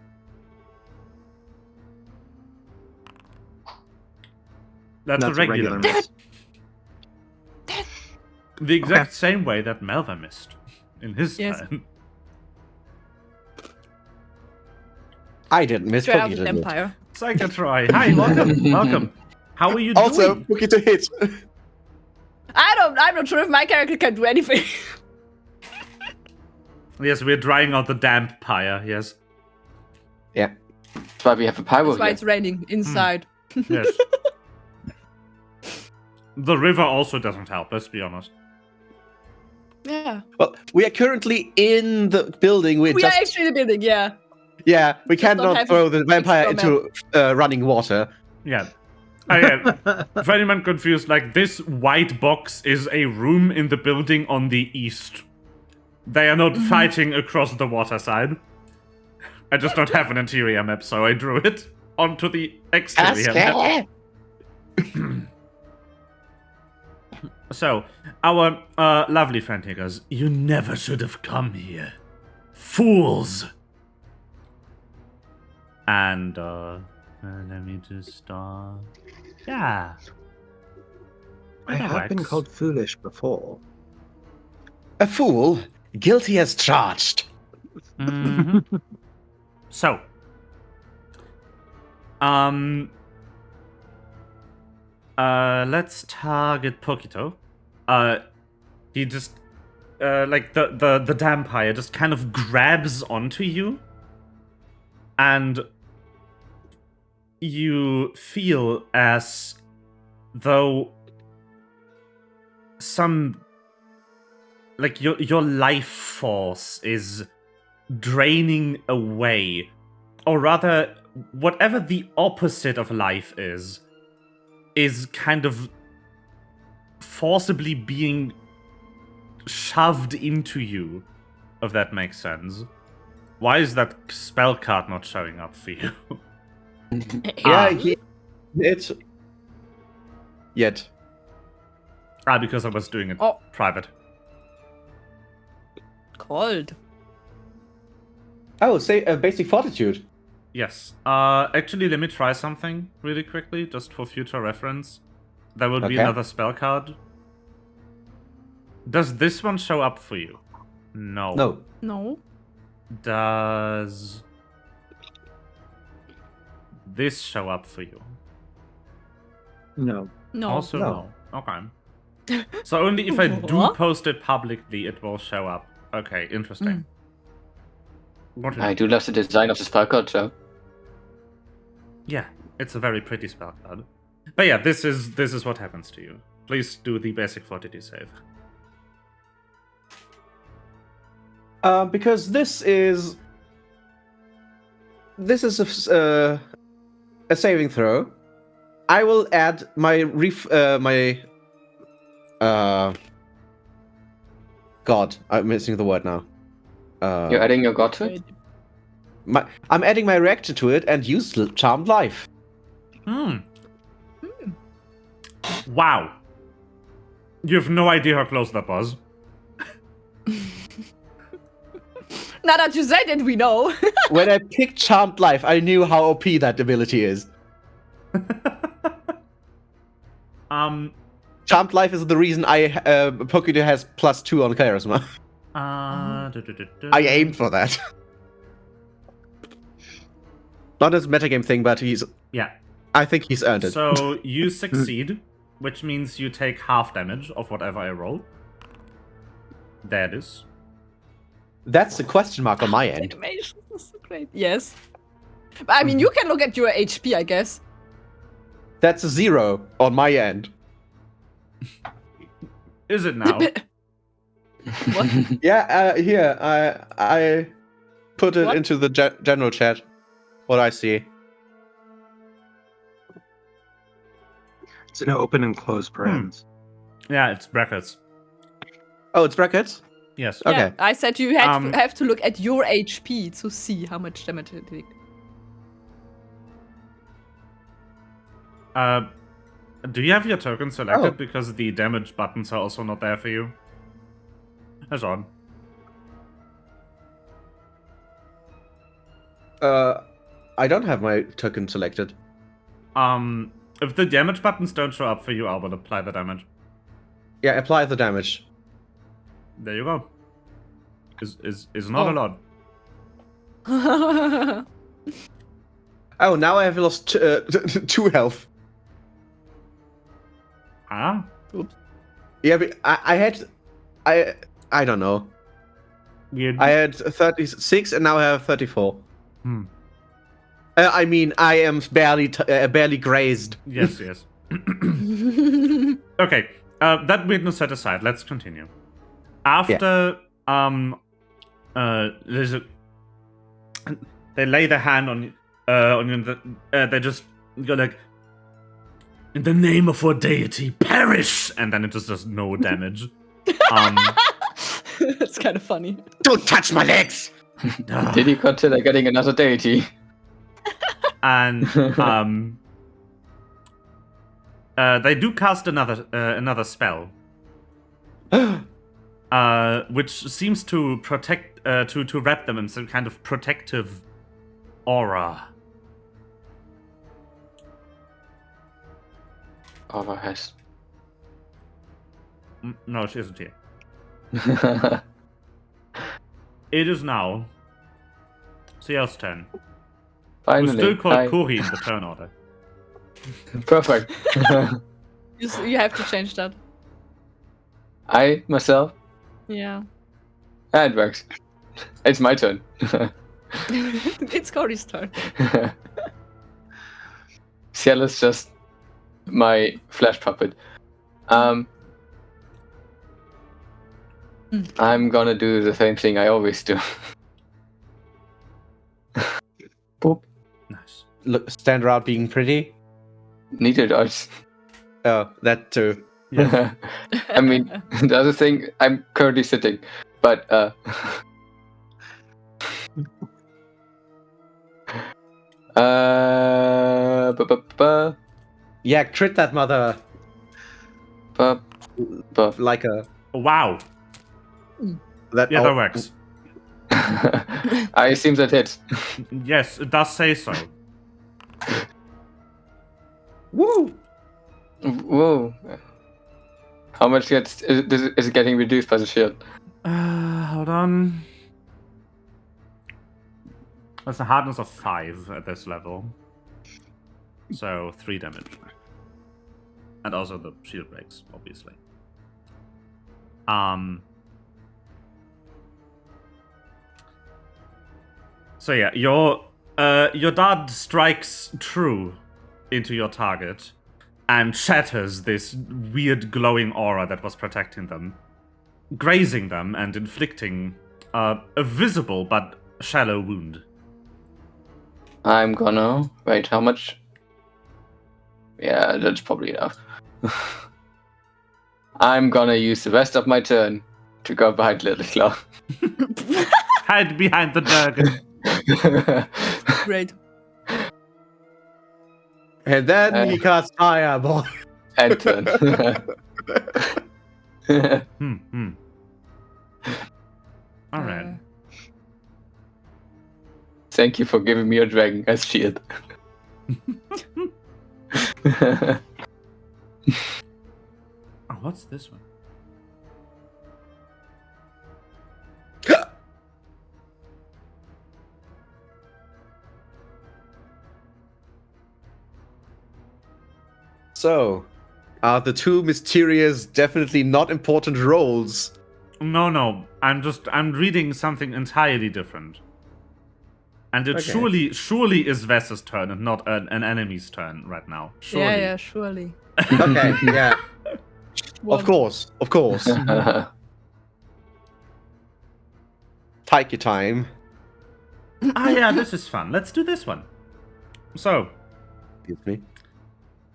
That's a regular miss. The exact same way that Melva missed in his turn. I didn't miss Straight out Pokito. of Empire. Psychotroy. Hi, welcome. Welcome. How are you doing? Also, Pokito hit. I'm not sure if my character can do anything. Yes, we're drying out the damp pyre, yes. Yeah. That's why we have a pyro That's why here. it's raining inside. Yes. The river also doesn't help, let's be honest. Yeah. Well, we are currently in the building. We are actually in the building, yeah. Yeah, we Just don't cannot have throw the vampire extra into running water. Yeah. Again, for anyone confused, like, this white box is a room in the building on the east. They are not fighting across the water side. I just don't have an interior map, so I drew it onto the exterior map. So, our lovely friend here goes, you never should have come here. Fools! And, let me just, yeah. I have been called foolish before. A fool, guilty as charged. Mm-hmm. So, let's target Pokito. He just, like the vampire just kind of grabs onto you, and you feel as though some, like your life force is draining away, or rather, whatever the opposite of life is kind of forcibly being shoved into you, if that makes sense. Why is that spell card not showing up for you? It's yet. Because I was doing it private. Cold. Oh, say basic fortitude. Yes. Actually, let me try something really quickly, just for future reference. there will be another spell card. Does this one show up for you? No. No. Does this show up for you? No. Also no. Okay. So only if I do post it publicly, it will show up. Okay, interesting. I do love the design of the spell card, though. Yeah, it's a very pretty spell card. But yeah, this is what happens to you. Please do the basic fortitude save. Because this is a saving throw. I will add my God, I'm missing the word now. You're adding your god to it? I'm adding my reaction to it and use Charmed Life. Wow. You have no idea how close that was. Now that you said it, we know. When I picked Charmed Life, I knew how OP that ability is. Charmed Life is the reason Pokédex has +2 on Charisma. I aimed for that. Not as a metagame thing, but I think he's earned it. So you succeed, which means you take half damage of whatever I roll. There it is. That's the question mark on my end. Animation is so great. Yes. But, I mean, you can look at your HP, I guess. That's a 0 on my end. Is it now? What? Yeah, here, I put it into the general chat. What I see. It's an open and close parens. Yeah, it's brackets. Oh, it's brackets? Yes. Okay. Yeah, I said you have to look at your HP to see how much damage it did. Do you have your token selected? Because the damage buttons are also not there for you. That's odd. I don't have my token selected. If the damage buttons don't show up for you, I will apply the damage. Yeah, apply the damage. There you go. Is not a lot. Oh, now I have lost 2 health. Ah? Oops. Yeah, but I don't know. I had 36 and now I have 34. I mean, I am barely grazed. Yes. Okay, that weirdness set aside, let's continue. After, there's they lay their hand on you, they just go like, in the name of our deity, perish! And then it just does no damage. That's kind of funny. Don't touch my legs! Did you consider getting another deity? And they do cast another spell, which seems to protect, to wrap them in some kind of protective aura. Aura has. No, she isn't here. It is now CL's turn. Finally. We're still called Kuri in the turn order. Perfect. You have to change that. I, myself? Yeah. Ah, it works. It's my turn. It's Cody's turn. Ciel is just my flesh puppet. I'm gonna do the same thing I always do. Boop. Nice. Look, stand around being pretty. Neither does. Oh, that too. Yes. I mean, the other thing, I'm currently sitting, but Yeah, crit that mother. Like a. Wow. That works. I assume that hits. Yes, it does say so. Woo! Whoa. How much is it getting reduced by the shield? Hold on. That's a hardness of 5 at this level. So 3 damage. And also the shield breaks, obviously. So yeah, your dart strikes true into your target and shatters this weird glowing aura that was protecting them, grazing them and inflicting a visible but shallow wound. I'm gonna... Wait, how much? Yeah, that's probably enough. I'm gonna use the rest of my turn to go behind Little Claw. Hide behind the dragon. Great. And then he casts Fireball. And turn. Alright. Thank you for giving me a dragon as shield. Oh, what's this one? So, are the two mysterious, definitely not important roles? No. I'm reading something entirely different. And it surely is Vess's turn and not an enemy's turn right now. Surely. Yeah, surely. Okay, yeah. Of course. Take your time. Yeah, this is fun. Let's do this one. So, Excuse me.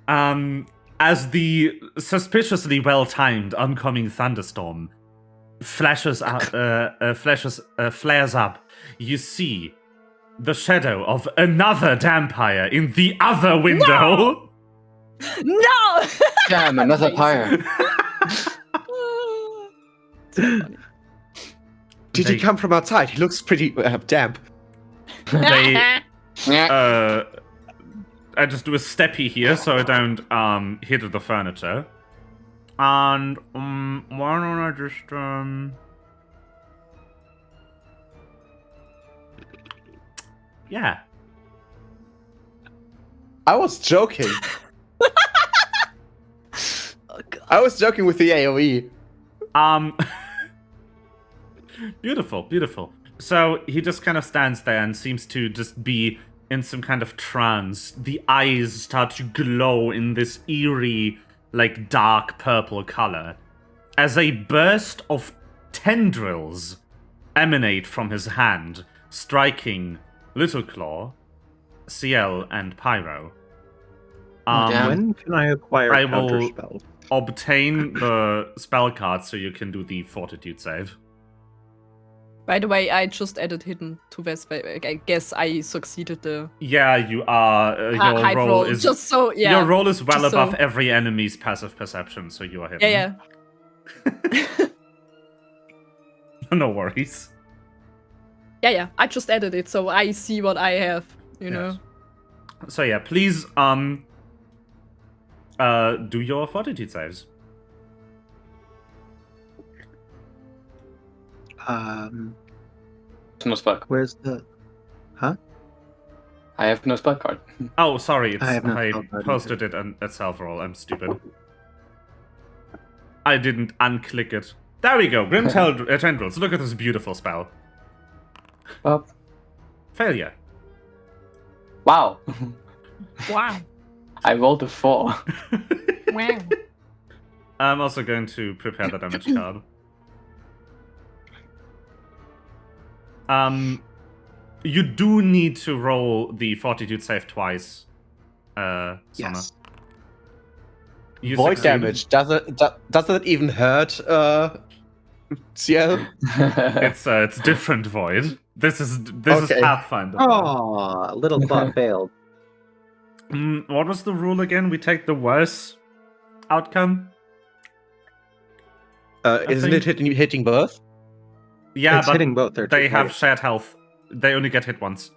as the suspiciously well-timed oncoming thunderstorm flares up, you see the shadow of another vampire in the other window. No! Damn, another pyre. So funny. Did he come from outside? He looks pretty damp. I just do a steppy here so I don't hit the furniture. And why don't I just yeah. I was joking. Oh, God. I was joking with the AoE. Beautiful. So he just kind of stands there and seems to just be in some kind of trance. The eyes start to glow in this eerie, like dark purple color, as a burst of tendrils emanate from his hand, striking Little Claw, CL, and Pyro. When can I acquire I counter will spells? obtain the spell card so you can do the fortitude save. By the way, I just added hidden to Vess. I guess I succeeded the Yeah, you are. Your hide roll is just so Your roll is well just above so- every enemy's passive perception, so you are hidden. Yeah. No worries. Yeah. I just added it, so I see what I have. You know. So yeah, please do your fortitude saves. No spell. Where's the? Huh? I have no spell card. Oh, sorry, I have no I spell card posted it at self roll. I'm stupid. I didn't unclick it. There we go. Grim Tendrils. Look at this beautiful spell. Up. Failure. Wow. Wow. I rolled a 4. Wow. I'm also going to prepare the damage card. You do need to roll the fortitude save twice. Summer. Yes. You Void succeed. damage. Does it even hurt? CL? It's different void. This is Okay. Pathfinder. Oh, Little Claw failed. What was the rule again? We take the worst outcome. Isn't it hitting both? Yeah, It's but hitting both. they have shared health. They only get hit once,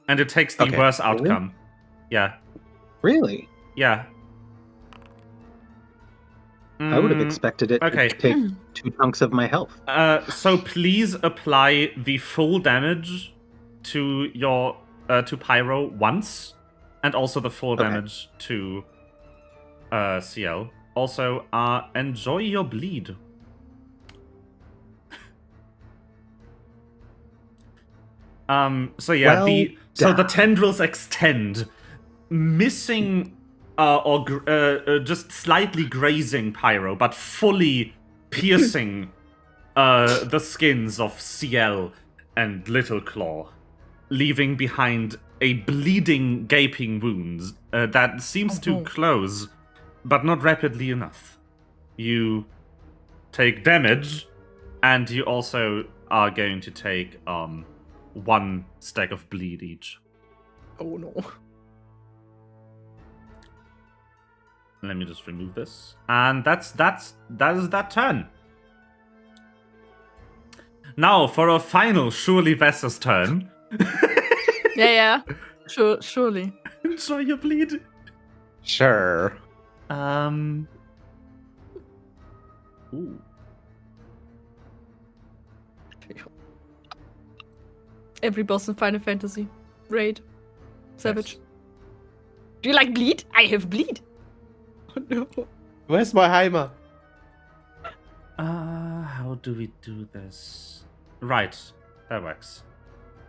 and it takes the Okay. worst Really? outcome. Yeah, Really? yeah. I would have expected it to take 2 chunks of my health. So please apply the full damage to your to Pyro once, and also the full damage to CL. Also, enjoy your bleed. So yeah, the tendrils extend, missing or just slightly grazing Pyro, but fully piercing the skins of CL and Little Claw, leaving behind a bleeding, gaping wound that seems to close, but not rapidly enough. You take damage, and you also are going to take 1 stack of bleed each. Oh no. Let me just remove this. And that is that turn. Now for a final surely Vessa's turn. Yeah. Surely. Enjoy your bleed. Sure. Ooh. Every boss in Final Fantasy. Raid. Savage. Yes. Do you like bleed? I have bleed. Oh no. Where's my Heimer? How do we do this? Right. That works.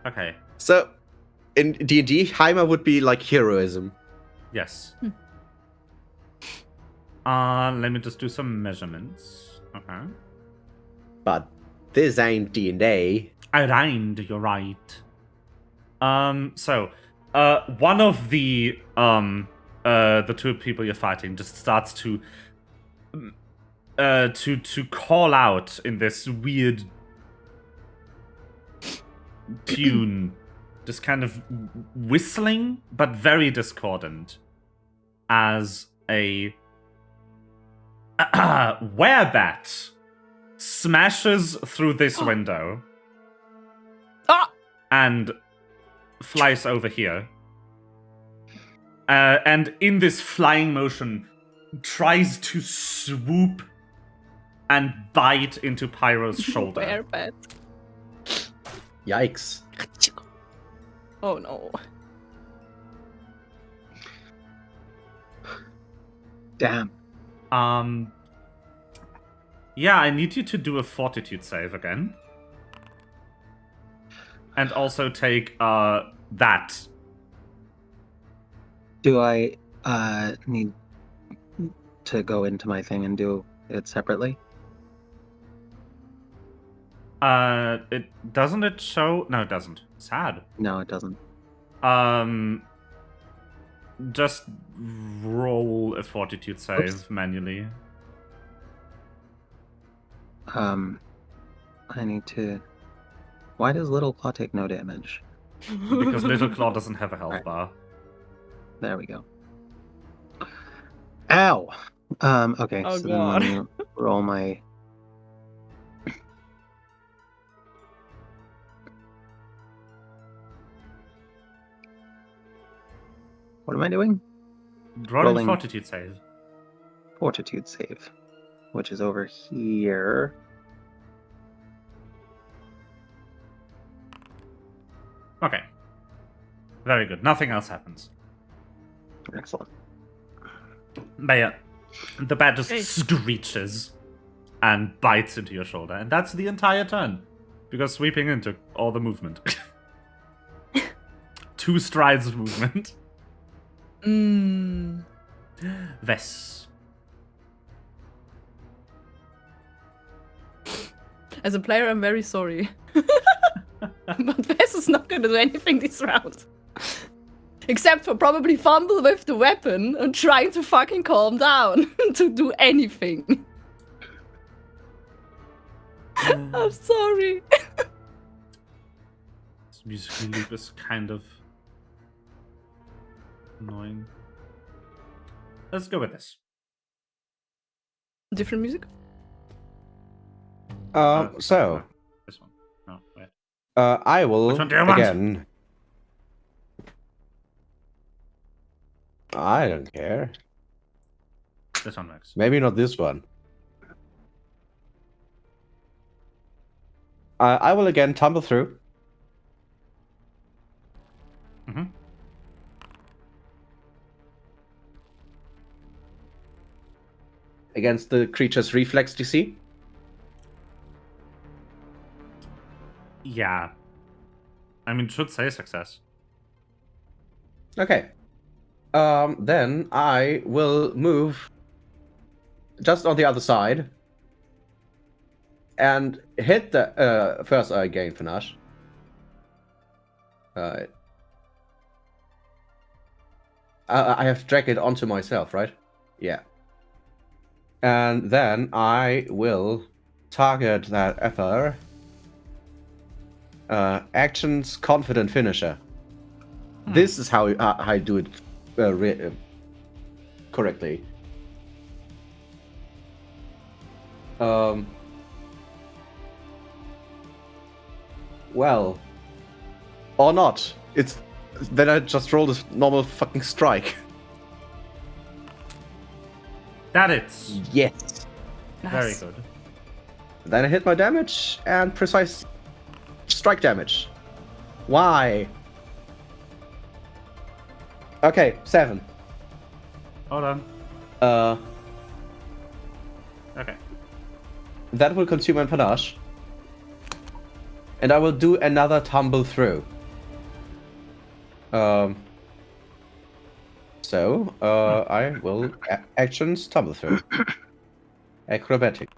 Okay. So, in D&D, Heimer would be like heroism. Yes. Let me just do some measurements. Okay. But this ain't D&D. I rhymed, you're right. So, one of the 2 people you're fighting just starts to call out in this weird tune, just kind of whistling, but very discordant, as a werebat smashes through this window and flies over here. And in this flying motion, tries to swoop and bite into Pyro's shoulder. Werebat. Yikes. Oh no. Damn. Yeah, I need you to do a fortitude save again. And also take that. Do I need to go into my thing and do it separately? It doesn't it show? No, it doesn't. Sad. No, it doesn't. Just roll a fortitude save manually. I need to. Why does Little Claw take no damage? Because Little Claw doesn't have a health bar. There we go. Ow! Okay, oh, so God. then let me roll my... What am I doing? Rolling fortitude save. Fortitude save, which is over here. Okay. Very good. Nothing else happens. Excellent. But yeah, the bat just screeches and bites into your shoulder. And that's the entire turn. Because sweeping in took all the movement. 2 strides of movement. Vess. As a player, I'm very sorry. But Vess is not going to do anything this round. Except for probably fumble with the weapon and trying to fucking calm down to do anything. I'm sorry. This musical loop is kind of annoying. Let's go with this. Different music? So. This one. No, wait. I will Which one do you want? again. I don't care. This one works. Maybe not this one. I will again tumble through. Mm-hmm. Against the creature's reflex DC. Yeah. I mean, it should say success. Okay. Then I will move just on the other side and hit the first I gain panache. I have to drag it onto myself, right? Yeah. And then I will target that ether. Actions confident finisher. This is how I do it correctly. Well, or not. It's then I just rolled a normal fucking strike. That it's Yes. very good. Then I hit my damage and precise strike damage. Why? Okay, 7. Hold on. Okay. That will consume my panache. And I will do another tumble through. So, I will actions tumble through. Acrobatic.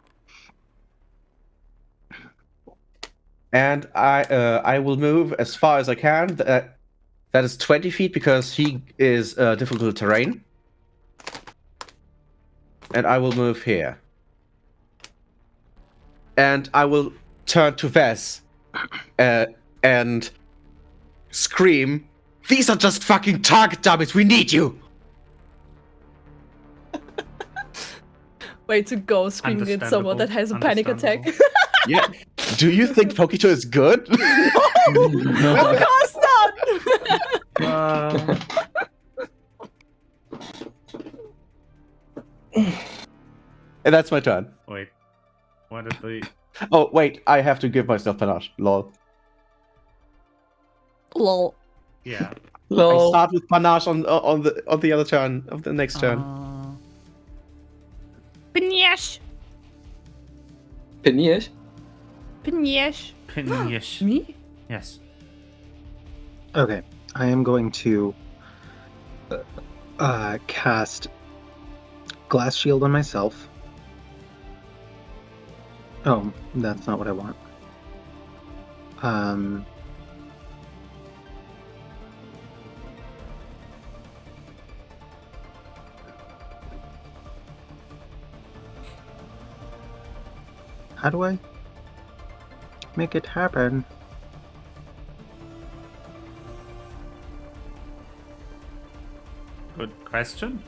And I will move as far as I can. That is 20 feet because he is difficult terrain. And I will move here. And I will turn to Vess and scream, "These are just fucking target dummies, we need you!" Way to go, screaming at someone that has a panic attack. Yeah. Do you think Pokito is good? Of course not! And that's my turn. Wait. What is the... Oh, wait, I have to give myself panache. Lol. Lol. Yeah. I start with panache on the other turn of the next turn. Panache. Panache? Panache. Panache. Me? Yes. Okay, I am going to cast Glass Shield on myself. Oh, that's not what I want. How do I make it happen? Good question.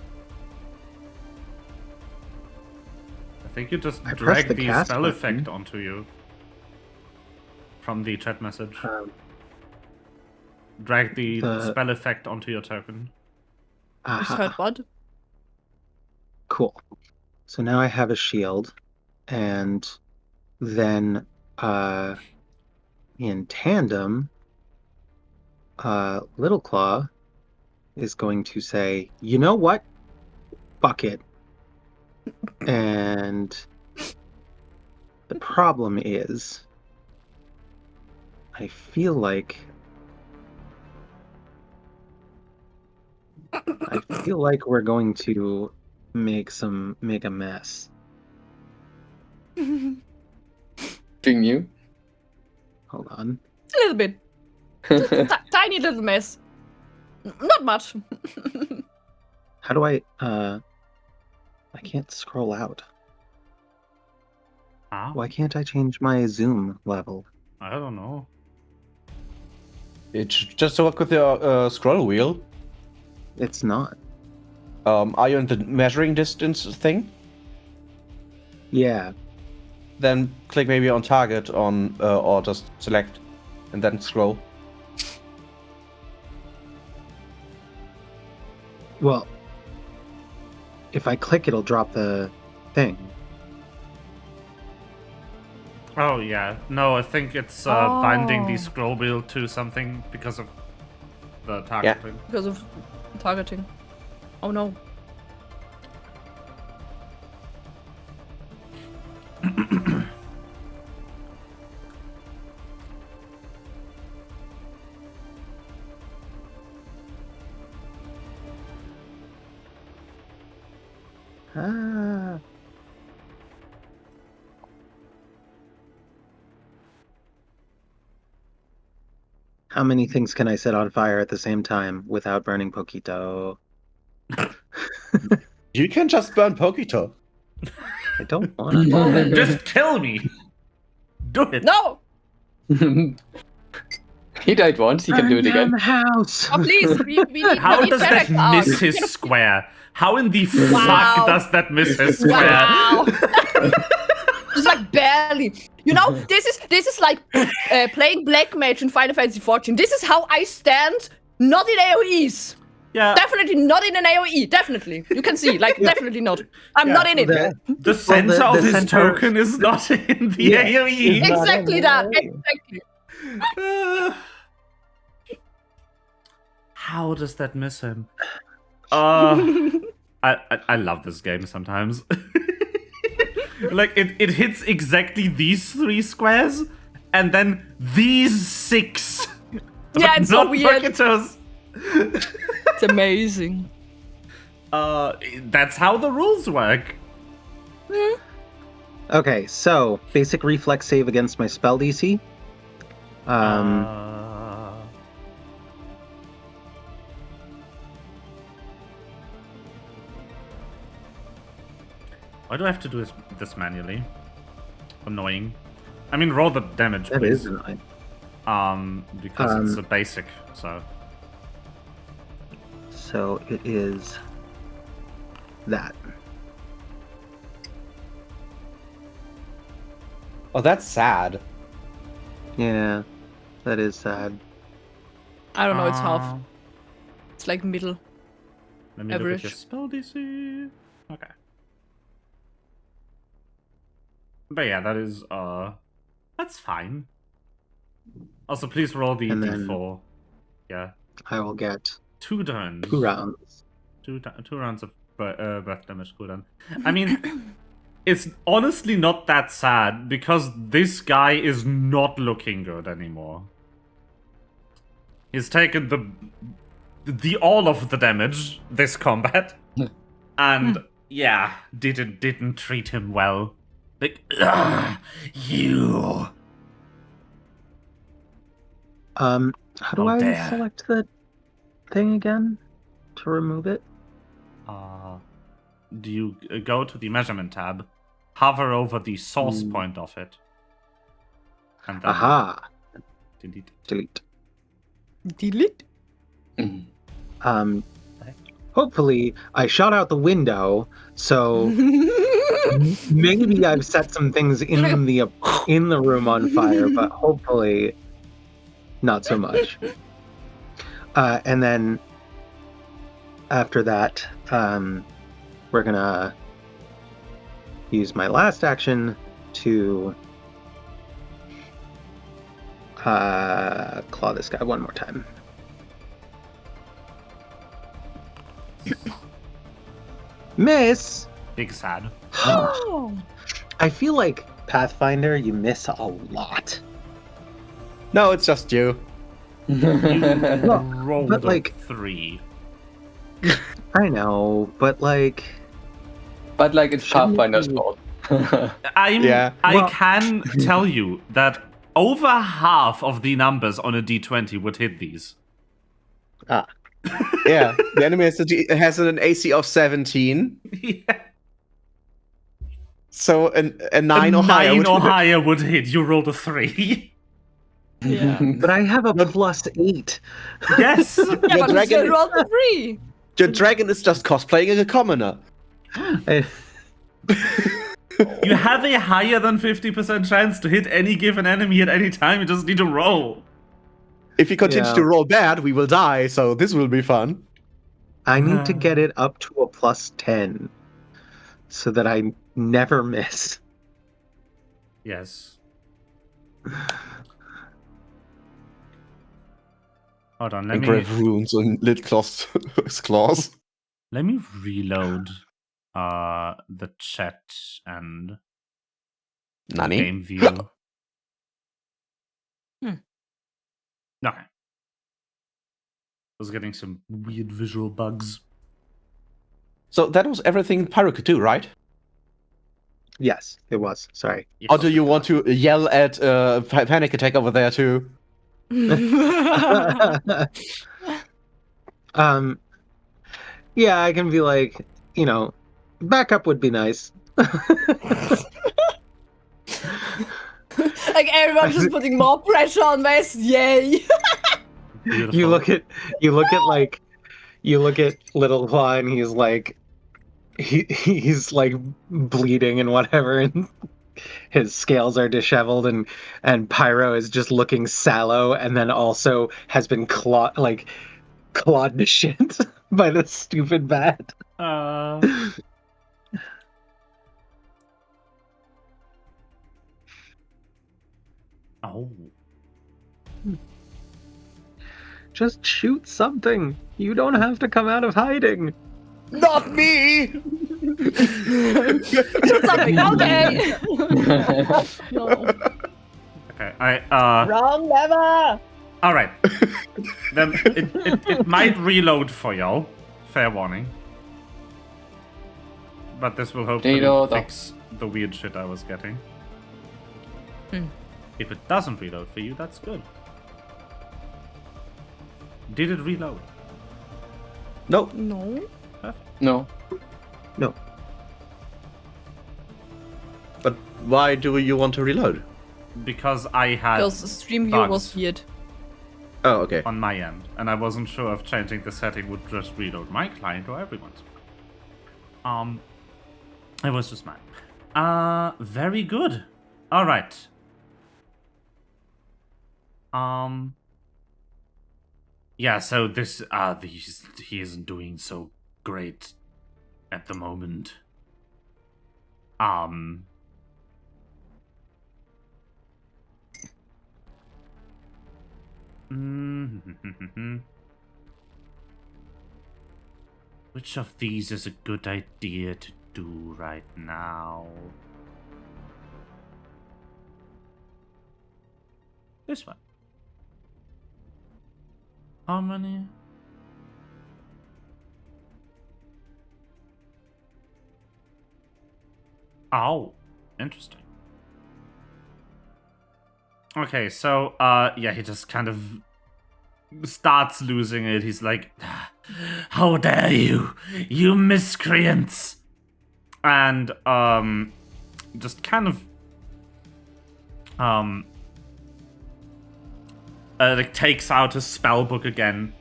I think you just I drag pressed the the cast spell button. effect onto you. From the chat message. Drag the spell effect onto your token. Just heard what? Cool. So now I have a shield, and then in tandem, Little Claw is going to say, "You know what? Fuck it." And the problem is, I feel like we're going to make a mess. Being you? Hold on. A little bit. Just a tiny little mess. Not much. How do I can't scroll out. How? Why can't I change my zoom level? I don't know. It's just work with your scroll wheel. It's not. Are you in the measuring distance thing? Yeah. Then click maybe on target or just select and then scroll. Well, if I click, it'll drop the thing. Oh yeah, no, I think it's binding the scroll wheel to something because of the targeting. Because of targeting. Oh no. Ah. How many things can I set on fire at the same time without burning Pokito? You can just burn Pokito. I don't want to. Just kill me! Do it! No! He died once, he can do it again. The house. Oh, please, we need How we need does that character arc. miss his square? How in the Wow. fuck does that miss his square? Wow. Just like barely. You know, this is like playing Black Mage in Final Fantasy XIV. This is how I stand, not in AoEs. Yeah. Definitely not in an AoE. Definitely. You can see, like, definitely not. I'm not in it. The center of his center- token is not in the AoE. Exactly that. Exactly. How does that miss him? I love this game sometimes. Like it hits exactly these 3 squares, and then these 6. Yeah, it's so weird. Poketos. It's amazing. That's how the rules work. Okay, so basic reflex save against my spell DC. Why do I have to do this manually? Annoying. I mean, roll the damage, That please. is annoying. Because it's a basic, so. So it is that. Oh, that's sad. Yeah, that is sad. I don't know, it's half. It's like middle. Let me Average. look at your spell DC. Okay. But yeah, that is that's fine. Also, please roll the And then- d4. Yeah, I will get 2 turns. 2 rounds. Two rounds of breath damage cooldown. I mean, it's honestly not that sad because this guy is not looking good anymore. He's taken the all of the damage this combat, and yeah, didn't treat him well. Like, you. How do Oh, I dare. select the thing again to remove it? Do you go to the measurement tab, hover over the source point of it, and then Aha! delete. Delete? Hopefully I shot out the window, so maybe I've set some things in the room on fire, but hopefully not so much. And then after that, we're gonna use my last action to claw this guy one more time. Miss! Big sad. Oh. I feel like Pathfinder, you miss a lot. No, it's just you. Rolled but, a like- 3. I know, but like, But like it's Shouldn't Pathfinder's you- fault. Yeah. I Well- can tell you that over half of the numbers on a d20 would hit these. Yeah, the enemy has an AC of 17, Yeah. so a 9 a or higher. 9 would or hit it. higher would hit. You rolled a 3. Yeah. but I have a +8. Yes. Yeah, but you dragon- still rolled a 3. Your dragon is just cosplaying a commoner. You have a higher than 50% chance to hit any given enemy at any time. You just need to roll. If you continue Yeah. to roll bad, we will die, so this will be fun. I need to get it up to a +10 so that I never miss. Yes. Hold on, Engrave runes on Lidclaw's claws. Let me reload the chat and Nani? game view. Okay. I was getting some weird visual bugs. So that was everything Pyro could do, right? Yes, it was. Sorry. Yes. Or do you want to yell at Panic Attack over there too? Yeah, I can be like, backup would be nice. Like everyone's just putting more pressure on Wes. Yay! Beautiful. You look at Little Claw and he's like he's like bleeding and whatever, and his scales are disheveled, and Pyro is just looking sallow, and then also has been clawed to shit by the stupid bat. Oh. Just shoot something. You don't have to come out of hiding. Not me! Shoot something. Okay. No. Okay. Wrong lever. All right. Then it might reload for y'all. Fair warning. But this will hopefully fix the weird shit I was getting. If it doesn't reload for you, that's good. Did it reload? No. No. No. But why do you want to reload? Because I had Because the stream view was bugs weird. Oh, okay. on my end, and I wasn't sure if changing the setting would just reload my client or everyone's. It was just mine. Very good. All right. Yeah, so this, he isn't doing so great at the moment. Which of these is a good idea to do right now? This one. How many? Oh, interesting. Okay, so, yeah, he just kind of starts losing it. He's like, how dare you, you miscreants! And, just kind of, like, takes out his spell book again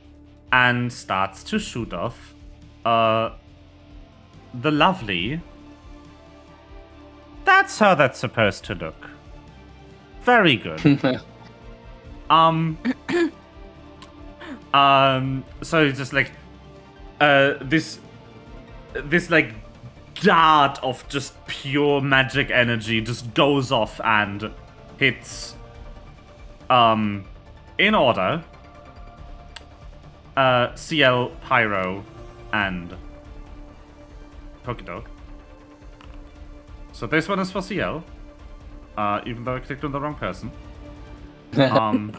and starts to shoot off, the lovely. That's how that's supposed to look. Very good. So it's just like, this like dart of just pure magic energy just goes off and hits, in order, CL, Pyro, and Pokidog. So this one is for CL, even though I clicked on the wrong person. I'm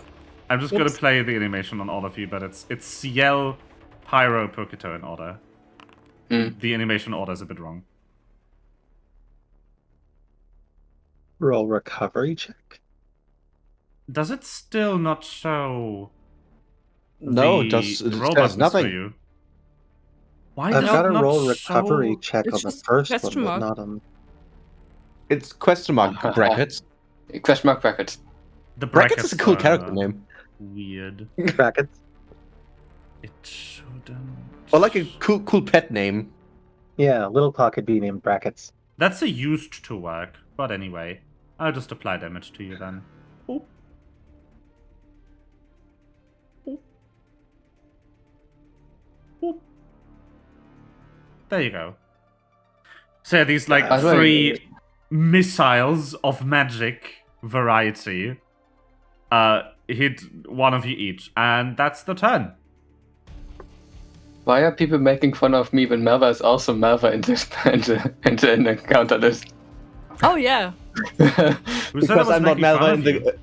just gonna play the animation on all of you, but it's CL, Pyro, Pokito in order. The animation order is a bit wrong. Roll recovery check. Does it still not show? No, the it roll says buttons nothing. For you? Why I've does got it to not roll show... recovery check It's on the just first one, question but mark. not on. It's question mark brackets. Question mark brackets. The Brackets is a cool are character name. Weird. Brackets. It shouldn't. Or like a cool pet name. Yeah, Little Claw could be named Brackets. That's a used to work, but anyway, I'll just apply damage to you then. Oop. Oop. Oop. There you go. So yeah, these like By the way, 3 missiles of magic variety hit one of you each, and that's the turn. Why are people making fun of me when Melva is also Melva in the encounter list? Oh yeah. Who said I Because was I'm not making fun Melva of in you? the.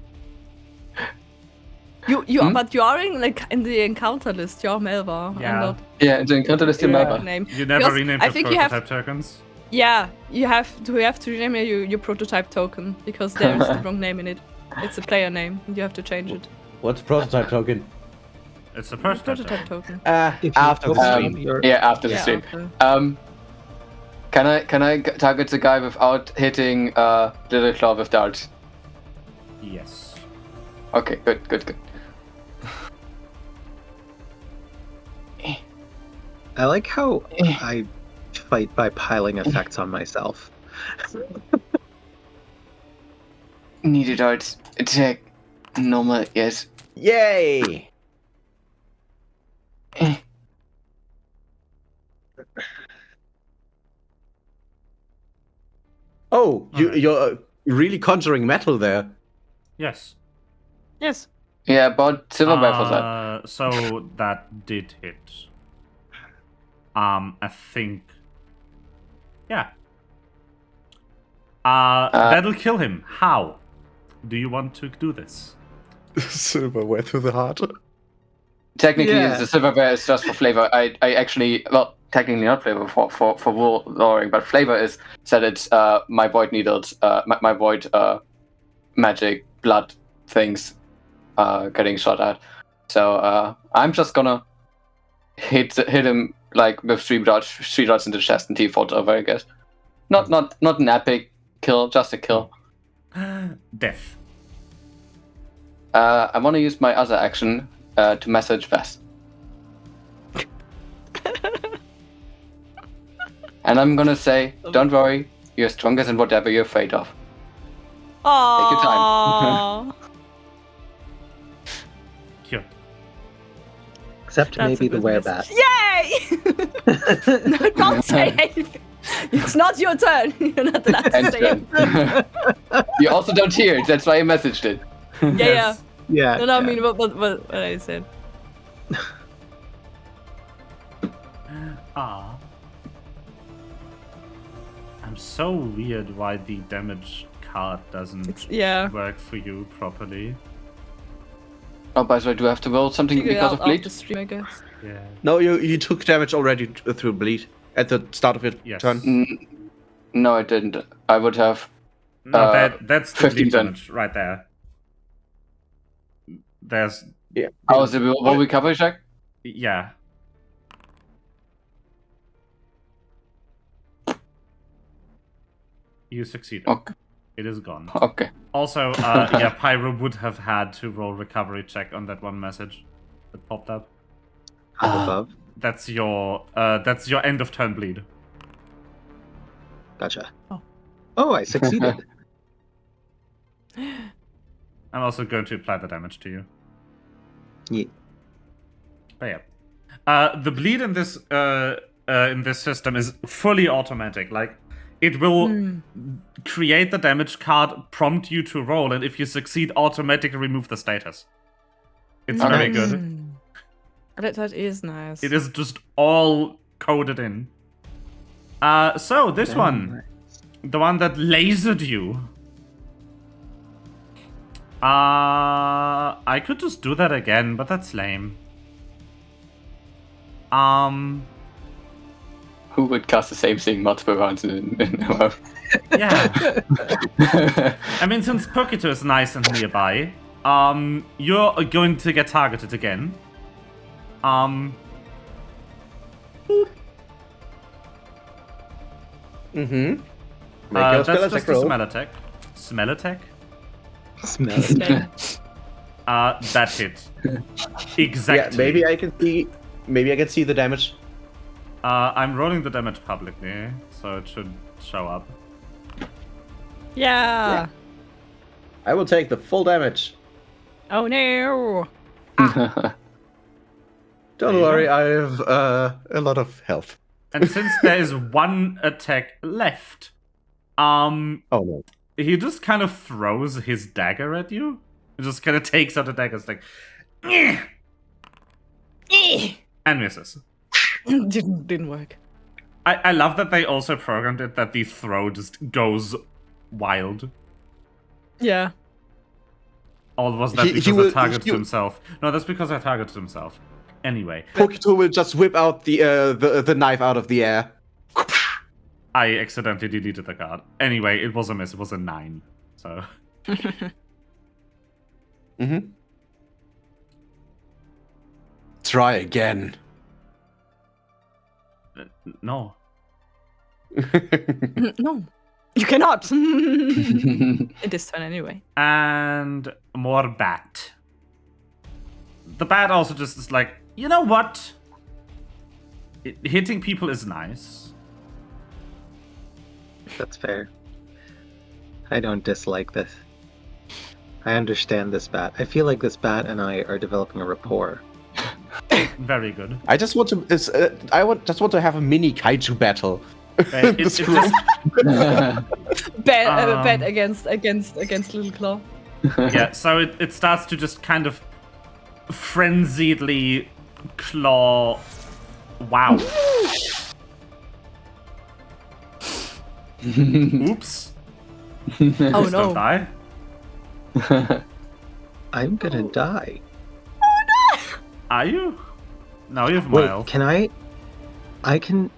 But you are in the encounter list. You're Melva. Yeah. I'm not. Yeah, in the encounter list, you're Melva. Name. You never Because renamed I your think prototype tokens? Yeah, you have to rename your prototype token because there is the wrong name in it. It's a player name, and you have to change it. What's prototype token? It's a prototype token. After the stream. After the stream. After. Can I target the guy without hitting Little Claw with darts? Yes. Okay, good. I like how I fight by piling effects on myself. Needed darts. Attack. Normal, yes. Yay! Oh, you're really conjuring metal there. Yes. Yes. Yeah, about silverware for that. So that did hit. I think. Yeah. That'll kill him. How? Do you want to do this? Silverware to the heart. Technically, the silverware is just for flavor. I actually, well, technically not flavor for wool lowering, but flavor is that it's my void needles, my void magic blood things getting shot at. So I'm just gonna hit him like with three dots in the chest and he falls over, I guess. Not an epic kill, just a kill. Death. I want to use my other action to message Vess. And I'm gonna say, don't worry, you're stronger than whatever you're afraid of. Aww. Take your time. Cute. Except That's maybe a the good werebat. Yay! No, don't say anything. It's not your turn. You're not allowed to say it. You also don't hear it, that's why I messaged it. Yeah. Yeah. No, I mean what I said. Ah. I'm so weird why the damage card doesn't work for you properly. Oh, by the way, do I have to roll something because of bleed? The stream, I guess. Yeah. No, you took damage already through bleed at the start of your turn. No, I didn't. I would have. No, that's the 15 bleed then. damage right there. There's. Yeah. Oh, is it roll recovery check? Yeah. You succeeded. Okay. It is gone. Okay. Also, yeah, Pyro would have had to roll recovery check on that one message that popped up. Above. That's your end of turn bleed. Gotcha. Oh, I succeeded. I'm also going to apply the damage to you. Yeah. But yeah. The bleed in this system is fully automatic. Like, it will create the damage card, prompt you to roll, and if you succeed, automatically remove the status. It's very good. That is nice. It is just all coded in. So this one, the one that lasered you. I could just do that again, but that's lame. Who would cast the same thing multiple rounds in a row? Yeah. I mean, since Pokito is nice and nearby, you're going to get targeted again. Mm-hmm. Make your spell that's attack just a roll. smell attack. Smell attack? Smell it. That hit. Exactly. Yeah, maybe I can see the damage. I'm rolling the damage publicly, so it should show up. Yeah. I will take the full damage. Oh no. Don't worry, I have a lot of health. And since there is one attack left, oh no. he just kind of throws his dagger at you It just kind of takes out the dagger. It's like, and misses. Didn't work. I love that they also programmed it that the throw just goes wild. Yeah. Or was that because I targeted himself? No, that's because I targeted himself. Anyway. Pokito will just whip out the knife out of the air. I accidentally deleted the card. Anyway, it was a miss. It was a 9. So. Try again. No. No. You cannot. It is turn anyway. And more bat. The bat also just is like, you know what? Hitting people is nice. That's fair. I don't dislike this. I understand this bat. I feel like this bat and I are developing a rapport. Very good. I just want to. Just want to have a mini kaiju battle. It's just... bet against Little Claw. Yeah, so it starts to just kind of frenziedly claw. Wow. Oops. Oh no. Don't die. I'm gonna die. Oh no! Are you? No, you have Wait, Miles. can I can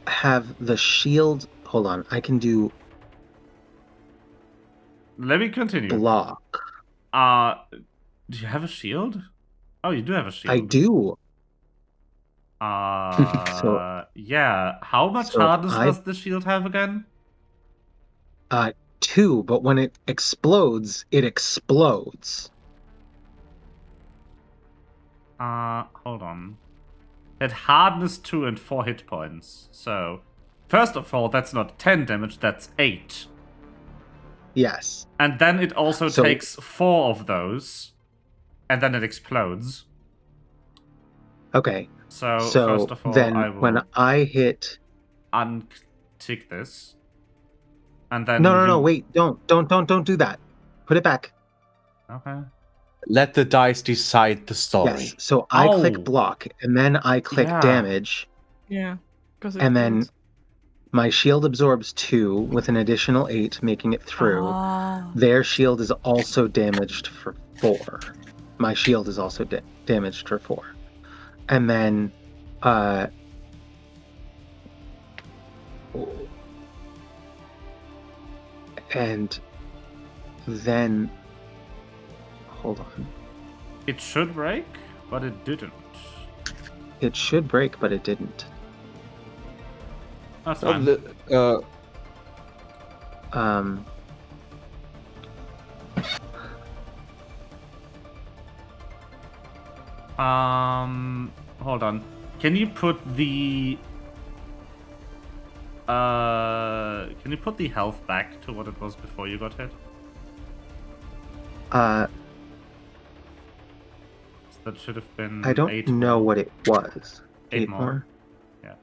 have the shield. Hold on, I can do Let me continue. block. Do you have a shield? Oh, you do have a shield. I do. Yeah. How much hardness does the shield have again? 2, but when it explodes, it explodes. Hold on. It hardness 2 and 4 hit points. So, first of all, that's not 10 damage, that's 8. Yes. And then it also takes 4 of those, and then it explodes. Okay. So first of all, then I will when I hit, untick this, and then no, wait, don't do that. Put it back. Okay. Let the dice decide the story. Yes. So I click block, and then I click damage. Yeah. And then my shield absorbs 2 with an additional 8, making it through. Their shield is also damaged for 4. My shield is also damaged for 4. And then, hold on. It should break, but it didn't. It should break, but it didn't. That's fine. Hold on. Can you put the health back to what it was before you got hit? That should have been. I don't 8 know more. what it was. 8 more. Yeah.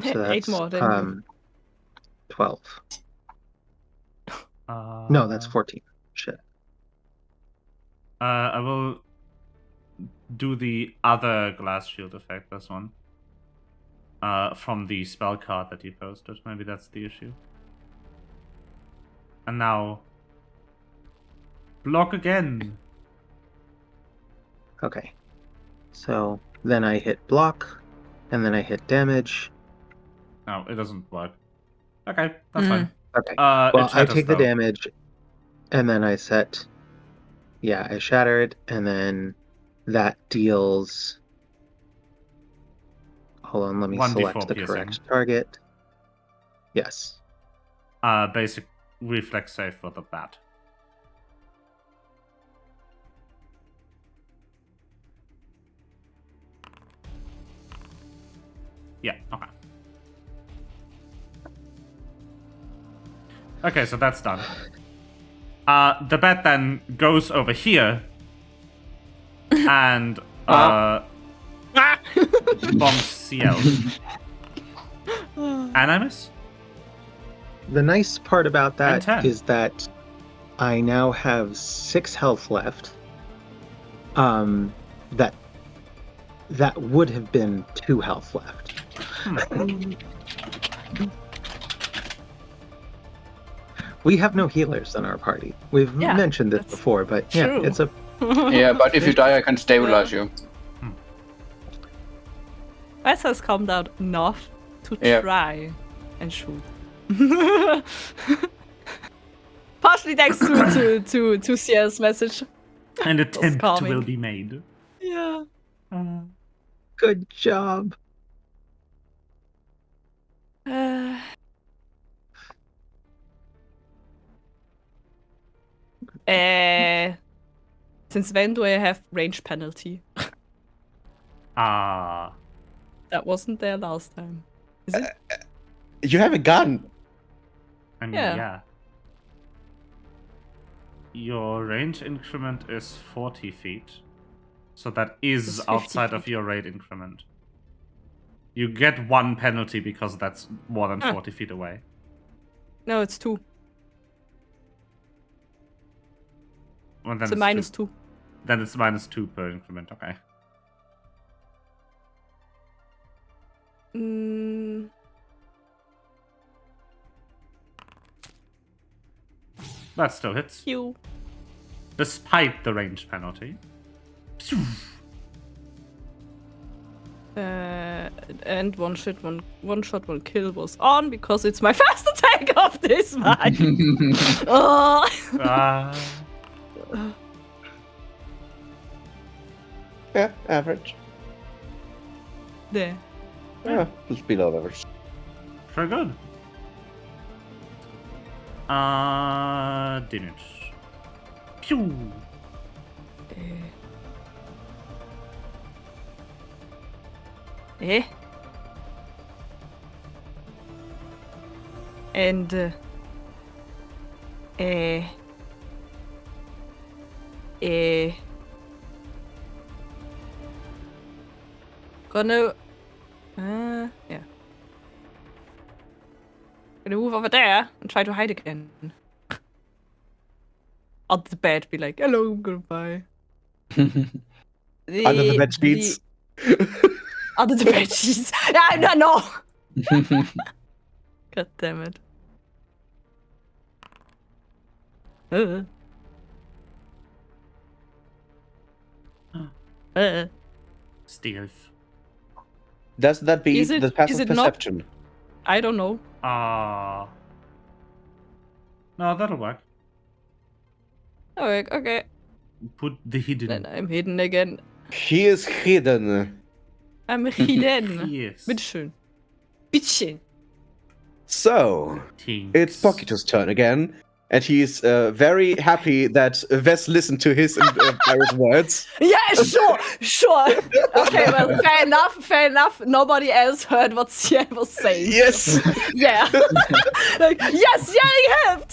So that's, 8 more than 12. No, that's 14. Shit. I will do the other glass shield effect, this one. From the spell card that you posted. Maybe that's the issue. And now... block again! Okay. So, then I hit block, and then I hit damage. No, it doesn't work. Okay, that's fine. Okay. Well, I take the damage, and then I set... Yeah, I shatter it, and then that deals... Hold on, let me select the correct target. Yes. Basic reflex save for the bat. Yeah, okay. Okay, so that's done. The bat then goes over here and bombs CL. And I miss? The nice part about that is that I now have 6 health left. That would have been 2 health left. We have no healers in our party. We've mentioned this before, but yeah, true. it's a... Yeah, but if you die, I can stabilize you. Wes has calmed down enough to try and shoot. Partially thanks to Sierra's message. An attempt will be made. Yeah. Good job. Since when do I have range penalty? Ah. That wasn't there last time. Is it? You have a gun. I mean, yeah. Your range increment is 40 feet. So that is outside of your raid increment. You get 1 penalty because that's more than 40 feet away. No, it's 2. Well, then it's a minus 2. Then it's minus 2 per increment, okay. That still hits. You. Despite the range penalty. And one shot, one kill was on because it's my first attack of this fight. Yeah, average. There. Yeah, just below average. Very good. Damage. Pew! And gonna yeah. Gonna move over there and try to hide again. Under the bed, be like, hello, goodbye. Under the bed sheets. Under the bed sheets. Yeah, no. God damn it. Stealth. Does that beat the passive perception? Not? I don't know. No, that'll work. Okay. Put the hidden. Then I'm hidden again. He is hidden. I'm hidden. Yes. Bitteschön. Bitteschön. So, it's Pokito's turn again. And he's very happy that Ves listened to his inspired words. Yeah, sure. Okay, well, fair enough. Nobody else heard what Sia was saying. Yes. Yeah. Like, yes, he helped.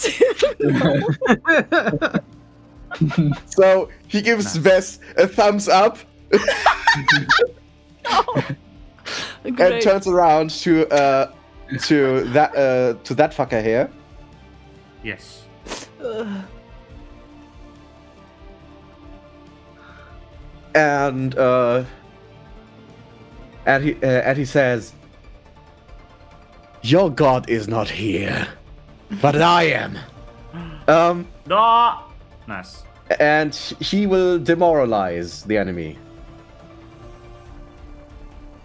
So he gives Ves a thumbs up. And turns around to that fucker here. Yes. And he says, "Your god is not here, but I am." No. Nice. And he will demoralize the enemy.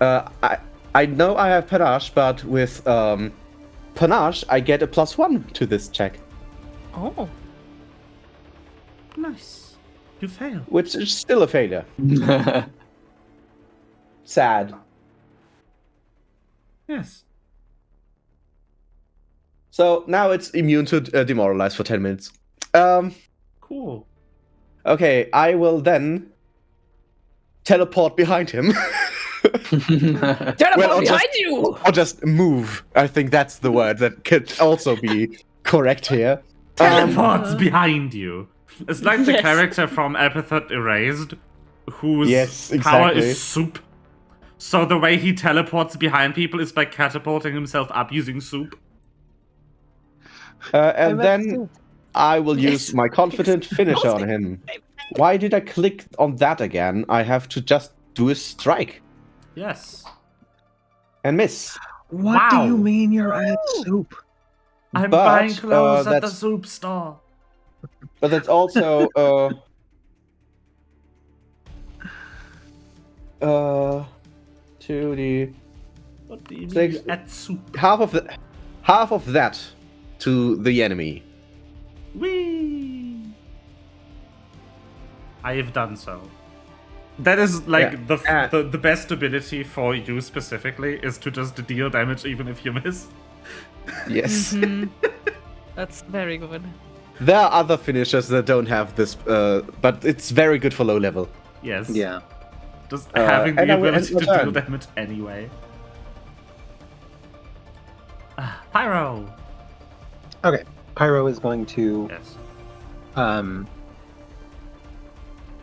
I know I have panache, but with panache I get a +1 to this check. Oh. Nice. You fail. Which is still a failure. Sad. Yes. So now it's immune to demoralize for 10 minutes. Cool. Okay, I will then teleport behind him. Teleport behind you! Or just move. I think that's the word that could also be correct here. Teleports behind you. It's like the character from Epithet Erased, whose power is soup. So the way he teleports behind people is by catapulting himself up using soup. And then I will use my confident finisher on him. Why did I click on that again? I have to just do a strike. Yes. And miss. What do you mean you're at soup? I'm buying clothes at the soup store. But that's also 2d. What do you Six, mean at soup? half of that to the enemy. Whee! I have done so. That is like the best ability for you specifically is to just deal damage even if you miss. Yes. That's very good. There are other finishers that don't have this, but it's very good for low level. Yes. Yeah. Just having the ability to deal turn. damage anyway. Pyro! Okay. Pyro is going to Yes.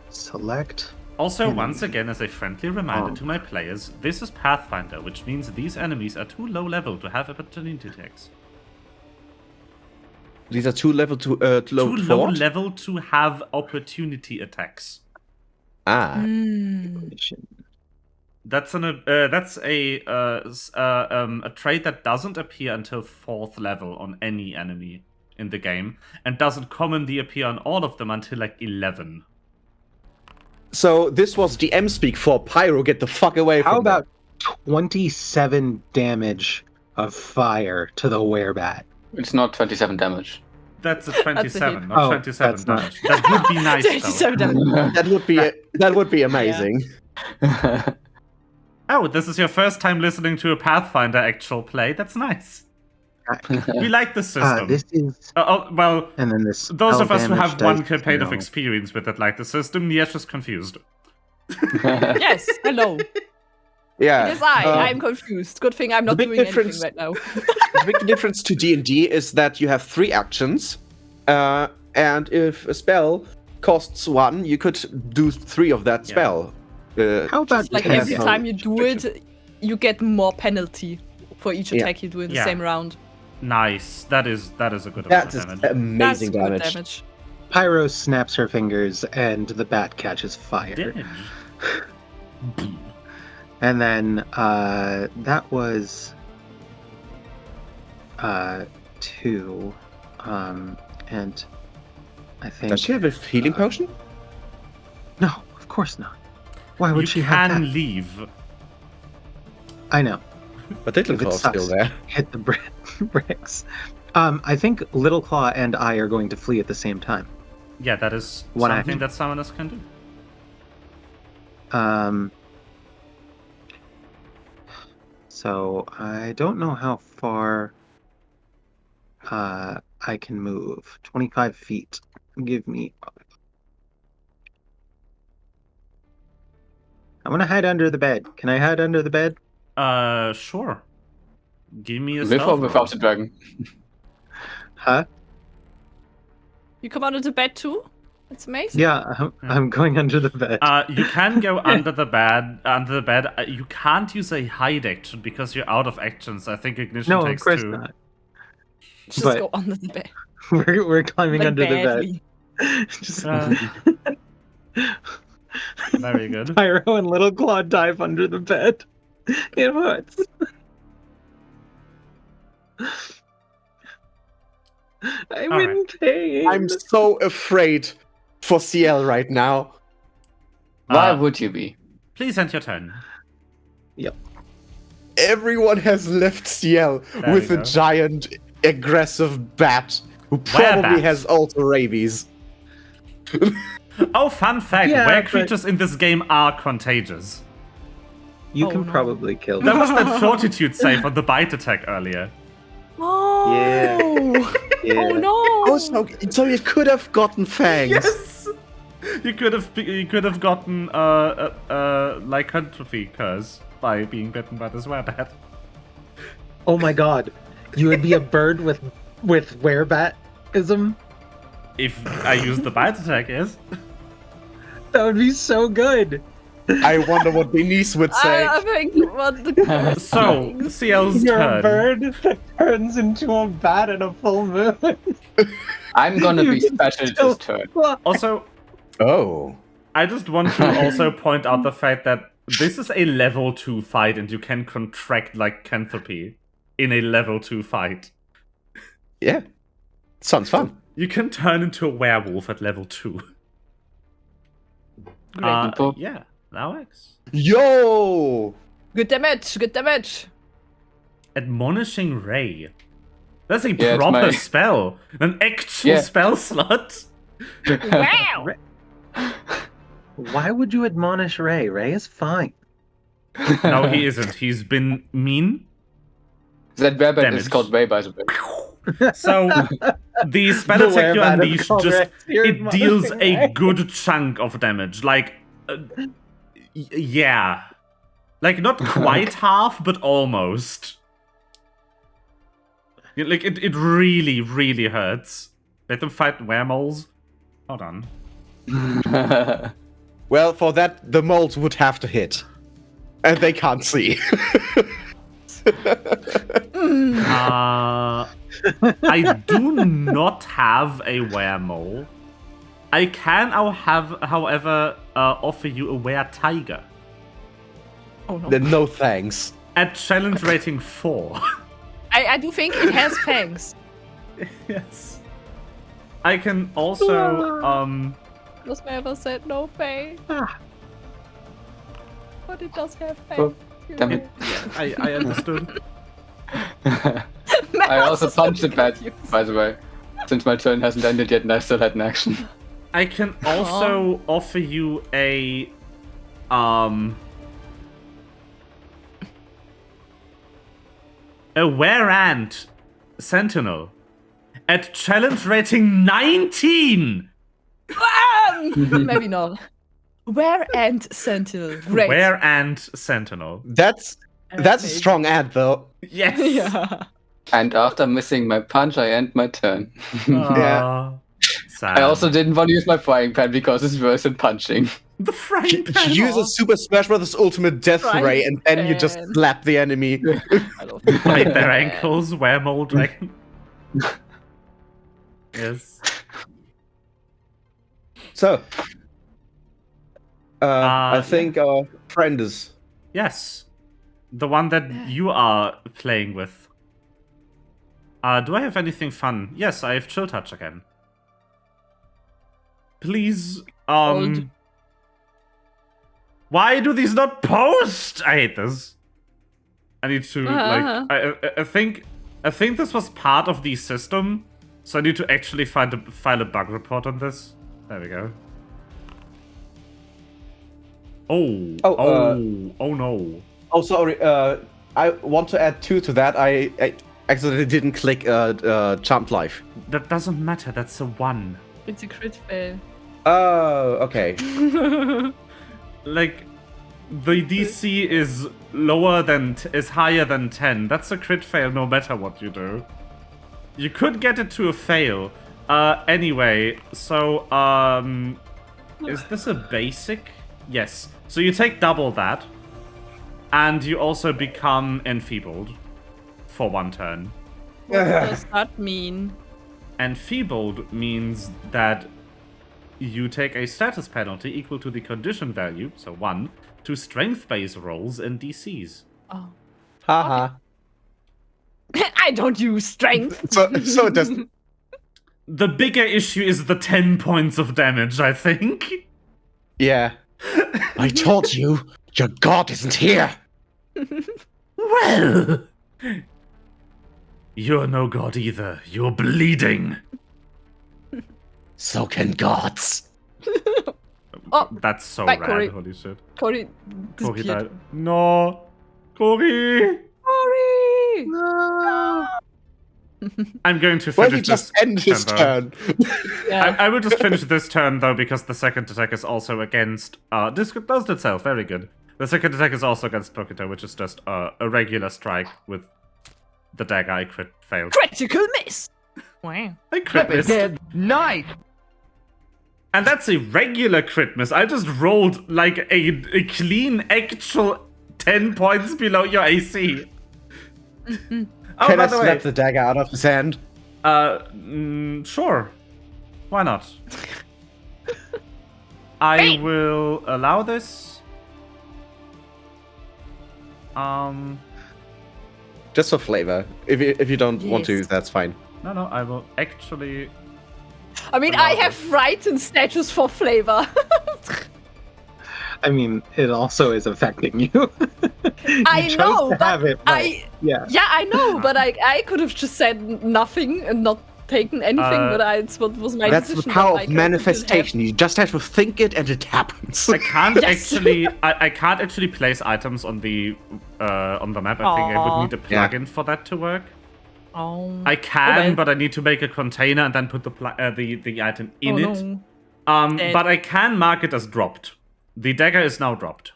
select. Also, once again, as a friendly reminder to my players, this is Pathfinder, which means these enemies are too low level to have opportunity attacks. These are too level to low Too low level to have opportunity attacks. Ah. That's a trait that doesn't appear until 4th level on any enemy in the game, and doesn't commonly appear on all of them until like 11. So this was DM speak for Pyro. Get the fuck away from How about them. 27 damage of fire to the werebat? It's not 27 damage. That's a 27, not Oh, 27 that's not- damage. That would be nice, though. 27 damage. That would be amazing. Oh, this is your first time listening to a Pathfinder actual play. That's nice. We like the system. This is. Well, And then this. those of us who have one dice, campaign of no. experience with it like the system, Nietzsche is confused. Yes, hello. Yeah. It is I'm confused. Good thing I'm not big doing difference- anything right now. The big difference to D&D is that you have 3 actions, and if a spell costs 1, you could do 3 of that spell. How about Like every time you do it, you get more penalty for each attack you do in the same round. Nice. That is a good amount That's of damage. amazing That's good damage. Pyro snaps her fingers and the bat catches fire. Damage. And then that was 2. And I think. Does she have a healing potion? No, of course not. Why would she have can that? leave. I know. But Little If it Claw's sucks, still there. Hit the bricks. I think Little Claw and I are going to flee at the same time. Yeah, that is One something action. that summoners can do. So I don't know how far I can move. 25 feet. Give me. I want to hide under the bed. Can I hide under the bed? Sure. Give me a With or stealth without roll. the dragon? Huh? You come under the bed too? It's amazing. Yeah, I'm going under the bed. You can go under the bed. You can't use a hide action because you're out of actions. I think ignition No, of takes course 2. not. Just but- go under the bed. We're climbing Like under badly. the bed. Just Very good. Pyro and Little Claw dive under the bed. It hurts. I'm All in right. pain. I'm so afraid for CL right now. Why would you be? Please end your turn. Everyone has left CL There with you a go. giant aggressive bat who probably Werebat. has also rabies. Oh, fun fact. Yeah, Were but- creatures in this game are contagious. You Oh, can no. probably kill That them. was that fortitude save on the bite attack earlier. Oh. Yeah. Oh no. Oh, so you could have gotten fangs. Yes! You could have gotten lycanthropy curse by being bitten by this werebat. Oh my god. You would be a bird with werebatism? If I use the bite attack, yes. That would be so good. I wonder what Denise would say. I think what the So, CL's You're turn. a bird that turns into a bat at a full moon. I'm gonna be special this turn. Also, Oh. I just want to also point out the fact that this is a level 2 fight and you can contract lycanthropy in a level 2 fight. Yeah. Sounds fun. You can turn into a werewolf at level 2. Yeah, that works. Yo! Good damage. Admonishing Ray. That's a Yeah, it's proper my- spell. An actual Yeah. spell slot. Wow. Why would you admonish Ray? Ray is fine. No, he isn't. He's been mean. That werebat Damage. is called Ray, by the way. So, the spell The attack you whereabout of unleash correct, you're it deals admonishing a Ray. good chunk of damage. Yeah. Not quite half, but almost. It really, really hurts. Let them fight weremoles. Hold on. Well, for that, the moles would have to hit. And they can't see. I do not have a weremole. I can however, offer you a were-tiger. Oh no. Then no thanks. At challenge rating 4. I do think it has fangs. Yes. I can also, Was my ever said no fangs? But it does have Oh, fangs. damn it. I understood. I also punched it bad, by the way. Since my turn hasn't ended yet and I still had an action. I can also offer you a were-ant sentinel at challenge rating 19. Maybe not. Were-ant sentinel. Great. Were-ant sentinel. That's a strong ad, though. Yes. Yeah. And after missing my punch, I end my turn. Yeah. I also didn't want to use my frying pan because it's worse than punching. the frying pan. Use a Super Smash Bros. Ultimate Death Frying Ray, and then you just pan. slap the enemy. I love Bite their ankles, weremole dragon. Yes. So, I yeah. think our friend is. Yes. The one that you are playing with. Do I have anything fun? Yes, I have Chill Touch again. Please, Old. why do these not post? I hate this. I need to, I think this was part of the system, so I need to actually file a bug report on this. There we go. Oh no. Oh, sorry. I want to add 2 to that. I accidentally didn't click Charmed Life. That doesn't matter, that's a 1. It's a crit fail. Oh, okay. The DC is is higher than 10. That's a crit fail no matter what you do. You could get it to a fail. Anyway, so, is this a basic? Yes. So you take double that, and you also become enfeebled for 1 turn. What does that mean? Enfeebled means that you take a status penalty equal to the condition value, so 1, to strength-based rolls and DCs. Oh. Haha. I don't use strength. So it doesn't. The bigger issue is the 10 points of damage, I think. Yeah. I told you, your god isn't here. Well, you're no god either. You're bleeding. So can gods. Oh, That's so bye, rad. Corey. Holy shit. Corey Corey disappeared. died. No. Corey. Corey! No. I'm going to Well, finish he just this ended his though. turn. Yeah. I will just finish this turn, though, because the second attack is also against... this does itself. Very good. The second attack is also against Pokito, which is just a regular strike with the dagger I failed. Critical miss! Wow. I crit missed. Nice. And that's a regular crit miss. I just rolled like a clean actual 10 points below your AC. Can I snap the dagger out of his hand? Sure. Why not? I will allow this. Just for flavor. If you don't want to, that's fine. No, I will actually... I mean, I have frightened statues for flavor. I mean, it also is affecting you. I know, but yeah, I know, but I could have just said nothing and not taken anything, but it's what was my That's decision. the power of manifestation. You just have to think it and it happens. I can't I can't actually place items on the map. I think I would need a plugin for that to work. I can, but I need to make a container and then put the item in it. But I can mark it as dropped. The dagger is now dropped.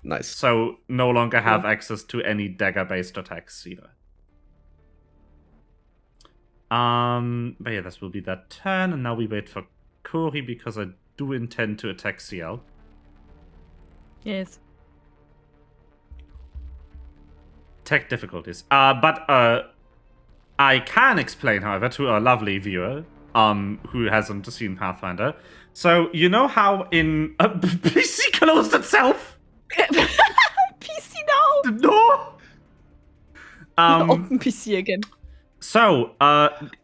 Nice. So no longer have access to any dagger-based attacks either. But yeah, this will be that turn, and now we wait for Cory because I do intend to attack CL. Yes. Tech difficulties. But I can explain, however, to our lovely viewer, who hasn't seen Pathfinder. So, you know how in... PC closed itself? PC now? No! Open PC again. So,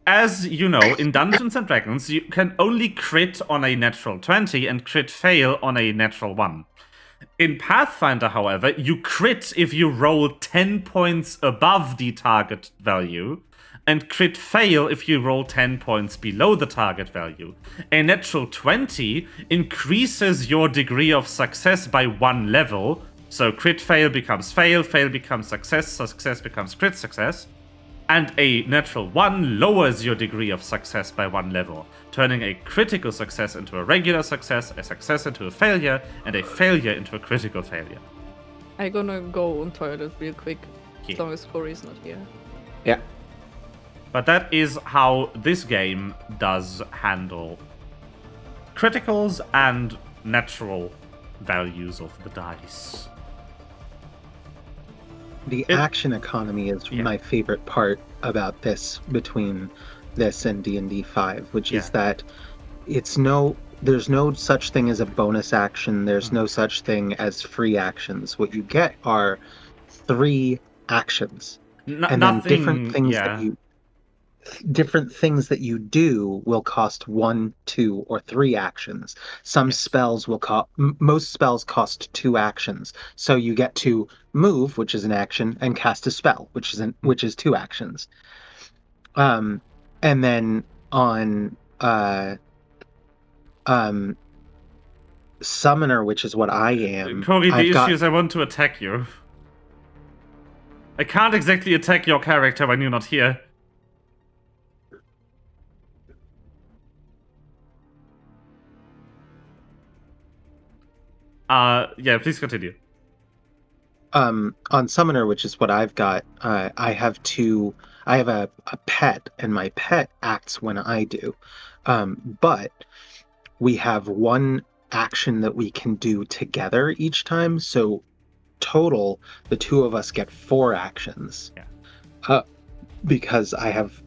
as you know, in Dungeons & Dragons, you can only crit on a natural 20 and crit fail on a natural 1. In Pathfinder, however, you crit if you roll 10 points above the target value, and crit fail if you roll 10 points below the target value. A natural 20 increases your degree of success by 1 level, so crit fail becomes fail becomes success becomes crit success, and a natural 1 lowers your degree of success by 1 level, turning a critical success into a regular success, a success into a failure, and a failure into a critical failure. I'm gonna go on toilet real quick, as long as Cory's not here. Yeah. But that is how this game does handle criticals and natural values of the dice. The action economy is my favorite part about this, between this and D&D 5, which is that there's no such thing as a bonus action, there's no such thing as free actions. What you get are 3 actions. And then different things that you do will cost 1, 2, or 3 actions. Some spells will most spells cost 2 actions. So you get to move, which is an action, and cast a spell, which is 2 actions. And then on Summoner, which is what I am. Cory, the issue is I want to attack you. I can't exactly attack your character when you're not here. Yeah, please continue. On Summoner, which is what I've got, I have a pet, and my pet acts when I do. But we have 1 action that we can do together each time, so total, the 2 of us get 4 actions. Yeah. Because I have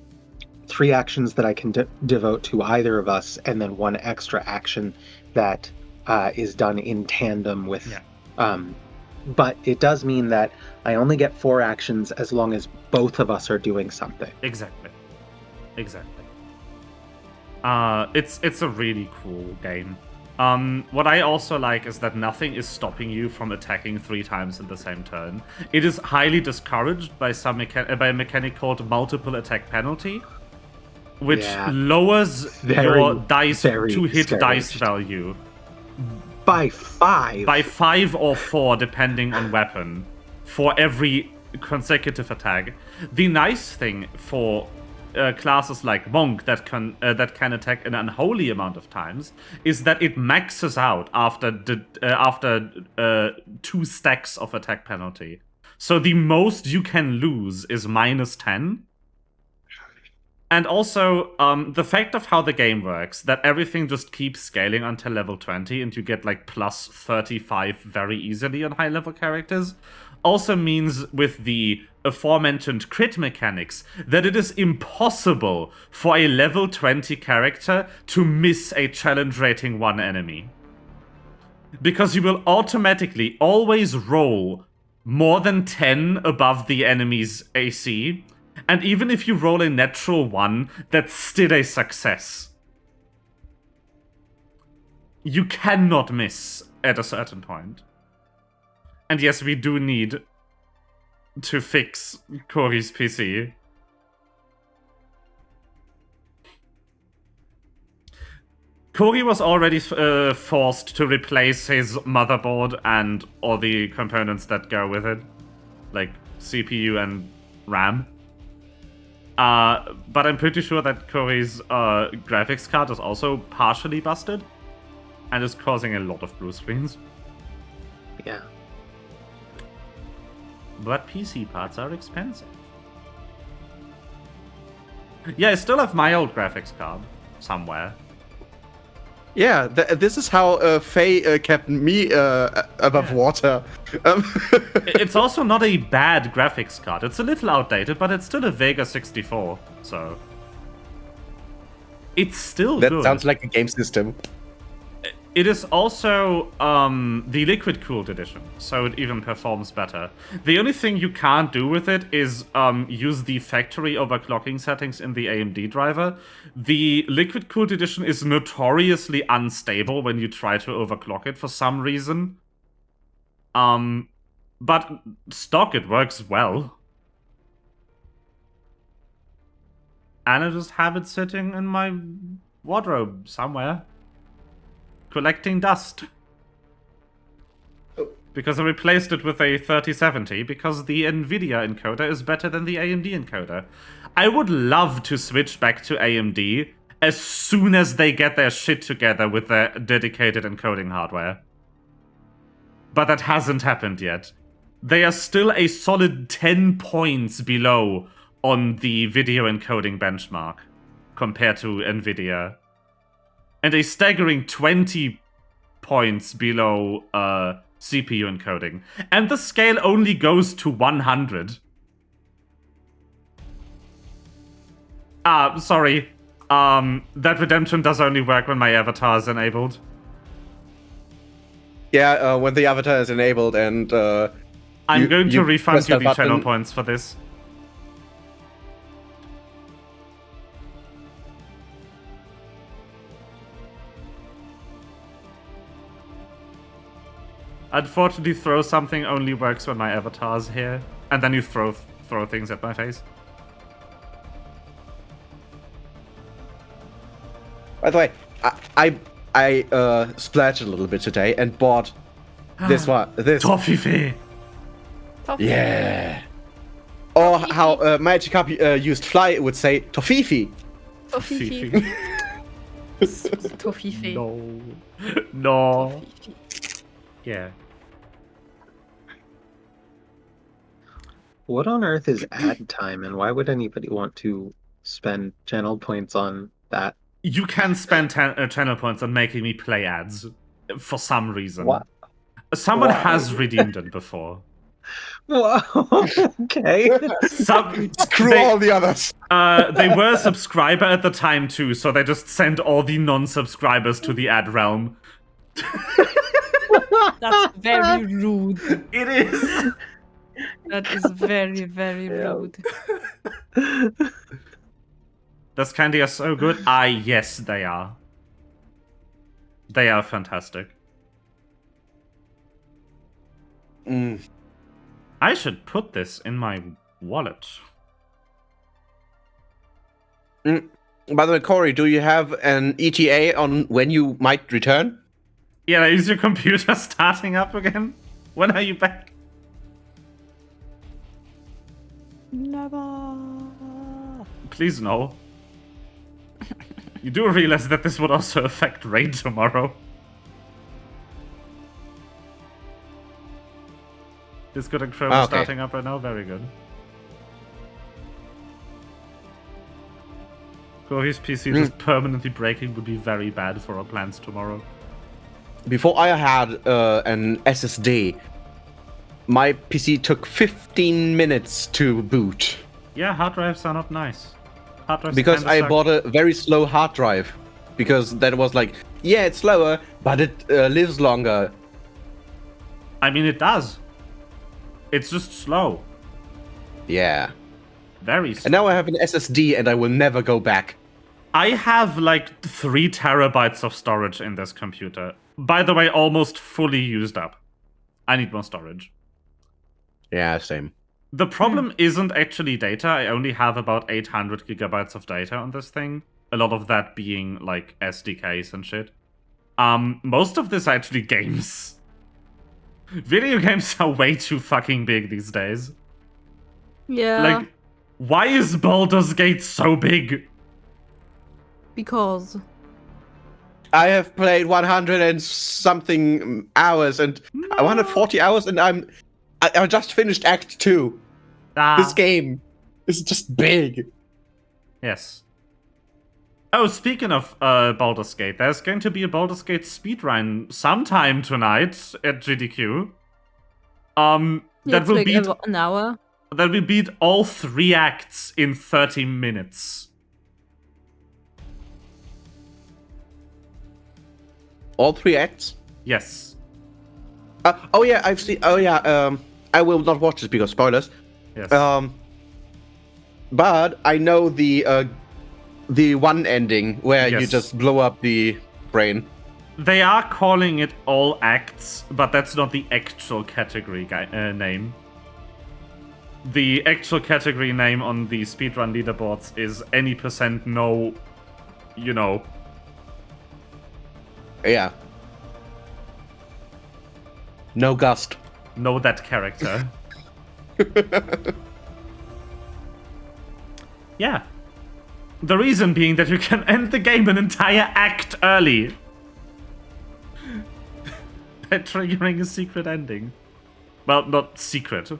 3 actions that I can devote to either of us, and then 1 extra action that is done in tandem with. Yeah. But it does mean that I only get 4 actions as long as both of us are doing something. Exactly. It's a really cool game. What I also like is that nothing is stopping you from attacking 3 times in the same turn. It is highly discouraged by by a mechanic called multiple attack penalty, which lowers your dice to hit dice value. By 5. By 5 or 4, depending on weapon, for every consecutive attack. The nice thing for classes like Monk that can attack an unholy amount of times is that it maxes out after 2 stacks of attack penalty. So the most you can lose is -10. And also, the fact of how the game works, that everything just keeps scaling until level 20 and you get like plus 35 very easily on high level characters, also means with the aforementioned crit mechanics that it is impossible for a level 20 character to miss a challenge rating 1 enemy. Because you will automatically always roll more than 10 above the enemy's AC, and even if you roll a natural 1, that's still a success. You cannot miss at a certain point. And yes, we do need to fix Corey's PC. Corey was already forced to replace his motherboard and all the components that go with it, like CPU and RAM. But I'm pretty sure that Corey's graphics card is also partially busted and is causing a lot of blue screens. Yeah. But PC parts are expensive. Yeah, I still have my old graphics card somewhere. Yeah, this is how Faye kept me above water. It's also not a bad graphics card. It's a little outdated, but it's still a Vega 64, so... It's still good. That sounds like a game system. It is also the liquid-cooled edition, so it even performs better. The only thing you can't do with it is use the factory overclocking settings in the AMD driver. The liquid-cooled edition is notoriously unstable when you try to overclock it for some reason. But stock, it works well. And I just have it sitting in my wardrobe somewhere, collecting dust. Because I replaced it with a 3070 because the NVIDIA encoder is better than the AMD encoder. I would love to switch back to AMD as soon as they get their shit together with their dedicated encoding hardware. But that hasn't happened yet. They are still a solid 10 points below on the video encoding benchmark compared to NVIDIA. And a staggering 20 points below CPU encoding. And the scale only goes to 100. Sorry. That redemption does only work when my avatar is enabled. Yeah, when the avatar is enabled and... I'm going to refund you the channel points for this. Unfortunately, throw something only works when my avatar's here, and then you throw things at my face. By the way, I splurged a little bit today and bought this one. This Toffee. Yeah. Or how Magikarp used Fly would say Tofifi. Tofifi. Tofifi. No. Yeah. What on earth is ad time, and why would anybody want to spend channel points on that? You can spend channel points on making me play ads for some reason. What? Someone has redeemed it before. Whoa, okay. Screw all the others. They were a subscriber at the time too, so they just sent all the non-subscribers to the ad realm. That's very rude. It is. That is very, very rude. Those candy are so good. Yes, they are. They are fantastic. I should put this in my wallet. By the way, Corey, do you have an ETA on when you might return? Yeah, is your computer starting up again? When are you back? Never. Please no. You do realize that this would also affect raid tomorrow. Discord and Chrome starting up right now, very good. Corey's PC just permanently breaking would be very bad for our plans tomorrow. Before I had an SSD, my PC took 15 minutes to boot. Yeah, hard drives are not nice. Hard drives Because I suck. bought a very slow hard drive. Because that was like, yeah, it's slower, but it lives longer. I mean, it does. It's just slow. Yeah. Very slow. And now I have an SSD and I will never go back. I have like 3 terabytes of storage in this computer. By the way, almost fully used up. I need more storage. Yeah, same. The problem isn't actually data. I only have about 800 gigabytes of data on this thing. A lot of that being like SDKs and shit. Most of this are actually games. Video games are way too fucking big these days. Yeah. Like, why is Baldur's Gate so big? Because I have played 100 and something hours and 140 hours and I just finished Act 2. This game is just big. Yes. Oh, speaking of Baldur's Gate, there's going to be a Baldur's Gate speedrun sometime tonight at GDQ. That will like beat an hour. That will beat all 3 acts in 30 minutes. All 3 acts? Yes. Oh yeah, I've seen. Oh yeah. I will not watch it because spoilers. Yes. But I know the one ending where you Yes. just blow up the brain. They are calling it all acts, but that's not the actual category name. The actual category name on the speedrun leaderboards is any percent no, you know. Yeah. No gust. Know that character. Yeah. The reason being that you can end the game an entire act early. By triggering a secret ending. Well, not secret.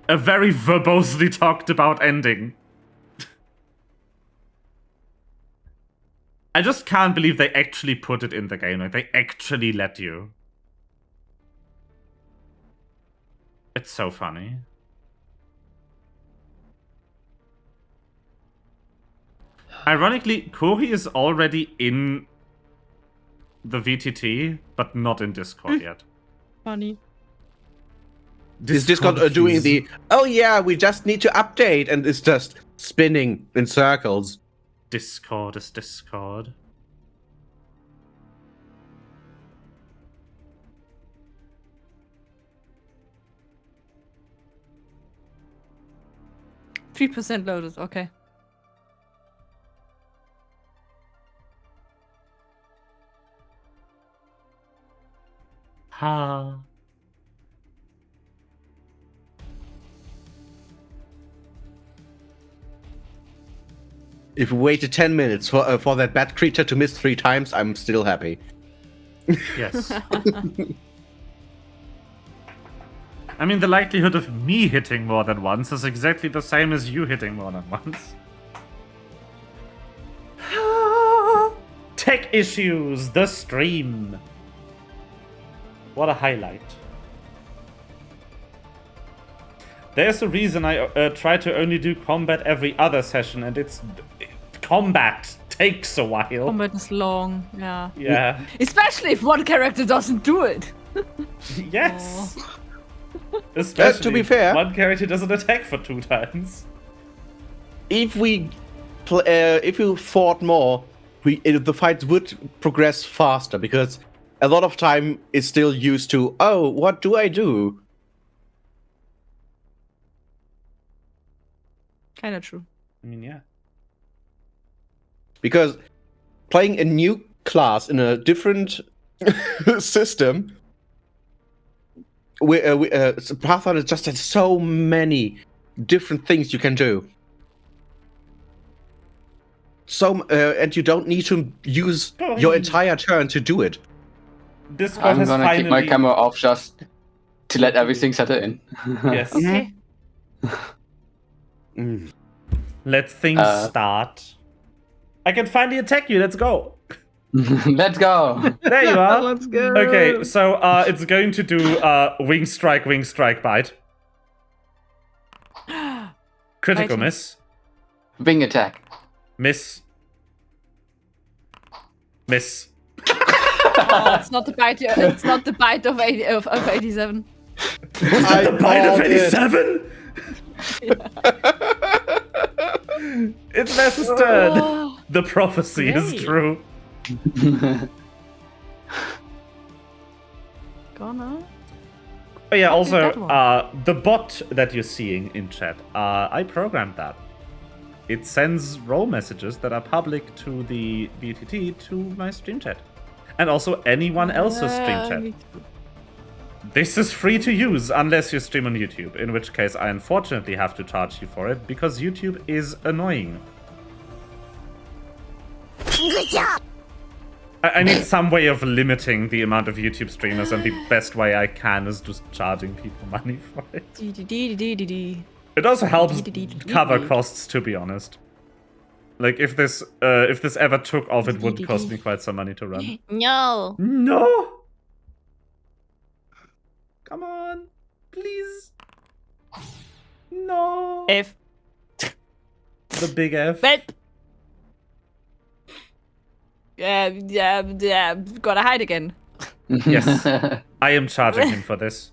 A very verbosely talked about ending. I just can't believe they actually put it in the game. Like, they actually let you. It's so funny. Ironically, Corey is already in the VTT, but not in Discord yet. Funny. Is Discord doing the, oh yeah, we just need to update, and it's just spinning in circles. Discord is Discord. %3 loaded, okay. Ha. If we waited 10 minutes for that bad creature to miss 3 times, I'm still happy. Yes. I mean, the likelihood of me hitting more than once is exactly the same as you hitting more than once. Tech issues, the stream. What a highlight. There's a reason I try to only do combat every other session, and it's... Combat takes a while. Combat is long, yeah. Yeah. Especially if one character doesn't do it. Yes. Especially to be fair, one character doesn't attack for 2 turns. If we fought more, the fights would progress faster, because a lot of time is still used to, oh, what do I do? Kinda true. I mean, yeah. Because playing a new class in a different system, Pathfinder just has so many different things you can do. And you don't need to use your entire turn to do it. Discord I'm gonna keep my camera off just to let everything settle in. Yes. Okay. Let things start. I can finally attack you. Let's go. Let's go. There you are. Let's go. Okay, so it's going to do wing strike, bite. Critical miss. Wing attack. Miss. Miss. Oh, it's not the bite. It's not the bite of 87. Is that the bite of 87? It's Ness's turn. The prophecy is true. Gonna. Oh yeah, also, the bot that you're seeing in chat, I programmed that. It sends role messages that are public to the VTT to my stream chat. And also anyone else's stream chat. This is free to use unless you stream on YouTube, in which case I unfortunately have to charge you for it because YouTube is annoying. Good job. I need some way of limiting the amount of YouTube streamers, and the best way I can is just charging people money for it. It also helps cover costs, to be honest. Like, if this ever took off, it would cost me quite some money to run. No. No! Come on, please. No. F. The big F. But. Yeah. Gotta hide again. Yes, I am charging him for this.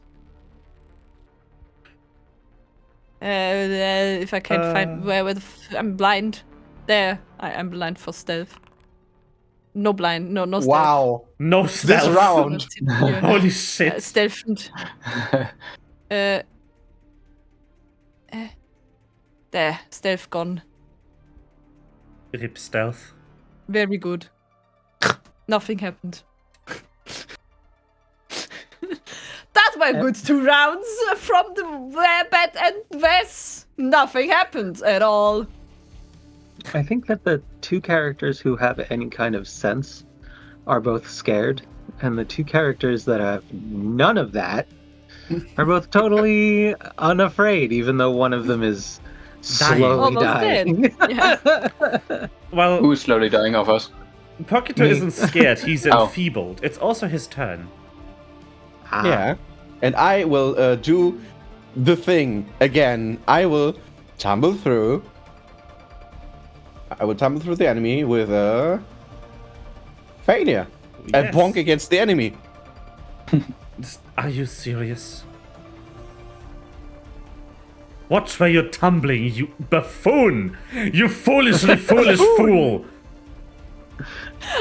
If I can't find where I'm blind. There, I'm blind for stealth. No blind, no stealth. Wow. No stealth. This round. Holy shit. Stealth. There, stealth gone. Rip stealth. Very good. Nothing happened. That were good 2 rounds from the Webet and Wes. Nothing happened at all. I think that the 2 characters who have any kind of sense are both scared, and the 2 characters that have none of that are both totally unafraid, even though one of them is slowly dying. Yeah. Well, who's slowly dying of us? Pokito isn't scared, he's enfeebled. It's also his turn. Yeah. And I will do the thing again. I will tumble through. I will tumble through the enemy with a failure. And bonk against the enemy. Are you serious? Watch where you're tumbling, you buffoon! You foolishly foolish fool!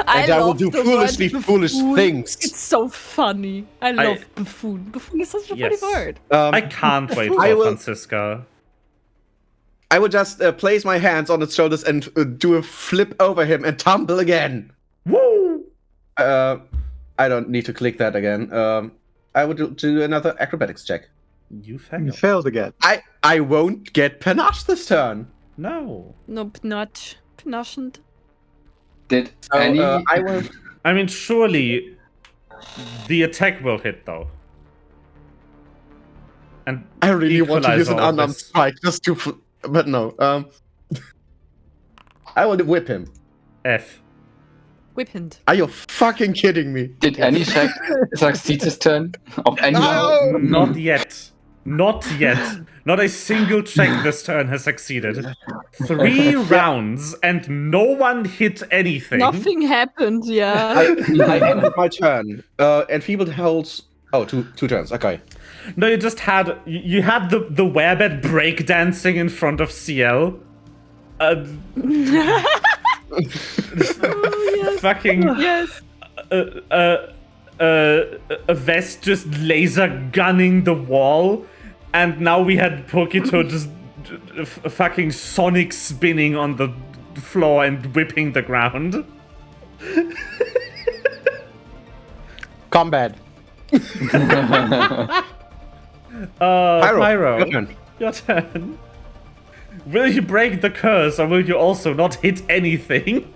And I will do foolishly foolish things. It's so funny. I love buffoon. Buffoon is such a funny word. I can't wait for Francisco. I will just place my hands on its shoulders and do a flip over him and tumble again. Woo! I don't need to click that again. I would do another acrobatics check. You failed. You failed again. I won't get panache this turn. No. No, not panache. Did So, I will. I mean, surely the attack will hit, though. And I really want to use an equalize all of unarmed this. strike just to, but no. I will whip him. F. Whiphand. Are you fucking kidding me? Did any check succeed his turn? Of any? No! Not yet. Not yet. Not a single check this turn has succeeded. 3 rounds and no one hit anything. Nothing happened, yeah. I ended my turn. Enfeebled holds. Oh, two turns. Okay. No, you just had you had the werebed breakdancing in front of CL. Fucking Yes. a vest just laser gunning the wall, and now we had Pokito just fucking sonic spinning on the floor and whipping the ground. Combat. Pyro, your turn. your turn. Will you break the curse, or will you also not hit anything?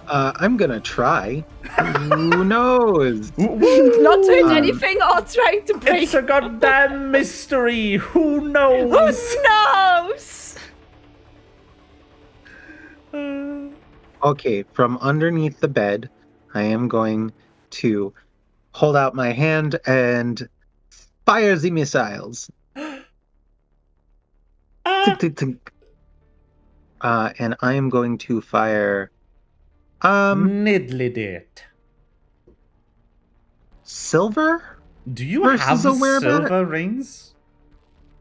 I'm gonna try. Who knows? Not doing anything or trying to break. It's a goddamn mystery. Who knows? Who knows? Okay, from underneath the bed, I am going to hold out my hand and fire the missiles. Tink, tink, tink. And I am going to fire Niddly-dit. silver? Do you versus have a werebat? silver rings?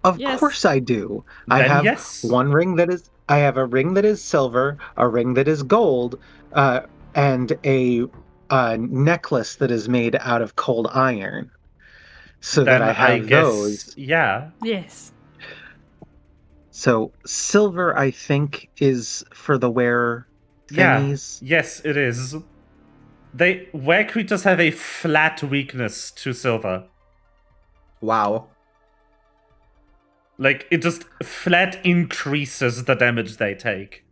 Of Yes. course I do. I Then have yes. one ring that is. I have a ring that is silver, a ring that is gold, and a necklace that is made out of cold iron. So Then that I have guess, those. yeah. Yes. So silver, I think, is for the wearer thingies. Yeah. Yes, it is. Were creatures have a flat weakness to silver. Wow. Like, it just flat increases the damage they take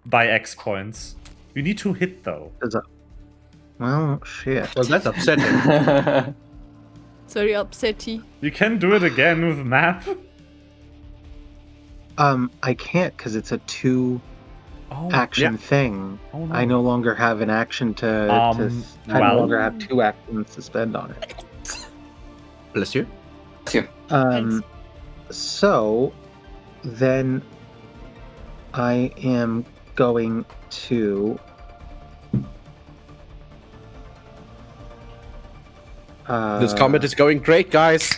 by X points. You need to hit, though. Well, shit. Well, that's upsetting. It's very upsetty. You can do it again with map. I can't because it's a 2 action thing. Oh, no. I no longer have an action to I no well- longer have 2 actions to spend on it. Bless you. Thanks. So then I am going to This combat is going great, guys.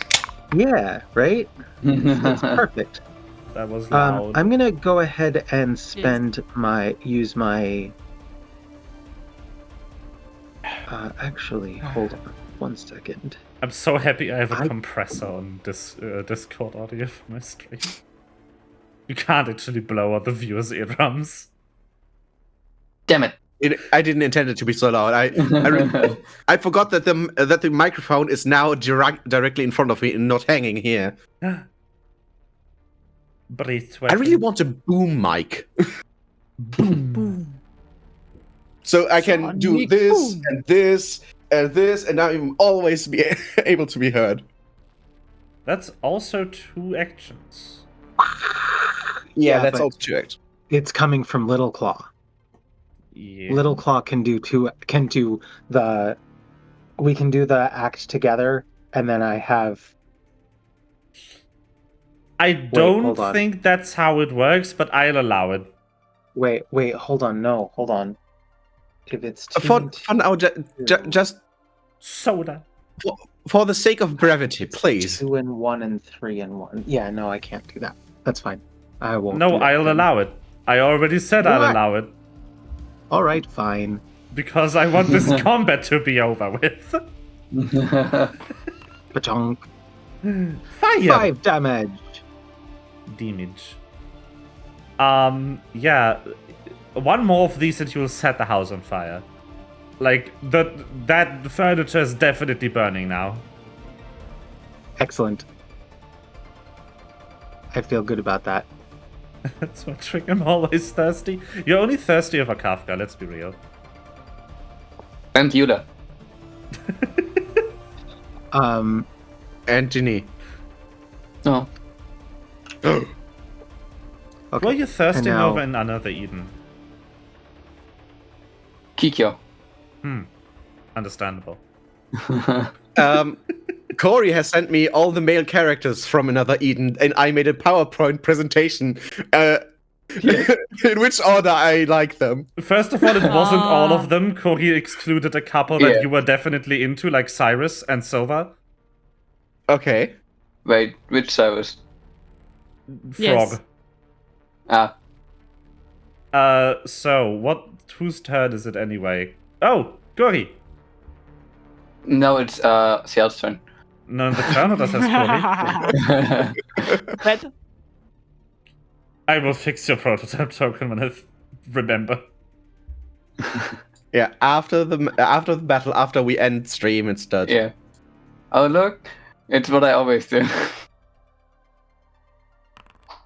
yeah, right? That's perfect. That was loud. I'm gonna go ahead and use my actually hold on 1 second. I'm so happy I have a compressor on this Discord audio for my stream. You can't actually blow out the viewers' eardrums. Damn it. I didn't intend it to be so loud. I forgot that the microphone is now directly in front of me and not hanging here. Breathe. I really want a boom mic. Boom. So I can do Sonic this boom. and this and this, and I'm always be able to be heard. That's also 2 actions. Yeah, that's but also correct. it's coming from Little Claw. Yeah. Little Claw can do the we can do the act together, and then I have I don't hold on. think that's how it works, but I'll allow it. wait, hold on, hold on. If it's For TNT, now, just Soda. for the sake of brevity, please. 2 and 1 and 3 and 1. Yeah, no, I can't do that. That's fine. I won't. No, do that I'll then. allow it. I already said I'll What? allow it. All right, fine. Because I want this combat to be over with. Pachonk. Fire! 5 damage. Damage. Yeah. One more of these and you'll set the house on fire. Like, that furniture is definitely burning now. Excellent. I feel good about that. That's what trick. I'm always thirsty. You're only thirsty over Kafka, let's be real. And Yuda. Anthony. No. Okay. Who are you thirsting and now- over in another Eden? Kikyo. Understandable. Corey has sent me all the male characters from Another Eden, and I made a PowerPoint presentation in which order I like them. First of all, it wasn't all of them. Corey excluded a couple that Yeah. you were definitely into, like Cyrus and Silva. Okay. Wait, which Cyrus? Frog. Yes. So, whose turn is it anyway? Oh, Corey. No, it's Ciel's turn. No, the turn or does that Corey? But I will fix your prototype token when I remember. Yeah, after the battle, after we end stream, it's done. Yeah. Oh, look. It's what I always do.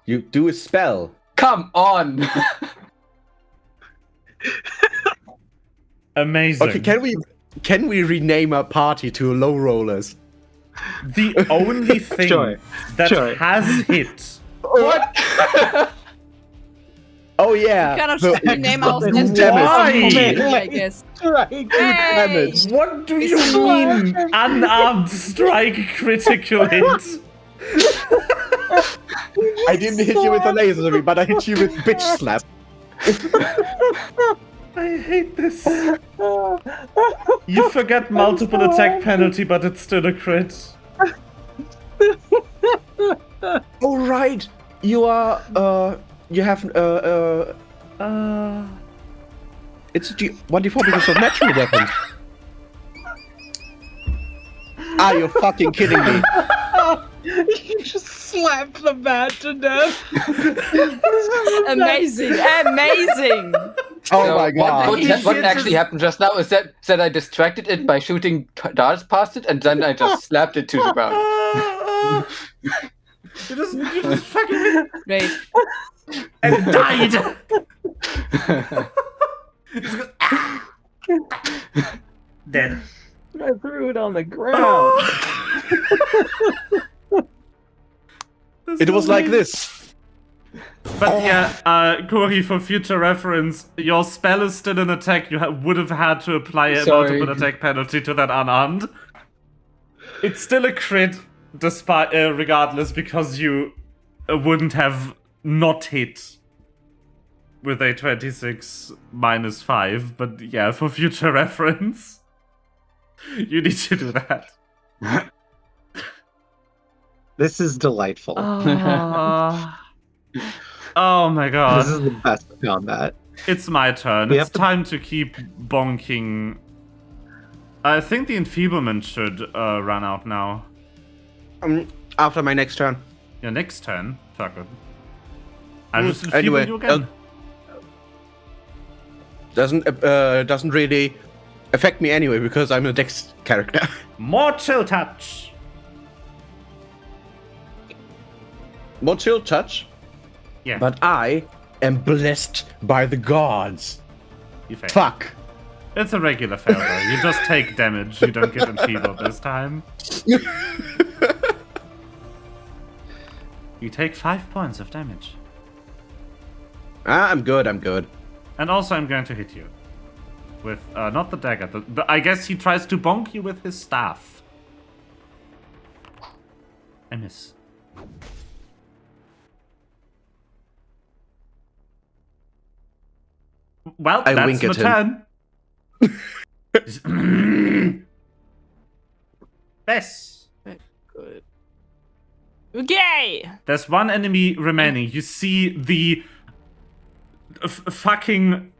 You do a spell. Come on! Amazing. Okay, can we rename our party to Low Rollers? The only thing Sure, that sure. has hit What? Oh yeah. We cannot the rename our excellent damage, Why? I guess. Strike Hey! What do you mean? Unarmed strike critical hit. I didn't hit you with a laser, but I hit you with bitch slap. I hate this. You forget multiple attack penalty, but it's still a crit. Oh right. You are you have it's 1d4 because of natural weapons. Are you fucking kidding me? You just slapped the bat to death. Amazing, amazing. Oh my god. What actually happened just now is that I distracted it by shooting darts past it, and then I just slapped it to the ground. You just fucking Great. and died. Dead. I threw it on the ground. It was like this. But yeah, Corey, for future reference, your spell is still an attack. You would have had to apply a multiple attack penalty to that unarmed. It's still a crit, despite regardless, because you wouldn't have not hit with a 26 minus 5. But yeah, for future reference, you need to do that. This is delightful. Oh my god. This is the best combat. It's my turn. It's time to keep bonking. I think the enfeeblement should run out now. After my next turn. Your next turn? Fuck it. I just enfeeble Anyway, you again. Doesn't really affect me anyway because I'm a dex character. More chill touch. More chill touch. Yeah. But I am blessed by the gods. You fail. Fuck. It's a regular failure. You just take damage. You don't get enfeebled this time. You take 5 points of damage. I'm good. And also I'm going to hit you. With, not the dagger. I guess he tries to bonk you with his staff. I miss. Well, I that's wink my at turn. Yes. Good. Okay. There's one enemy remaining. You see the fucking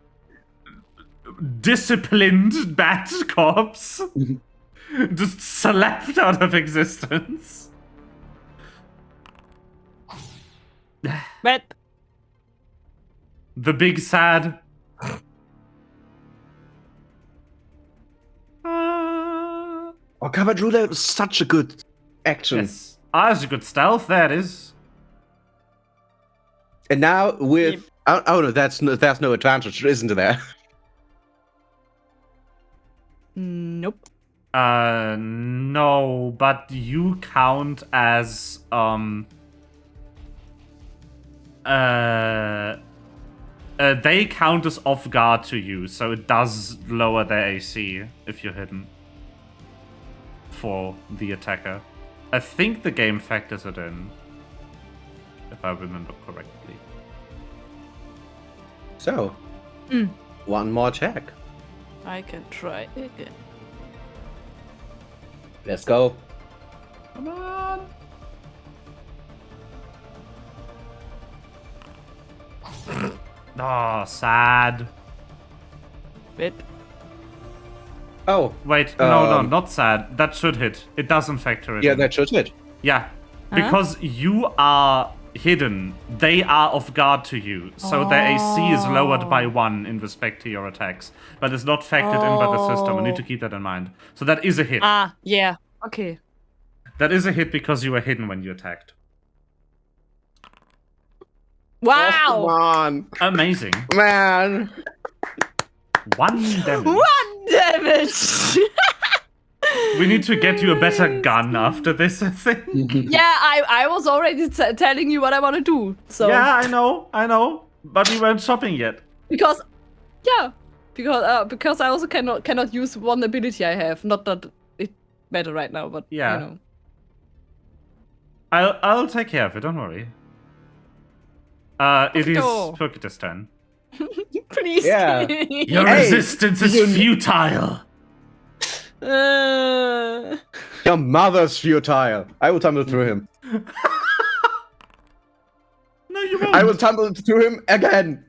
disciplined bat corpse just slapped out of existence. But The big sad. Oh, Cavadrula was such a good action. Yes. That's a good stealth, that is. And now with oh no, there's no advantage, isn't there? nope. No, but you count as they count as off guard to you, so it does lower their AC if you're hidden for the attacker. I think the game factors it in, if I remember correctly. So, one more check. I can try again. Let's go. Come on. Oh, sad. Bit. Oh. Wait, no, not sad. That should hit. It doesn't factor it Yeah, in. that should hit. Yeah, because you are hidden, they are off guard to you, so their AC is lowered by 1 in respect to your attacks, but it's not factored in by the system. I need to keep that in mind. So that is a hit. Ah, yeah. Okay. That is a hit because you were hidden when you attacked. Wow! Oh, come on. Amazing. Man. 1 damage. 1 damage! We need to get you a better gun after this, I think. Yeah, I was already telling you what I want to do. So Yeah, I know. But we weren't shopping yet. Because I also cannot use one ability I have. Not that it matter right now, but Yeah. you know. I'll take care of it. Don't worry. It is Pokito's turn. Please. Yeah. Your resistance is futile. Your mother's futile. I will tumble through him. No, you won't. I will tumble through him again.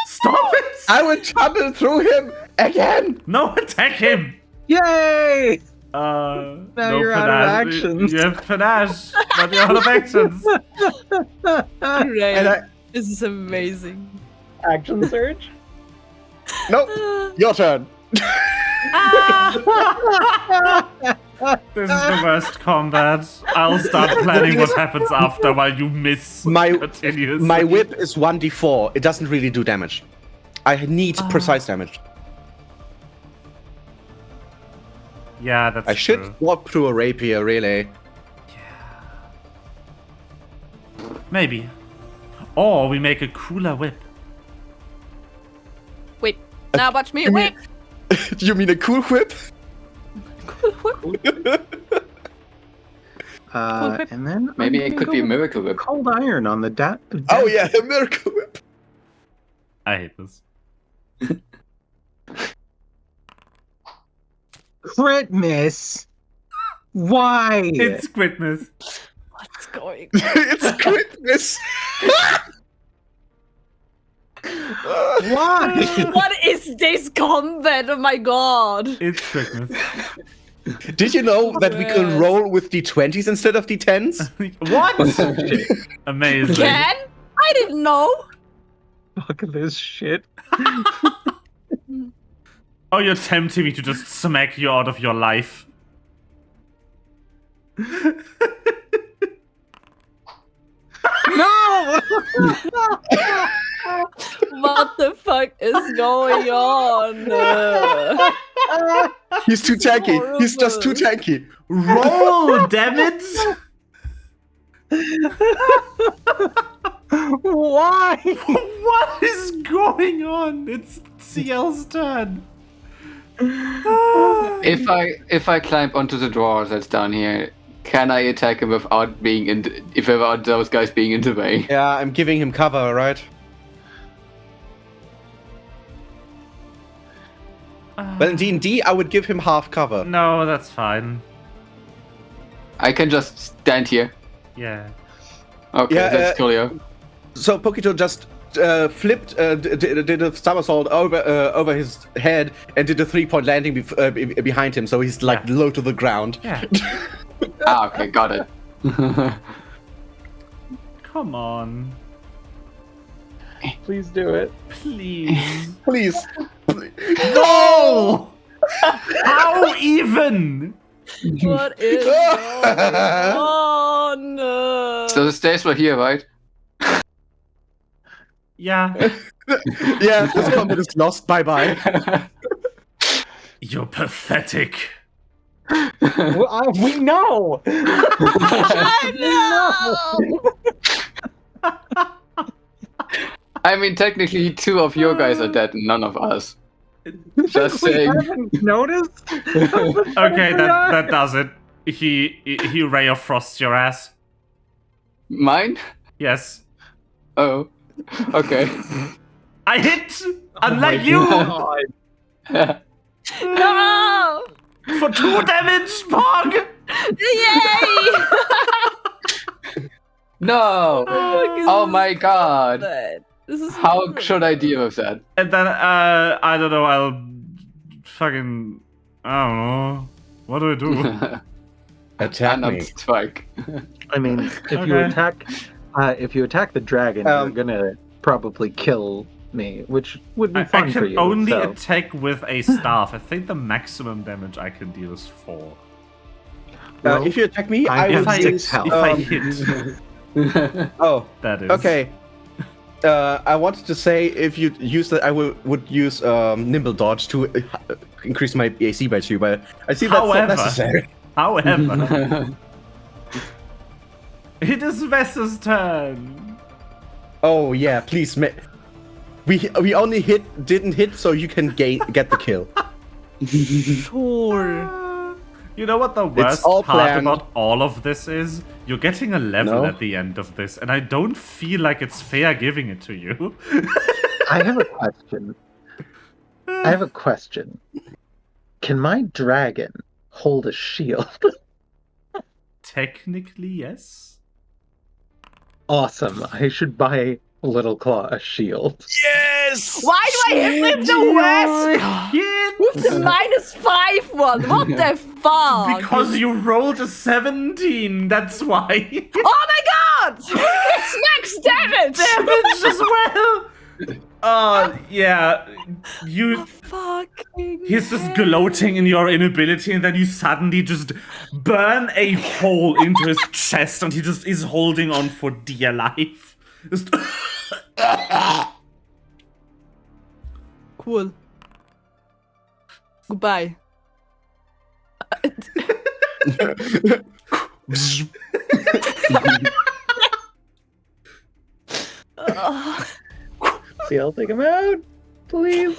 Stop it! I will tumble through him again. No, attack him. Yay! Now Now you're out of actions. You have panache, but you're out of actions. Great. This is amazing. Action surge? Nope. Your turn. This is the worst combat. I'll start planning what happens after while you miss continuously. My whip is 1d4. It doesn't really do damage. I need precise damage. Yeah, that's I should true. walk through a rapier, really. Maybe. Or we make a cooler whip. Wait. Now watch me. Wait. Do you mean a cool whip? And then Maybe I'm it gonna could be a go miracle whip. Cold iron on the Oh yeah, a miracle whip. I hate this. Crit miss. Why? It's Christmas. What's going? It's Christmas. Why? What is this combat? Oh my god. It's Christmas. Did you know that we can roll with d20s instead of d10s? What? Amazing. Can? I didn't know. Fuck this shit. Oh, you're tempting me to just smack you out of your life. No! What the fuck is going on? He's too tanky. He's just too tanky. Roll, damn it! Why? What is going on? It's CL's turn. If I climb onto the door that's down here, can I attack him without without those guys being in the way? Yeah, I'm giving him cover, right? But in D&D, I would give him half cover. No, that's fine. I can just stand here. Yeah. Okay, Yeah, that's cool, yeah. So Pokito just flipped, did a somersault over his head and did a 3-point landing behind him, so he's like low to the ground. Yeah. Okay, got it. Come on. Please do it. Please. Please. No! How even? What is going on? So the stairs were here, right? Yeah. Yeah, this combat is lost. Bye-bye. You're pathetic. Well, we know! I know! I mean, technically, 2 of your guys are dead and none of us. Just We saying. haven't noticed? Okay, that does it. He ray of frost your ass. Mine? Yes. Oh. Okay. I hit! Unlike you! No! For 2 damage, Pog! Yay! No! Oh my god! This is How should I deal with that? And then, I don't know, I'll fucking... I don't know. What do I do? Attack me. Strike. I mean, if you attack the dragon, you're gonna probably kill me, which would be fun I for can you. only so. attack with a staff. I think the maximum damage I can deal is 4. If you attack me, I I have will 6 use... health. If I hit, Oh, that is. okay. I wanted to say if you use that, I would use nimble dodge to increase my AC by 2, but I see that's not necessary. However, it is Vessa's turn. Oh yeah, please. We only didn't hit, so you can get the kill. Sure. You know what the worst part about all of this is? You're getting a level at the end of this, and I don't feel like it's fair giving it to you. I have a question. Can my dragon hold a shield? Technically, yes. Awesome. I should buy Little Claw a shield. Yes! Why do I hit with the worst? With the -5 one. What the fuck? Because you rolled a 17, that's why. Oh my god! It's max damage! Damage as well! Yeah. He's just gloating in your inability, and then you suddenly just burn a hole into his chest, and he just is holding on for dear life. Just Cool. Goodbye. See, I'll take him out, please.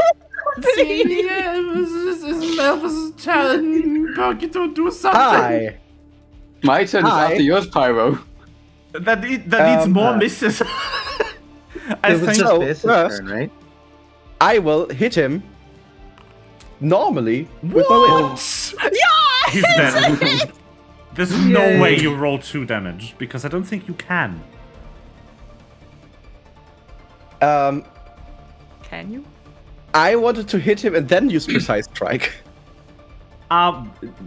His mouth is telling Perky to do something. Hi. My turn is after yours, Pyro. That needs more misses. I It was think just this first- turn, right? I will hit him normally with my whip. Yeah! he's dead. There's no way you roll 2 damage, because I don't think you can. Can you? I wanted to hit him and then use precise strike.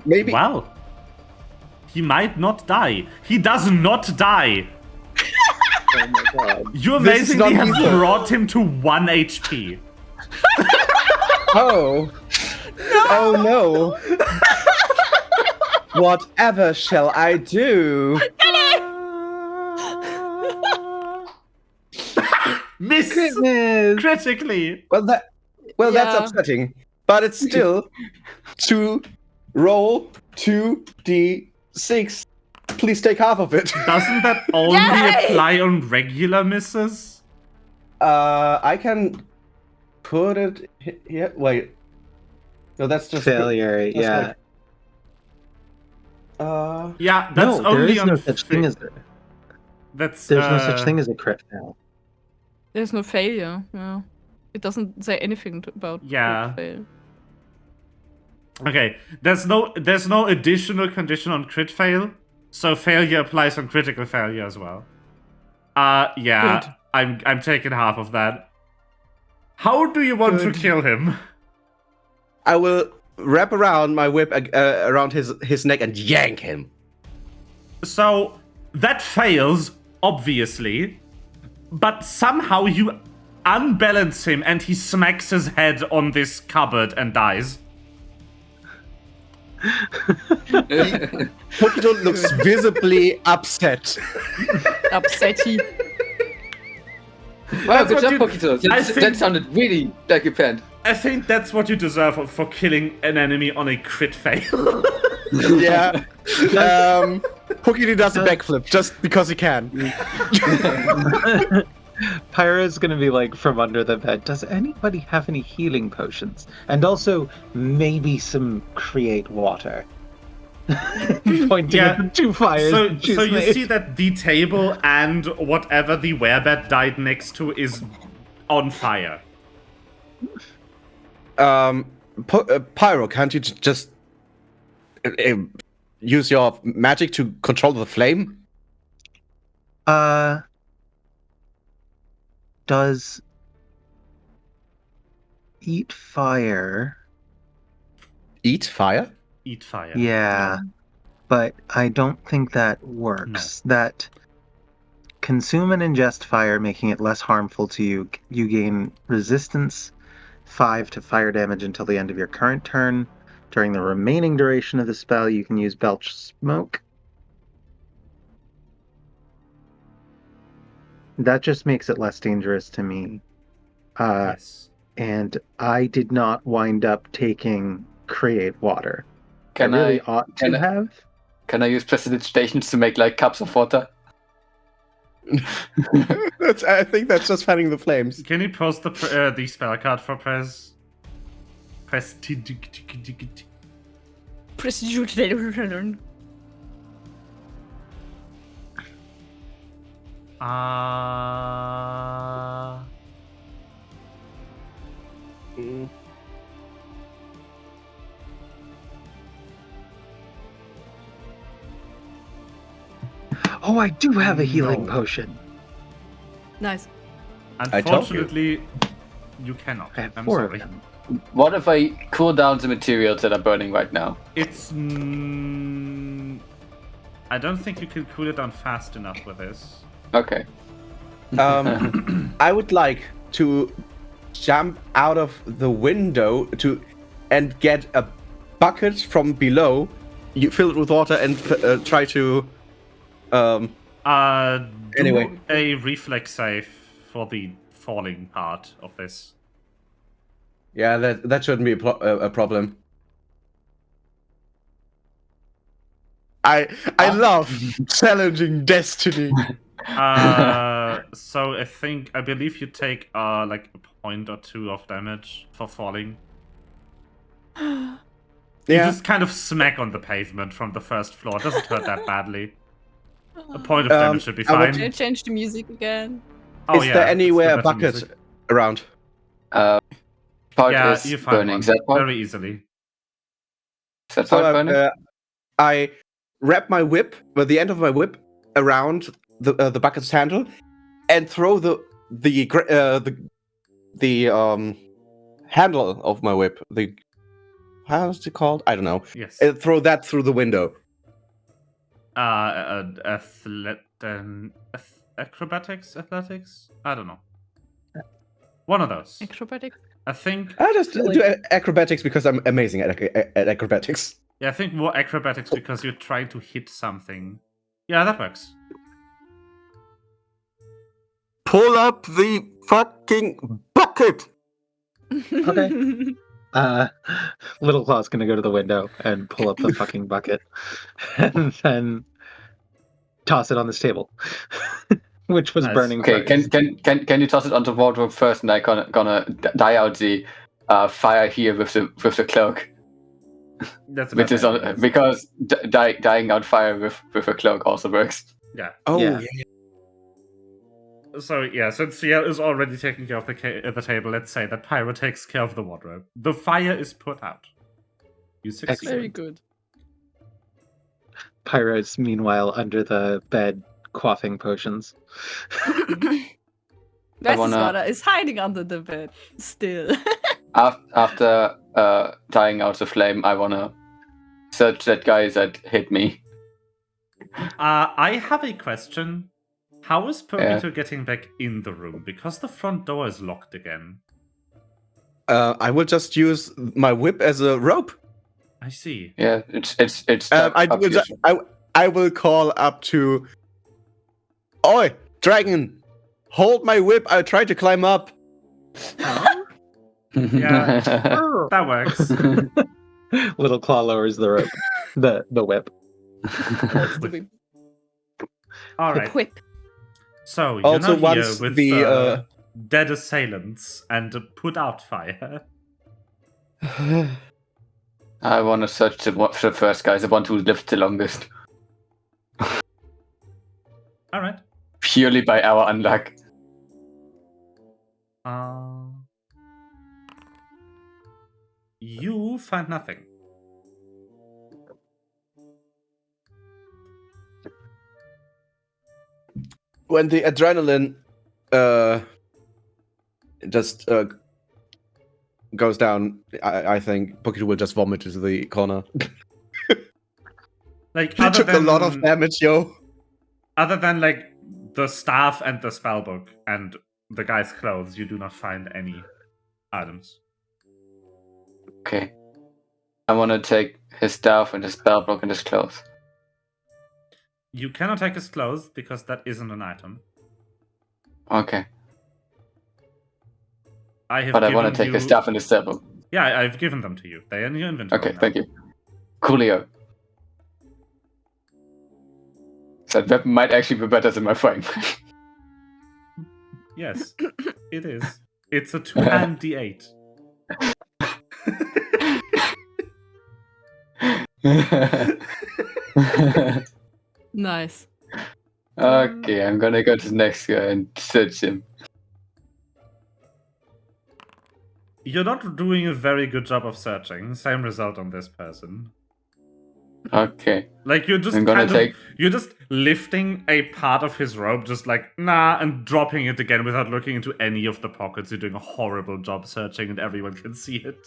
Maybe. Well, he might not die. He does not die. Oh my god. You This is amazingly not have easy. brought him to 1 HP. Oh. Oh no. Whatever shall I do? Miss critically. Well, that's Yeah. upsetting, but it's still to roll 2d6. Please take half of it. Doesn't that only Yay! apply on regular misses? I can put it here. Wait. No, that's just Failure, that's yeah. Yeah, that's No, there only is on no such thing as That's there's no such thing as a crit fail. There's no failure. No. It doesn't say anything about Yeah. fail. Okay, there's no additional condition on crit fail, so failure applies on critical failure as well. Yeah, Good. I'm taking half of that. How do you want to kill him? I will wrap around my whip around his neck and yank him. So that fails, obviously, but somehow you unbalance him and he smacks his head on this cupboard and dies. Pokito looks visibly upset. Upsetty. Wow, That's good what job, you- Pokito. I That think- sounded really like a pen. I think that's what you deserve for killing an enemy on a crit fail. Yeah. Pokito does a backflip just because he can. Pyro's gonna be like from under the bed. Does anybody have any healing potions? And also maybe some create water. Pointing Yeah, at the 2 fires. So that she's you made. see that the table and whatever the werebat died next to is on fire. Pyro, can't you just use your magic to control the flame? Does eat fire? Eat fire? Eat fire. Yeah, but I don't think that works. That consume and ingest fire, making it less harmful to you. You gain resistance 5 to fire damage until the end of your current turn. During the remaining duration of the spell, you can use belch smoke. That just makes it less dangerous to me. Yes. And I did not wind up taking create water. Can I really I ought to have. use prestidigitations to make like cups of water? I think that's just fanning the flames. Can you post the spell card for Press? Prestidigitation. Oh, I do have a healing potion. Nice. Unfortunately, you cannot. I have I'm 4 sorry. of them. What if I cool down the materials that are burning right now? It's. I don't think you can cool it down fast enough with this. Okay. I would like to jump out of the window and get a bucket from below, you fill it with water, and try to. Anyway, Do a reflex save for the falling part of this. Yeah, that shouldn't be a problem. I love challenging destiny. So I believe you take like a point or 2 of damage for falling. You just kind of smack on the pavement from the first floor. It doesn't hurt that badly. A point of damage should be fine. Can you change the music again? Is there anywhere a bucket music around? Part yeah, is you find burning. one Is that part? very easily. Is that part burning? I wrap my whip, with the end of my whip, around the bucket's handle, and throw the handle of my whip. How's it called? I don't know. Yes. And throw that through the window. Acrobatics? Athletics? I don't know. One of those. Acrobatics? I think. I just do acrobatics because I'm amazing at acrobatics. Yeah, I think more acrobatics because you're trying to hit something. Yeah, that works. Pull up the fucking bucket! Okay. Little Claw's gonna go to the window and pull up the fucking bucket, and then toss it on this table, which was Nice. burning. Okay, first. can you toss it onto wardrobe first, and I'm gonna die out the fire here with the cloak. That's Which is because dying out fire with a cloak also works. Yeah. Oh, Yeah. So yeah, since Ciel is already taking care of the table, let's say that Pyro takes care of the wardrobe. The fire is put out. You succeed. Very good. Pyro's meanwhile under the bed quaffing potions. Water is hiding under the bed still. After dying out the flame, I wanna search that guy that hit me. I have a question. How is Purvito getting back in the room? Because the front door is locked again. I will just use my whip as a rope. I see. Yeah, it's. I will call up to. Oi, dragon! Hold my whip. I try to climb up. Yeah, that works. Little Claw lowers the rope, the whip. All right. Whip. So you're Also, now here once with the dead assailants and put out fire. I want to search the first guy, the one who lived the longest. All right. Purely by our unluck. You find nothing. When the adrenaline just goes down, I think Pokito will just vomit into the corner. Like He took a lot of damage, yo. Other than like the staff and the spellbook and the guy's clothes, you do not find any items. Okay. I want to take his staff and his spellbook and his clothes. You cannot take his clothes because that isn't an item. Okay. But I want to take his staff and his spellbook. Yeah, I've given them to you. They are in your inventory. Okay, now. thank you. Coolio. That weapon might actually be better than my frame. Yes, it is. It's a 2 and D8. Nice. Okay, I'm gonna go to the next guy and search him. You're not doing a very good job of searching. Same result on this person. Okay. Like you're just you're just lifting a part of his robe, just like nah, and dropping it again without looking into any of the pockets. You're doing a horrible job searching, and everyone can see it.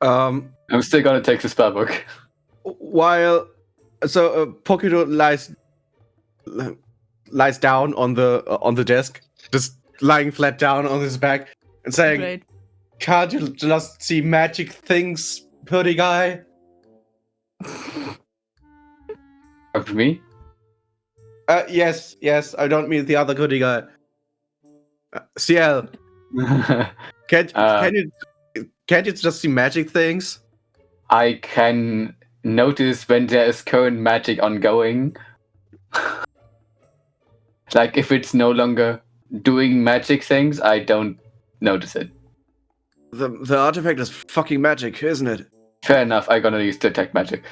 I'm still gonna take the spellbook. While Poketo lies down on the desk, just lying flat down on his back, and saying, Great. "Can't you just see magic things, pretty guy?" Talk to me? Yes. I don't mean the other goody guy. CL, can't you just see magic things? I can notice when there is current magic ongoing. Like if it's no longer doing magic things, I don't notice it. The artifact is fucking magic, isn't it? Fair enough, I'm gonna use detect magic.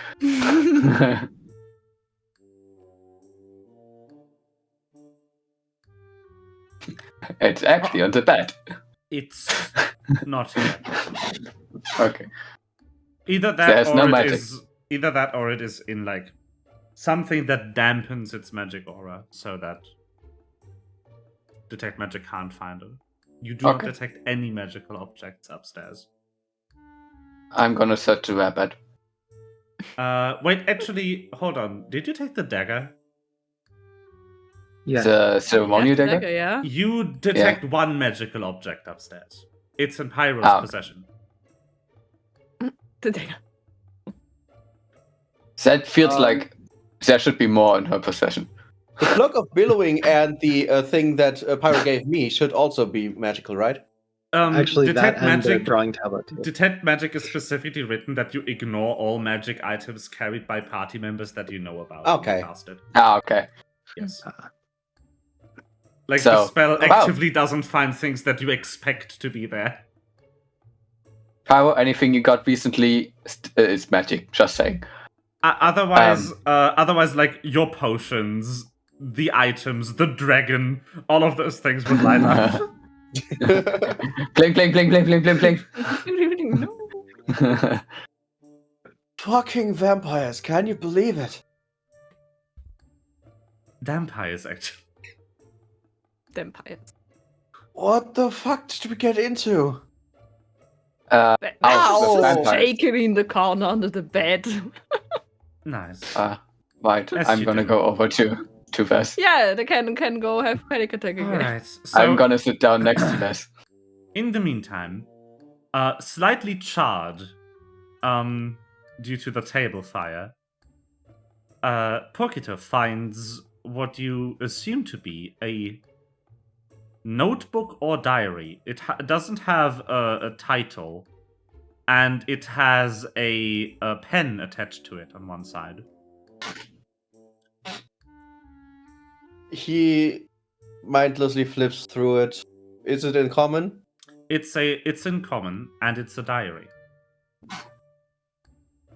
It's actually on the bed. It's not here. Okay. Either that or it is in like something that dampens its magic aura so that detect magic can't find it. You do not detect any magical objects upstairs. I'm gonna search the rabbit. Wait, actually, hold on. Did you take the dagger? Yeah. The ceremonial dagger? Yeah. You detect one magical object upstairs. It's in Pyro's possession. The dagger. That feels like there should be more in her possession. The Cloak of Billowing and the thing that Pyro gave me should also be magical, right? Actually, detect that and the magic, drawing tablet. Too. Detect magic is specifically written that you ignore all magic items carried by party members that you know about. Okay. When you cast it. Okay. Yes. Like the spell actively doesn't find things that you expect to be there. Pyro, anything you got recently is magic. Just saying. Otherwise, like your potions, the items, the dragon, all of those things would line up. Blink, blink, blink, blink, blink, blink, blink. No. Fucking vampires! Can you believe it? Vampires, actually. Vampires. What the fuck did we get into? Shaking in the corner under the bed. Nice. Right, I'm gonna go over to Vess. Yeah, they can go have panic attack again. Alright, so I'm gonna sit down next to Vess. in the meantime, slightly charred, due to the table fire, Poketo finds what you assume to be a notebook or diary. It doesn't have a title, and it has a pen attached to it on one side. He mindlessly flips through it. Is it in common? It's in common, and it's a diary.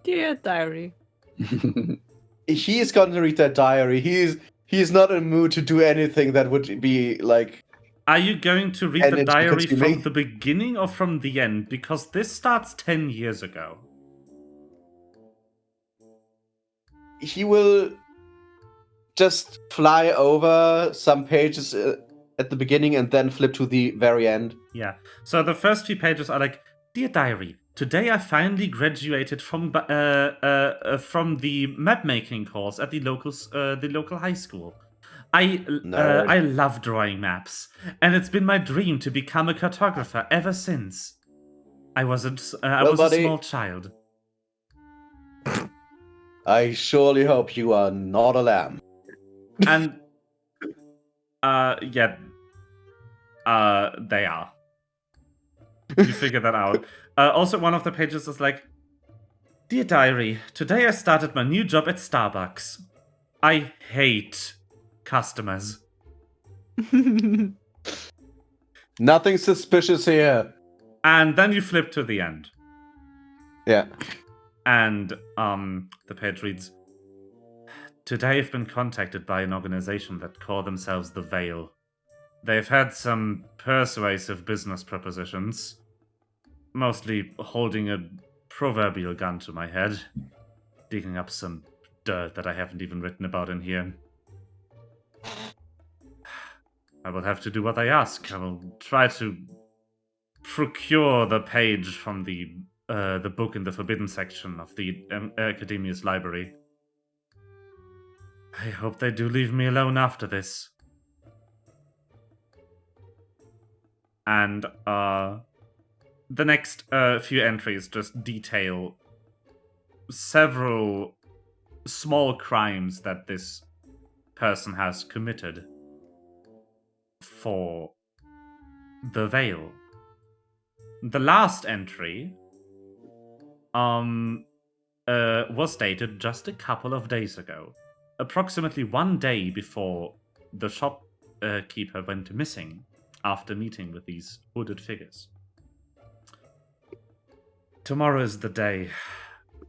Dear diary. He's gonna read that diary. He's not in the mood to do anything that would be like. Are you going to read the diary from the beginning or from the end? Because this starts 10 years ago. He will just fly over some pages at the beginning and then flip to the very end. Yeah. So the first few pages are like, Dear Diary, today I finally graduated from the map making course at the local high school. I love drawing maps, and it's been my dream to become a cartographer ever since. I was a small child. I surely hope you are not a lamb. And they are. You figure that out. Also, one of the pages is like, Dear Diary, today I started my new job at Starbucks. I hate customers. Nothing suspicious here. And then you flip to the end. Yeah. And the page reads, "Today I've been contacted by an organization that call themselves The Veil. They've had some persuasive business propositions, mostly holding a proverbial gun to my head, digging up some dirt that I haven't even written about in here. I will have to do what they ask. I will try to procure the page from the book in the forbidden section of the Academia's library. I hope they do leave me alone after this." And the next few entries just detail several small crimes that this person has committed for the Veil. The last entry was dated just a couple of days ago, approximately 1 day before the shopkeeper went missing after meeting with these hooded figures. "Tomorrow is the day,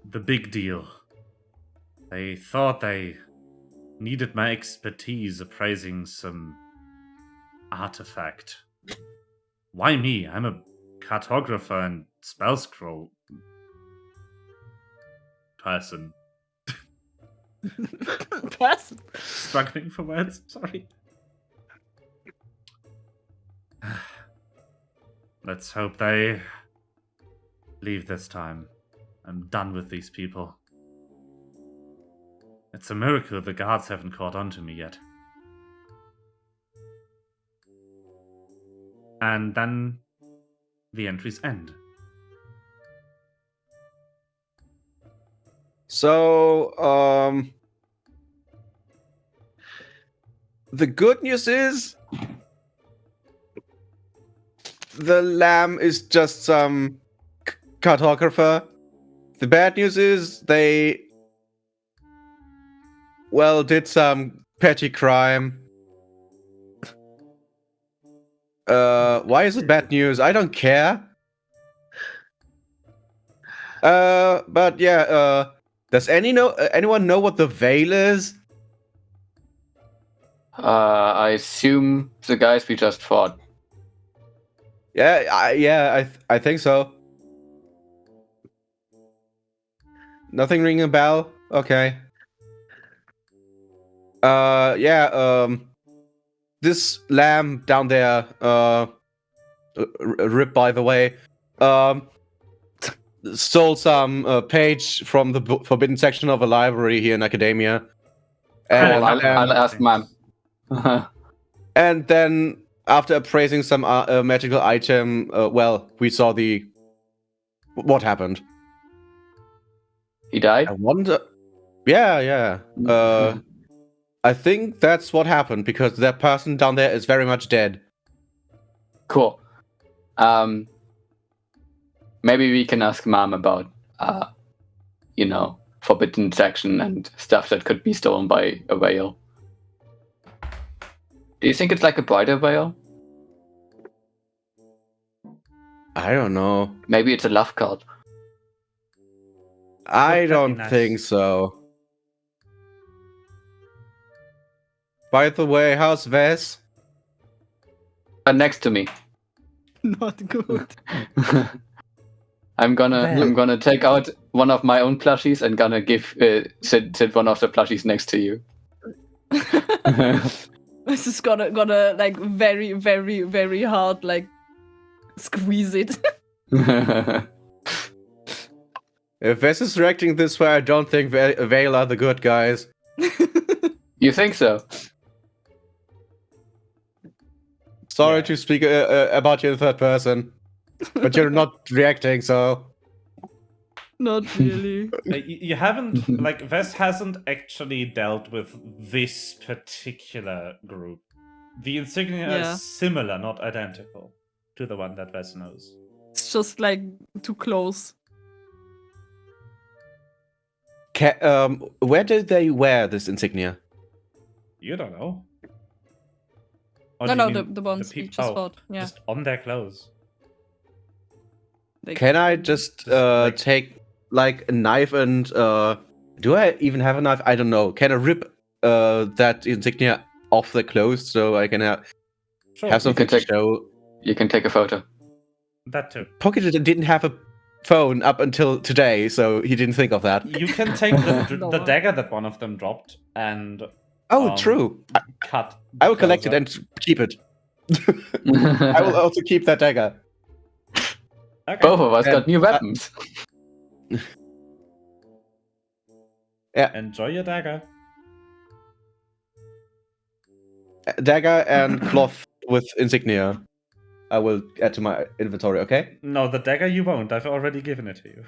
the big deal. They thought they needed my expertise appraising some artifact. Why me? I'm a cartographer and spell scroll person." Person. Struggling for words, sorry. Let's hope they leave this time. I'm done with these people. It's a miracle the guards haven't caught on to me yet. And then the entries end. So, the good news is the lamb is just some cartographer. The bad news is they, well, did some petty crime. Why is it bad news? I don't care. But yeah, does anyone know what the Veil is? I assume the guys we just fought. Yeah, I think so. Nothing ringing a bell? Okay. This lamb down there, Rip, by the way, stole some page from the forbidden section of a library here in Academia. And I'll ask Mom. And then, after appraising some magical item, we saw what happened. He died? I wonder. Yeah. I think that's what happened because that person down there is very much dead. Cool. Maybe we can ask Mom about, forbidden section and stuff that could be stolen by a whale. Do you think it's like a brighter whale? I don't know. Maybe it's a love card. I don't think so. By the way, how's Ves? Next to me. Not good. I'm gonna take out one of my own plushies and gonna sit one of the plushies next to you. This is gonna like very, very, very hard like squeeze it. If Ves is reacting this way, I don't think Veil are the good guys. You think so? Sorry to speak about you in third person, but you're not reacting, so... Not really. You haven't, like, Ves hasn't actually dealt with this particular group. The insignia is similar, not identical, to the one that Ves knows. It's just, like, too close. Where did they wear this insignia? You don't know. Or No, do you mean the ones we just fought. Yeah. Just on their clothes. Can I just take like a knife and do I even have a knife? I don't know. Can I rip that insignia off the clothes so I can have something to show? You can take a photo. That too. Pocket didn't have a phone up until today, so he didn't think of that. You can take the dagger that one of them dropped and true. Cut. I will collect it and keep it. I will also keep that dagger. Okay. Both of us got new weapons. Yeah. Enjoy your dagger. Dagger and cloth with insignia. I will add to my inventory, okay? No, the dagger you won't. I've already given it to you.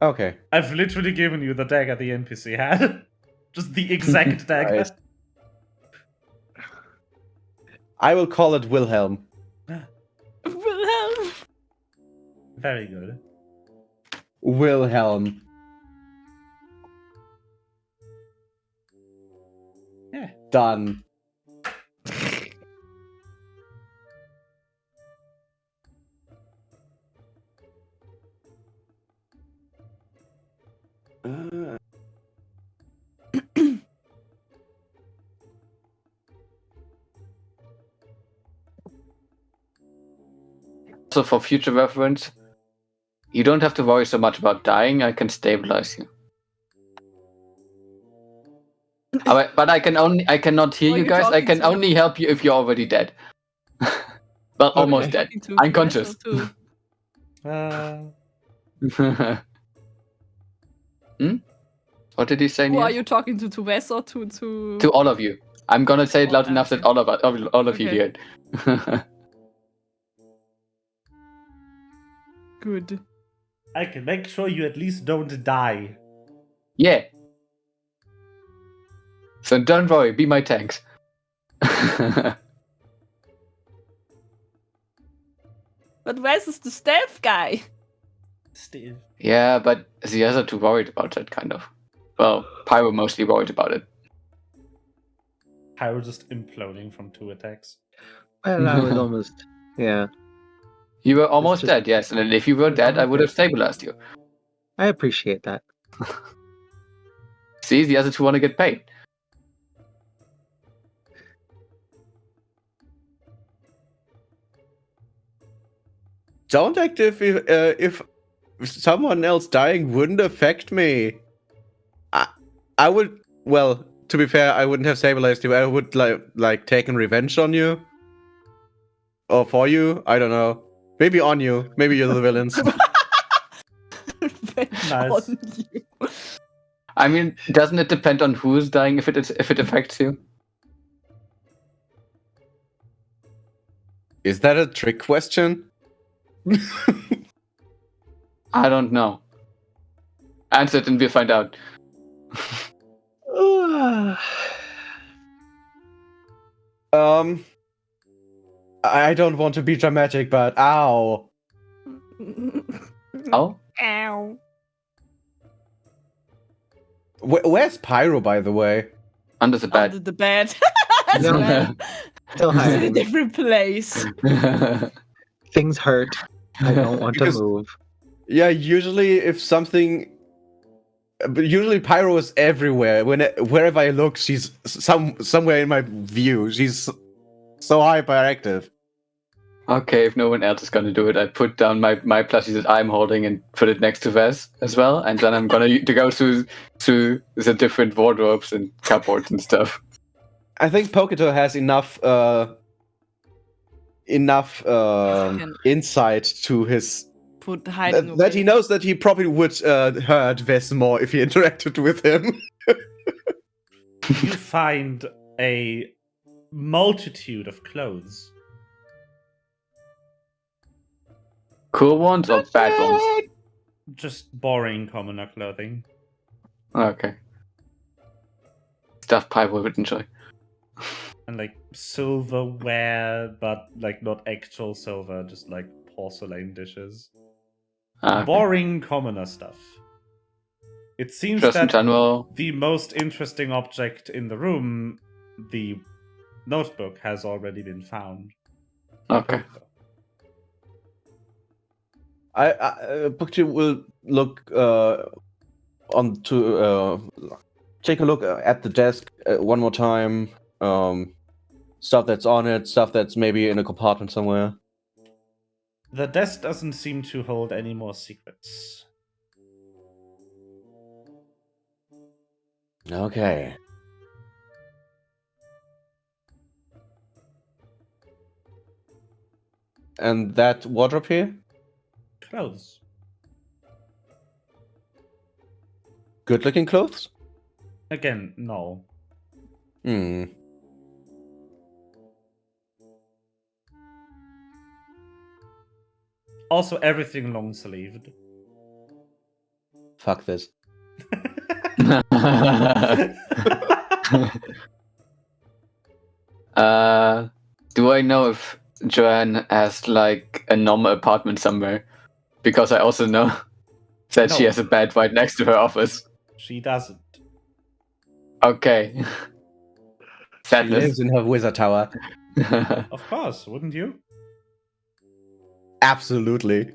Okay. I've literally given you the dagger the NPC had. Just the exact dagger. Nice. I will call it Wilhelm. Wilhelm. Very good. Wilhelm. Yeah. Done. So for future reference, you don't have to worry so much about dying. I can stabilize you. But I cannot heal you guys. I can only help you if you're already dead. Well, almost dead. Unconscious. What did he say? Who are you talking to Wes or to? To all of you. I'm gonna say it loud enough that all of you hear it. Good. I can make sure you at least don't die. Yeah. So don't worry, be my tanks. But Wes is the stealth guy. Still. Yeah, but the others are too worried about that, kind of. Well, Pyro mostly worried about it. Pyro just imploding from 2 attacks. Well, I was almost... Yeah. You were almost dead, yes. And if you were dead, I would have stabilized you. I appreciate that. See, the other two want to get paid. Don't act if someone else dying wouldn't affect me. I would. Well, to be fair, I wouldn't have stabilized you. I would like taken revenge on you, or for you. I don't know. Maybe on you. Maybe you're the villains. Nice. I mean, doesn't it depend on who is dying if it affects you? Is that a trick question? I don't know. Answer it and we'll find out. I don't want to be dramatic, but ow. Oh? Ow. Where's Pyro, by the way? Under the bed. Under the bed. Still He's in a hiding. different place. Things hurt. I don't want to move. Yeah, usually if something... Usually Pyro is everywhere. Wherever I look, she's somewhere in my view. She's so hyperactive. Okay, if no one else is gonna do it, I put down my plushie that I'm holding and put it next to Vez as well, and then I'm gonna go through the different wardrobes and cupboards and stuff. I think Poketo has enough insight to his that he knows that he probably would hurt Vez more if he interacted with him. You find a multitude of clothes. Cool ones or bad ones? Just boring commoner clothing. Okay. Stuff Pyro would enjoy. And like silverware, but like not actual silver, just like porcelain dishes. Okay. Boring commoner stuff. It seems Just in that general. the most interesting object in the room, the notebook has already been found. Okay. Pukchi will look take a look at the desk one more time. Stuff that's on it, stuff that's maybe in a compartment somewhere. The desk doesn't seem to hold any more secrets. Okay. And that wardrobe here? Clothes. Good-looking clothes? Again, no. Also, everything long-sleeved. Fuck this. Do I know if Joanne has like a normal apartment somewhere? Because I also know that she No. has a bed right next to her office. She doesn't. Okay. She Sadness. lives in her wizard tower. Of course, wouldn't you? Absolutely.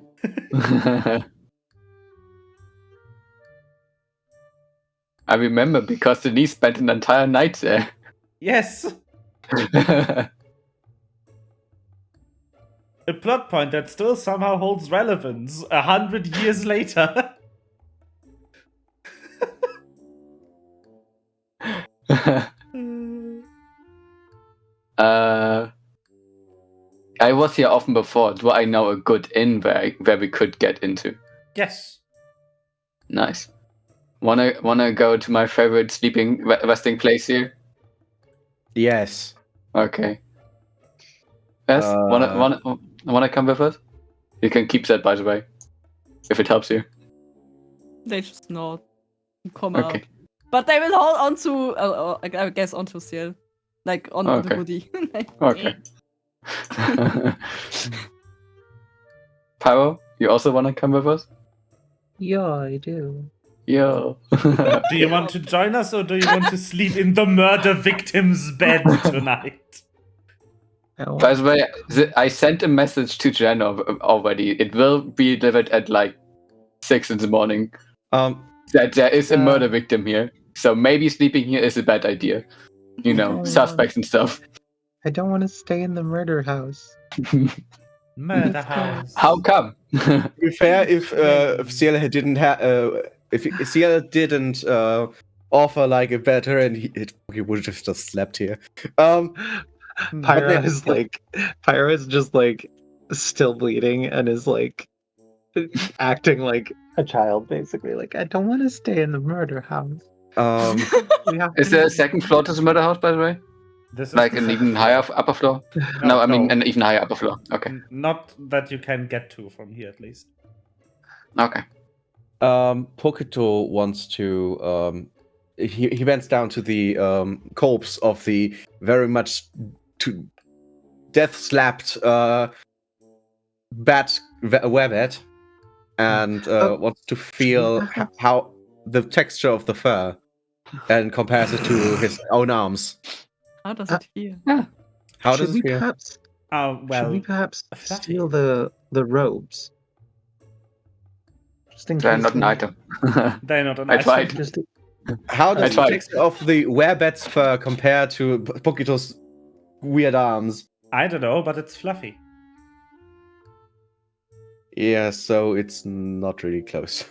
I remember because Denise spent an entire night there. Yes. A plot point that still somehow holds relevance 100 years later. I was here often before. Do I know a good inn where we could get into? Yes. Nice. Wanna go to my favorite sleeping resting place here? Yes. Okay. Yes. Wanna come with us? You can keep that, by the way, if it helps you. They just not come Okay. out. But they will hold on to, I guess, onto Ciel. Like, on the Okay. hoodie. Okay. Pyro, you also wanna come with us? Yeah, I do. Yo. Do you want to join us, or do you want to sleep in the murder victim's bed tonight? By the way, I sent a message to Jen already. It will be delivered at like 6 in the morning. That there is a murder victim here, so maybe sleeping here is a bad idea. You know, suspects and stuff. I don't want to stay in the murder house. Murder house. How come? To be fair, if Ciel didn't if Ciel didn't offer like a better, and he would have just slept here. Pyro is just like still bleeding and is like acting like a child, basically. Like, I don't want to stay in the murder house. Is there a second floor to the murder house, by the way? This is like the an second even higher upper floor? No, I mean an even higher upper floor. Okay. Not that you can get to from here, at least. Okay. Pokito wants to he bends down to the corpse of the very much death slapped werebat, and wants to feel how the texture of the fur, and compares it to his own arms. How does it feel? Yeah. How does it feel? Should we perhaps steal the robes? Just in They're case not an item. They're not an I item. tried. How does the texture of the werebat's fur compare to Pokito's weird arms? I don't know, but it's fluffy. Yeah, so it's not really close.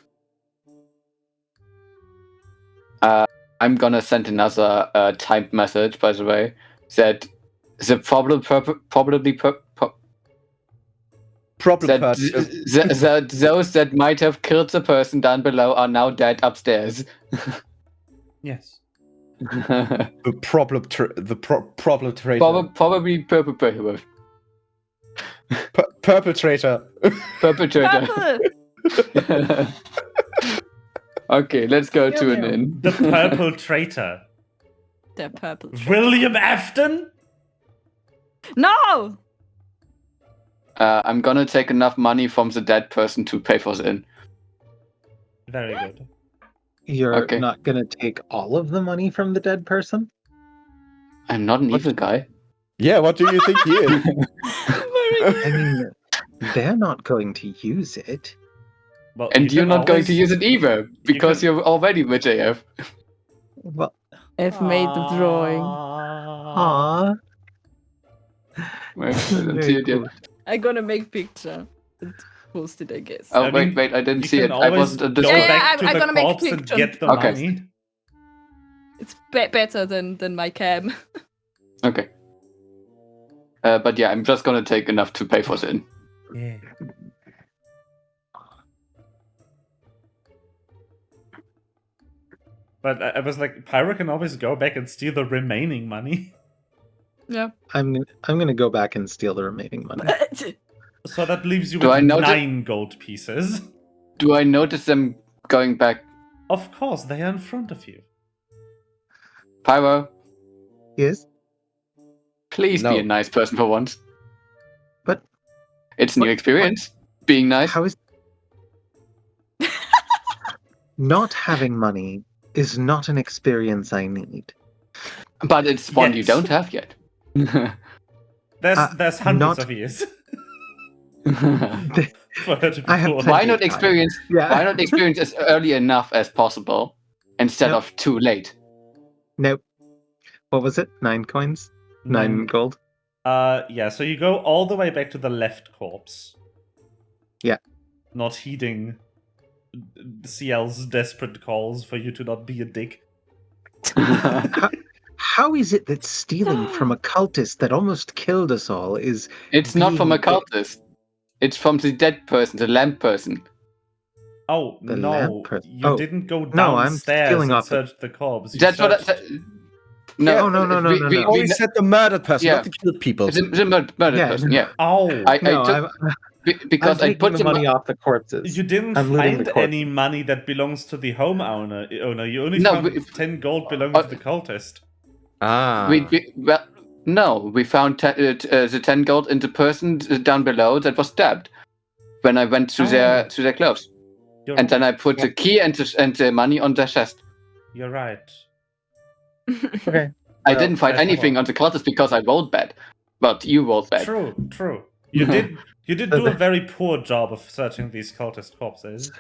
I'm gonna send another typed message, by the way, that the that those that might have killed the person down below are now dead upstairs. Yes. The problem traitor. Probably perpetrator. Perpetrator. Perpetrator. Okay, let's go to an inn. The purple traitor. The purple traitor. William Afton? No! I'm gonna take enough money from the dead person to pay for the inn. Very good. You're not gonna take all of the money from the dead person? I'm not an evil guy. Yeah, what do you think he is? I mean, they're not going to use it. Well, And you you're can not going to always- use it either, because can- you're already with JF. Well, I've made the drawing. aww. Wait, I didn't Very see it yet. good. I'm gonna make picture and post it, I guess. Oh, I mean, wait, I didn't you see can it. I always wasn't at this go Yeah, point. back to I'm the gonna make corpse and picture. get the Okay. money. It's better than my cam. Okay. But yeah, I'm just gonna take enough to pay for Sin. Yeah. But I was like, Pyro can always go back and steal the remaining money. Yeah. I'm gonna go back and steal the remaining money. So that leaves you Do I with notice- 9 gold pieces. Do I notice them going back? Of course, they are in front of you. Pyro, Yes. please be No. a nice person for once. But It's new What- experience. Being nice. how is not having money is not an experience I need. But it's one you Yes. don't have yet. There's hundreds not- of years for her to be I have poor. plenty- Why not of time. experience? Yeah. Why not experience as early enough as possible instead No. of too late? Nope. What was it? 9 coins? 9 gold? Yeah, so you go all the way back to the left corpse. Yeah. Not heeding CL's desperate calls for you to not be a dick. How is it that stealing from a cultist that almost killed us all is It's not from a being- cultist. It's from the dead person, the lamp person. Oh, The no. lamp person- You oh, didn't go no, I'm downstairs stealing and off the- search the corpse. You That's what I searched- said. No, Yeah, no, we- no. Oh, he said the murdered person, Yeah. not the killed people. The murdered Yeah, person, no. yeah. Oh, I No, took, because I'm I taking put the money off the corpses. you didn't I'm looting find the corpse. any money that belongs to the homeowner. You only No, found we- 10 gold belonging to the cultist. Ah. well, no, we found the 10 gold in the person down below that was stabbed when I went to their clothes. You're, And then I put the key and the money on the chest. you're right. Okay. I Well, didn't find that's anything on the cultist because I rolled bad. But you rolled bad. True. You did do a very poor job of searching these cultist corpses.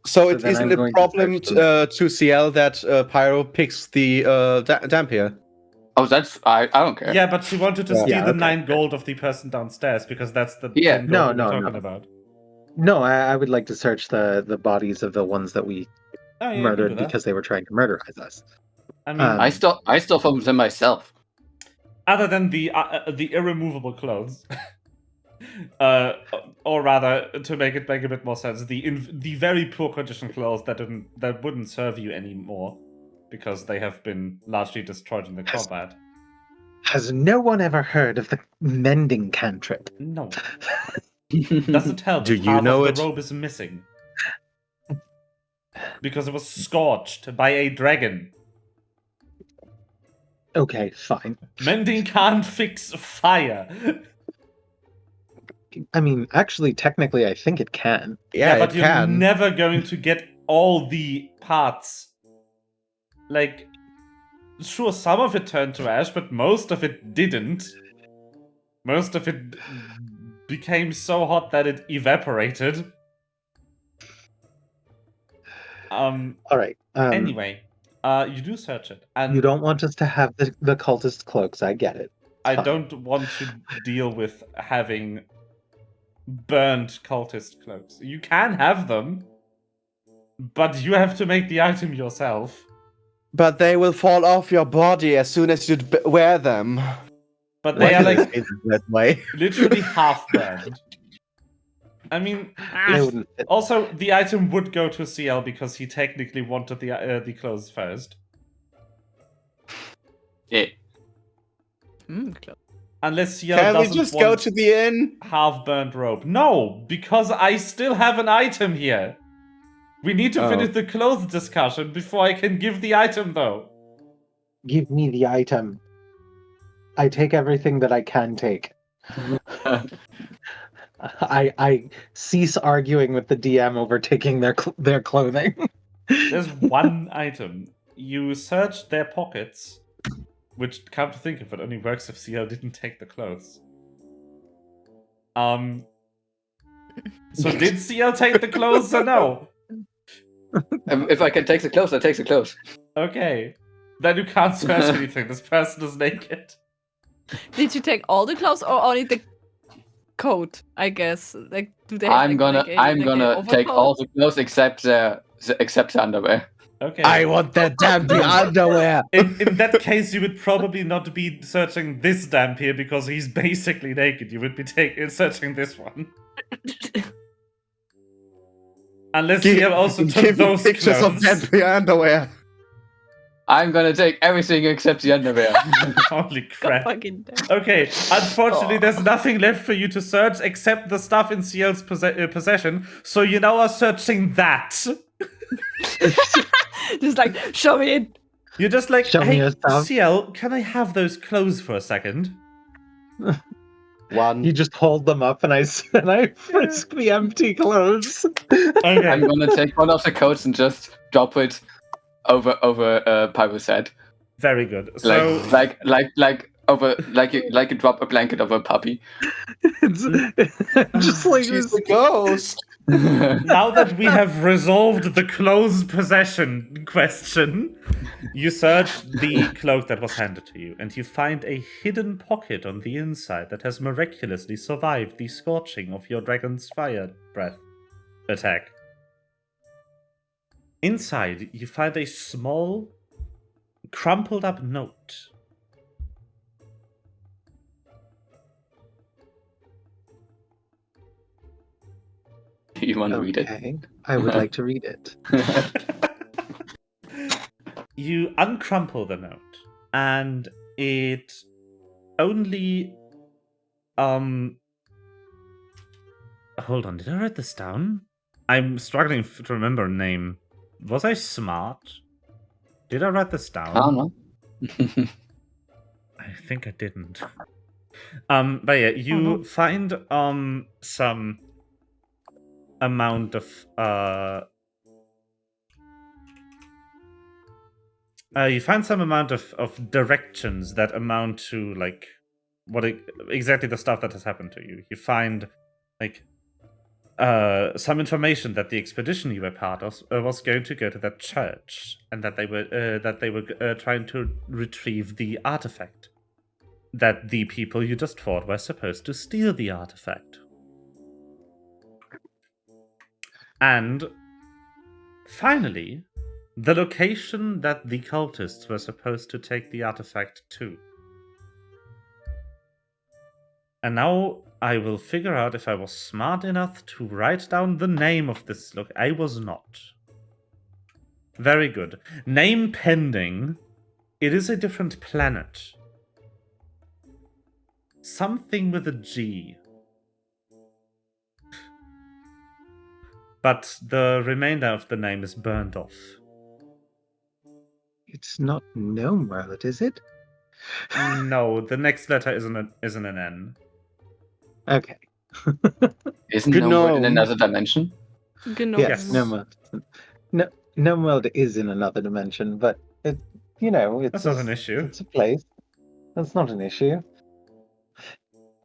So it then isn't I'm a going to problem search to CL that Pyro picks the Dampier. Oh, that's I don't care. Yeah, but she wanted to Yeah. steal Yeah, the okay. 9 gold of the person downstairs because that's the Yeah, 10 gold no, we were no, talking no. about. No, I would like to search the bodies of the ones that we Oh, yeah, you can murdered do that. because they were trying to murderize us. I mean, Um, I stole from them myself. other than the irremovable clothes, or rather, to make it make a bit more sense, the very poor condition clothes that wouldn't serve you anymore because they have been largely destroyed in the Has- combat. Has no one ever heard of the mending cantrip? No, doesn't help. Do if you half know of it? the robe is missing because it was scorched by a dragon. Okay, fine. Mending can't fix fire. I mean, actually, technically, I think it can. Yeah, but it you're can. never going to get all the parts. Like, sure, some of it turned to ash, but most of it didn't. Most of it became so hot that it evaporated. All right. Anyway, you do search it, and You don't want us to have the cultist cloaks. I get it. I Fine. don't want to deal with having burnt cultist cloaks. You can have them, but you have to make the item yourself. But they will fall off your body as soon as you wear them. But they are like that way. literally half burned. I mean, They if- wouldn't fit. also the item would go to CL because he technically wanted the clothes first. Yeah. Close. Unless CL Can we doesn't just want go to the inn? half-burnt robe. No, because I still have an item here. We need to Oh. finish the clothes discussion before I can give the item, though. Give me the item. I take everything that I can take. I cease arguing with the DM over taking their clothing. There's one item. You search their pockets, which, come to think of it, only works if CL didn't take the clothes. So did CL take the clothes or no? If I can take the clothes, I take the clothes. Okay. Then you can't search anything. This person is naked. Did you take all the clothes or only the coat? I guess. Like, do they? Have, I'm gonna take all the clothes except the underwear. Okay. I want that Dampier underwear. In that case, you would probably not be searching this Dampier because he's basically naked. You would be searching this one. Unless you have also took those pictures clothes. of Dampier underwear. I'm gonna take everything except the underwear. Holy crap. Fucking Okay, unfortunately, there's nothing left for you to search except the stuff in CL's possession, so you now are searching that. Just like, show me it. You're just like, Show me hey, your stuff." CL, can I have those clothes for a second? One. You just hold them up and I frisk the empty clothes. Okay. I'm gonna take one of the coats and just drop it over Pyro's head. Very good. So, Like you drop a blanket over a puppy. It's just like She's this. the ghost. now that we have resolved the clothes possession question, you search the cloak that was handed to you, and you find a hidden pocket on the inside that has miraculously survived the scorching of your dragon's fire breath attack. Inside, you find a small, crumpled up note. You want to read it? Okay, I would like to read it. You uncrumple the note, and it only hold on, did I write this down? I'm struggling to remember a name. Was I smart? Did I write this down? I don't know. I think I didn't. But yeah, you find some amount of you find some amount of directions that amount to like exactly the stuff that has happened to you. You find like some information that the expedition you were part of was going to go to that church, and that they were trying to retrieve the artifact. That the people you just fought were supposed to steal the artifact. And finally, the location that the cultists were supposed to take the artifact to. And now I will figure out if I was smart enough to write down the name of this look. I was not. Very good. Name pending. It is a different planet. Something with a G. But the remainder of the name is burned off. It's not Gnome World, is it? No, the next letter isn't an N. Okay. Isn't Gnome World in another dimension? Yes, Gnome World. Gnome World is in another dimension, but it's That's not an issue. It's a place. That's not an issue.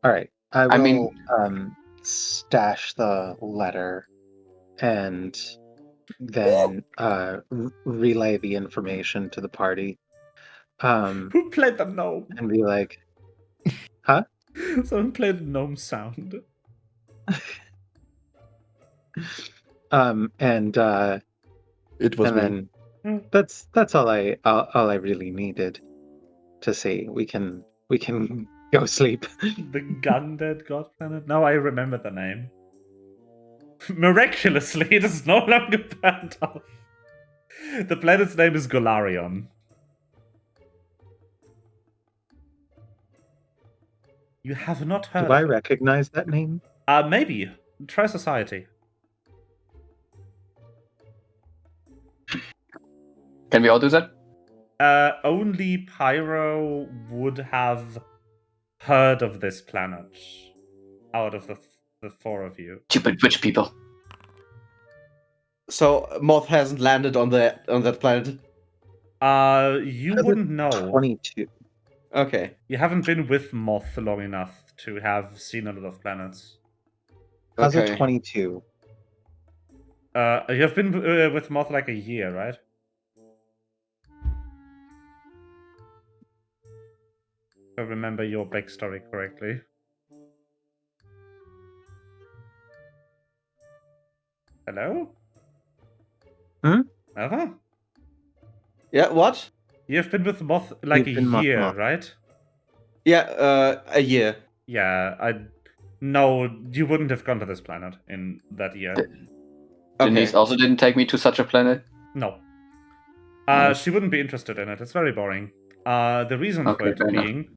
All right. I will stash the letter and then relay the information to the party. Who played the gnome? And be like, huh? Someone played the gnome sound. It was and me. then that's all I really needed to see. We can go sleep. The Gundead God Planet? No, I remember the name. Miraculously, it is no longer burned off. The planet's name is Golarion. You have not heard Do I of it. recognize that name? Maybe. Try Society. Can we all do that? Only Pyro would have heard of this planet out of the four of you. Stupid rich people. So Moth hasn't landed on that planet. You wouldn't know. 22. Okay. You haven't been with Moth long enough to have seen a lot of planets. How's a Okay. 22? You have been with Moth like a year, right? If I remember your backstory correctly. Hello? Ever? Yeah, what? You've been with Moth like You've a been year, Moth. right? Yeah, a year. Yeah, No, you wouldn't have gone to this planet in that year. Denise also didn't take me to such a planet? No. She wouldn't be interested in it. It's very boring. The reason for it being...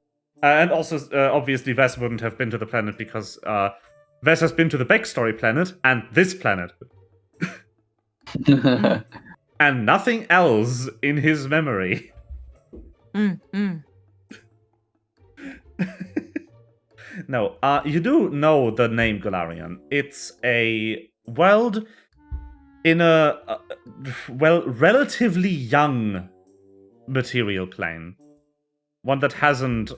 and also, obviously, Ves wouldn't have been to the planet because Ves has been to the backstory planet and this planet. And nothing else in his memory. No, you do know the name Golarion. It's a world in a, relatively young material plane. One that hasn't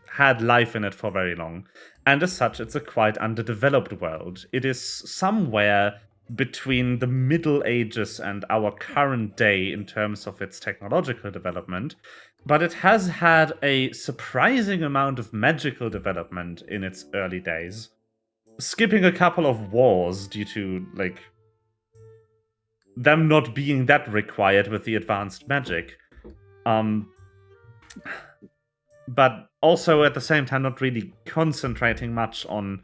had life in it for very long. And as such, it's a quite underdeveloped world. It is somewhere between the Middle Ages and our current day in terms of its technological development, but it has had a surprising amount of magical development in its early days, skipping a couple of wars due to, like, them not being that required with the advanced magic. But also at the same time not really concentrating much on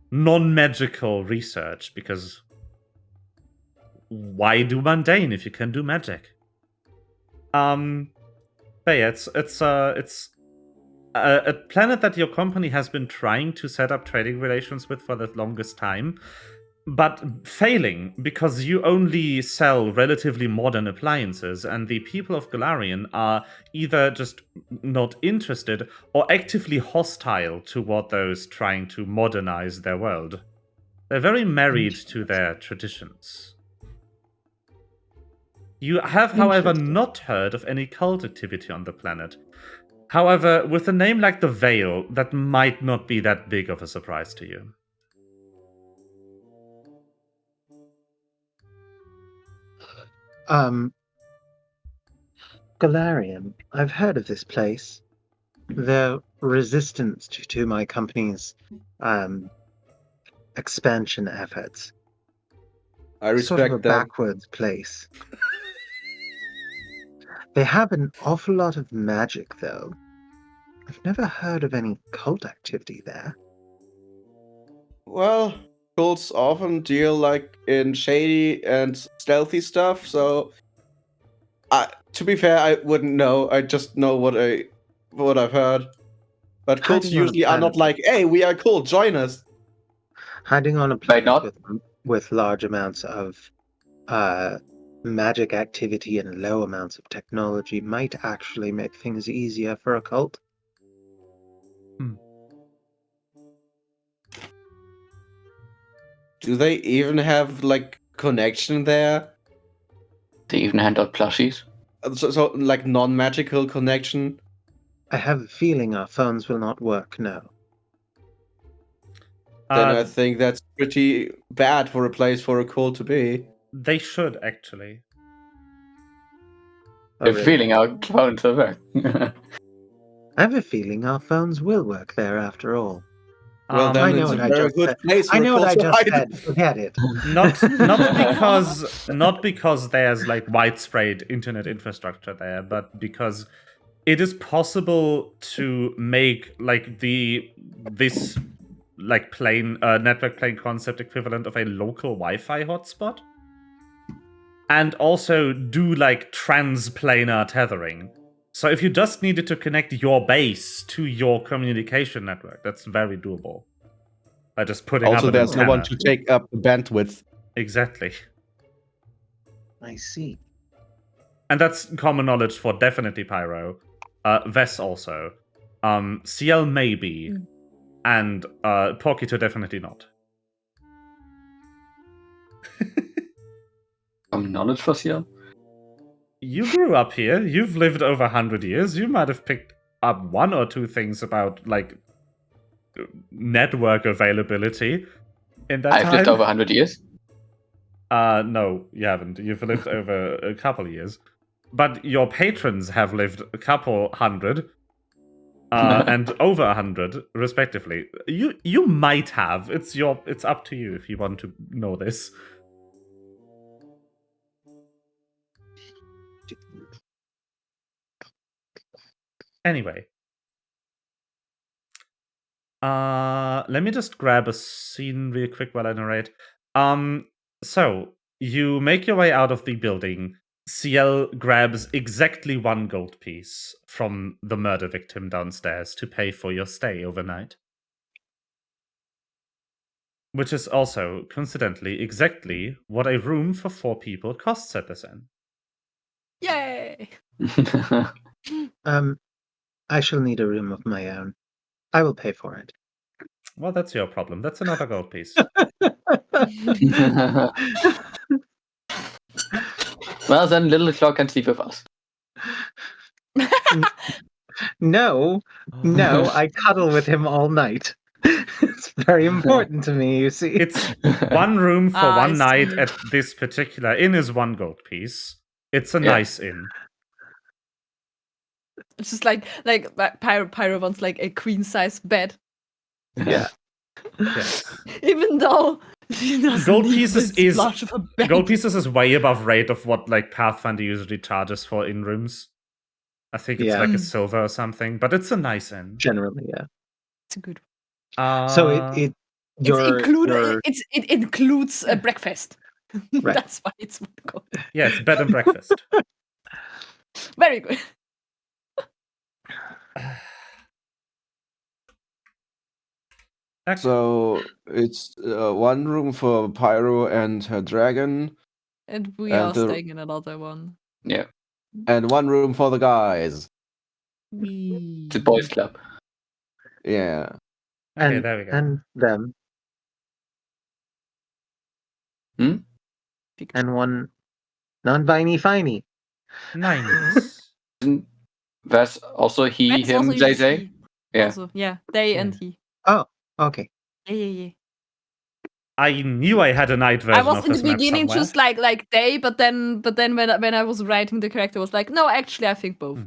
non-magical research, because why do mundane if you can do magic? But yeah, it's a planet that your company has been trying to set up trading relations with for the longest time, but failing because you only sell relatively modern appliances, and the people of Golarion are either just not interested or actively hostile toward those trying to modernize their world. They're very married to their traditions. You have, however, not heard of any cult activity on the planet. However, with a name like the Veil, that might not be that big of a surprise to you. Golarion. I've heard of this place. Their resistance to my company's expansion efforts. I respect sort of a that. backwards place. They have an awful lot of magic, though. I've never heard of any cult activity there. Well, cults often deal like in shady and stealthy stuff, so to be fair, I wouldn't know. I just know what I've heard. But cults Hiding on a usually are not planet. like, "Hey, we are cool, join us." Hiding on a Why planet not? with large amounts of magic activity and low amounts of technology might actually make things easier for a cult. Do they even have like connection there? They even hand out plushies. So like non-magical connection? I have a feeling our phones will not work now. Then I think that's pretty bad for a place for a cult to be. They should, actually. A feeling our phones will work. I have a feeling our phones will work there after all. Well, then I know it's what a I very just good said. place for I a know what cult I to just hide. said. Forget it. Not because there's like widespread internet infrastructure there, but because it is possible to make like this like network plane concept equivalent of a local Wi-Fi hotspot, and also do like transplanar tethering. So if you just needed to connect your base to your communication network, that's very doable. By just putting up an there's no one antenna. to take up the bandwidth. Exactly. I see. And that's common knowledge for definitely Pyro. Ves also. CL maybe. And Porkito definitely not. Common knowledge for CL? You grew up here. You've lived over 100 years. You might have picked one or two things about like network availability in that time. I've lived over 100 years. No, you haven't. You've lived over a couple of years. But your patrons have lived a couple hundred. And over 100, respectively. You might have. It's up to you if you want to know this. Anyway. Let me just grab a scene real quick while I narrate. So you make your way out of the building. Ciel grabs exactly 1 gold piece from the murder victim downstairs to pay for your stay overnight. Which is also, coincidentally, exactly what a room for 4 people costs at this inn. Yay! I shall need a room of my own. I will pay for it. Well, that's your problem. That's another gold piece. Well, then Little Claw can sleep with us. No, I cuddle with him all night. It's very important to me, you see. It's 1 room for 1 night at this particular inn is 1 gold piece. It's a nice inn. It's just like Pyro wants like a queen size bed. Yeah. Yes. Even though gold pieces is way above rate of what like Pathfinder usually charges for inn rooms. I think it's like a silver or something, but it's a nice inn. Generally, yeah. It's a good one. So it includes a breakfast. Right. That's why it's one gold. Yeah, it's bed and breakfast. Very good. So it's 1 room for Pyro and her dragon. And we are staying in another one. Yeah. And 1 room for the guys. The boys club. Yeah. Okay, and, there we go. And them. And 1 non-binary finey. Nice. That's also he, That's him, also they, they. he. Yeah. Also, they and he. Oh, okay. Yeah. I knew I had a night version. I was of in this the map beginning somewhere. just like they, but then when I was writing the character, I was like, no, actually, I think both.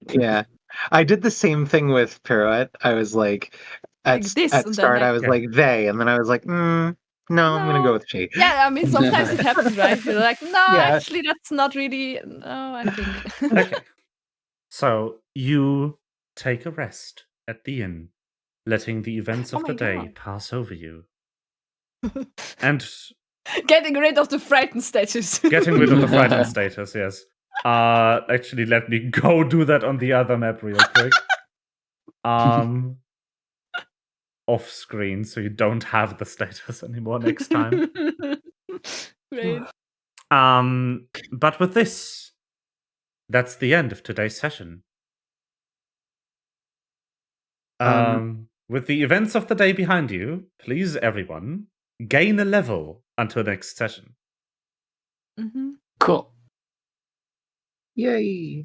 Yeah, I did the same thing with Pirouette. I was like, at start, I was like they, and then I was like, no, I'm gonna go with she. Yeah, I mean, sometimes it happens, right? You're like, no, actually, that's not really. No, I think. Okay. So you take a rest at the inn, letting the events of the day pass over you. And getting rid of the frightened status. Getting rid of the frightened status, yes. Actually, let me go do that on the other map real quick. Off screen, so you don't have the status anymore next time. Great. But with this, that's the end of today's session. With the events of the day behind you, please, everyone, gain a level until next session. Mm-hmm. Cool. Yay!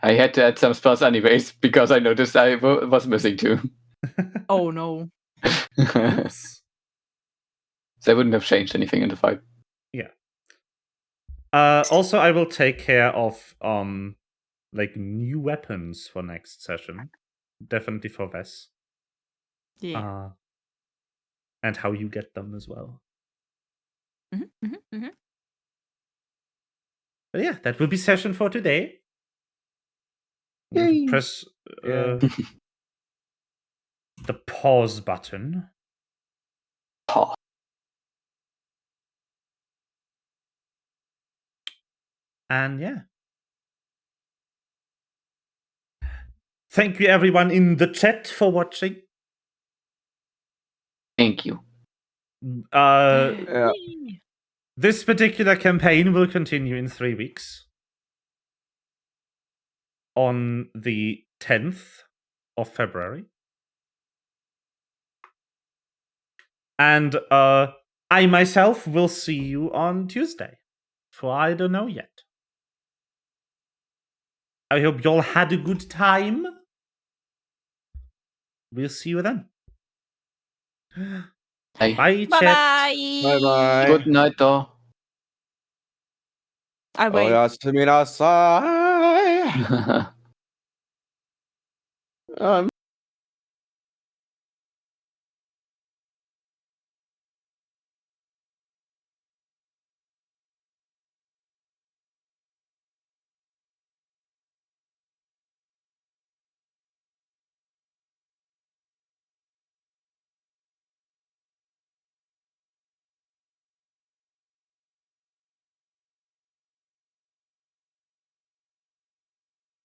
I had to add some spells anyways, because I noticed I was missing 2. Oh no. Oops. They wouldn't have changed anything in the fight. Yeah. Also, I will take care of like new weapons for next session. Definitely for Vess. Yeah. And how you get them as well. Mm-hmm. But yeah, that will be session for today. Yay. Press the pause button. Pause. And yeah. Thank you everyone in the chat for watching. Thank you. This particular campaign will continue in 3 weeks. On the 10th of February. And I myself will see you on Tuesday. For I don't know yet. I hope you all had a good time. We'll see you then. Bye. Bye, chat. Bye. Bye-bye. Good night, though. I wait. Oyasuminasai.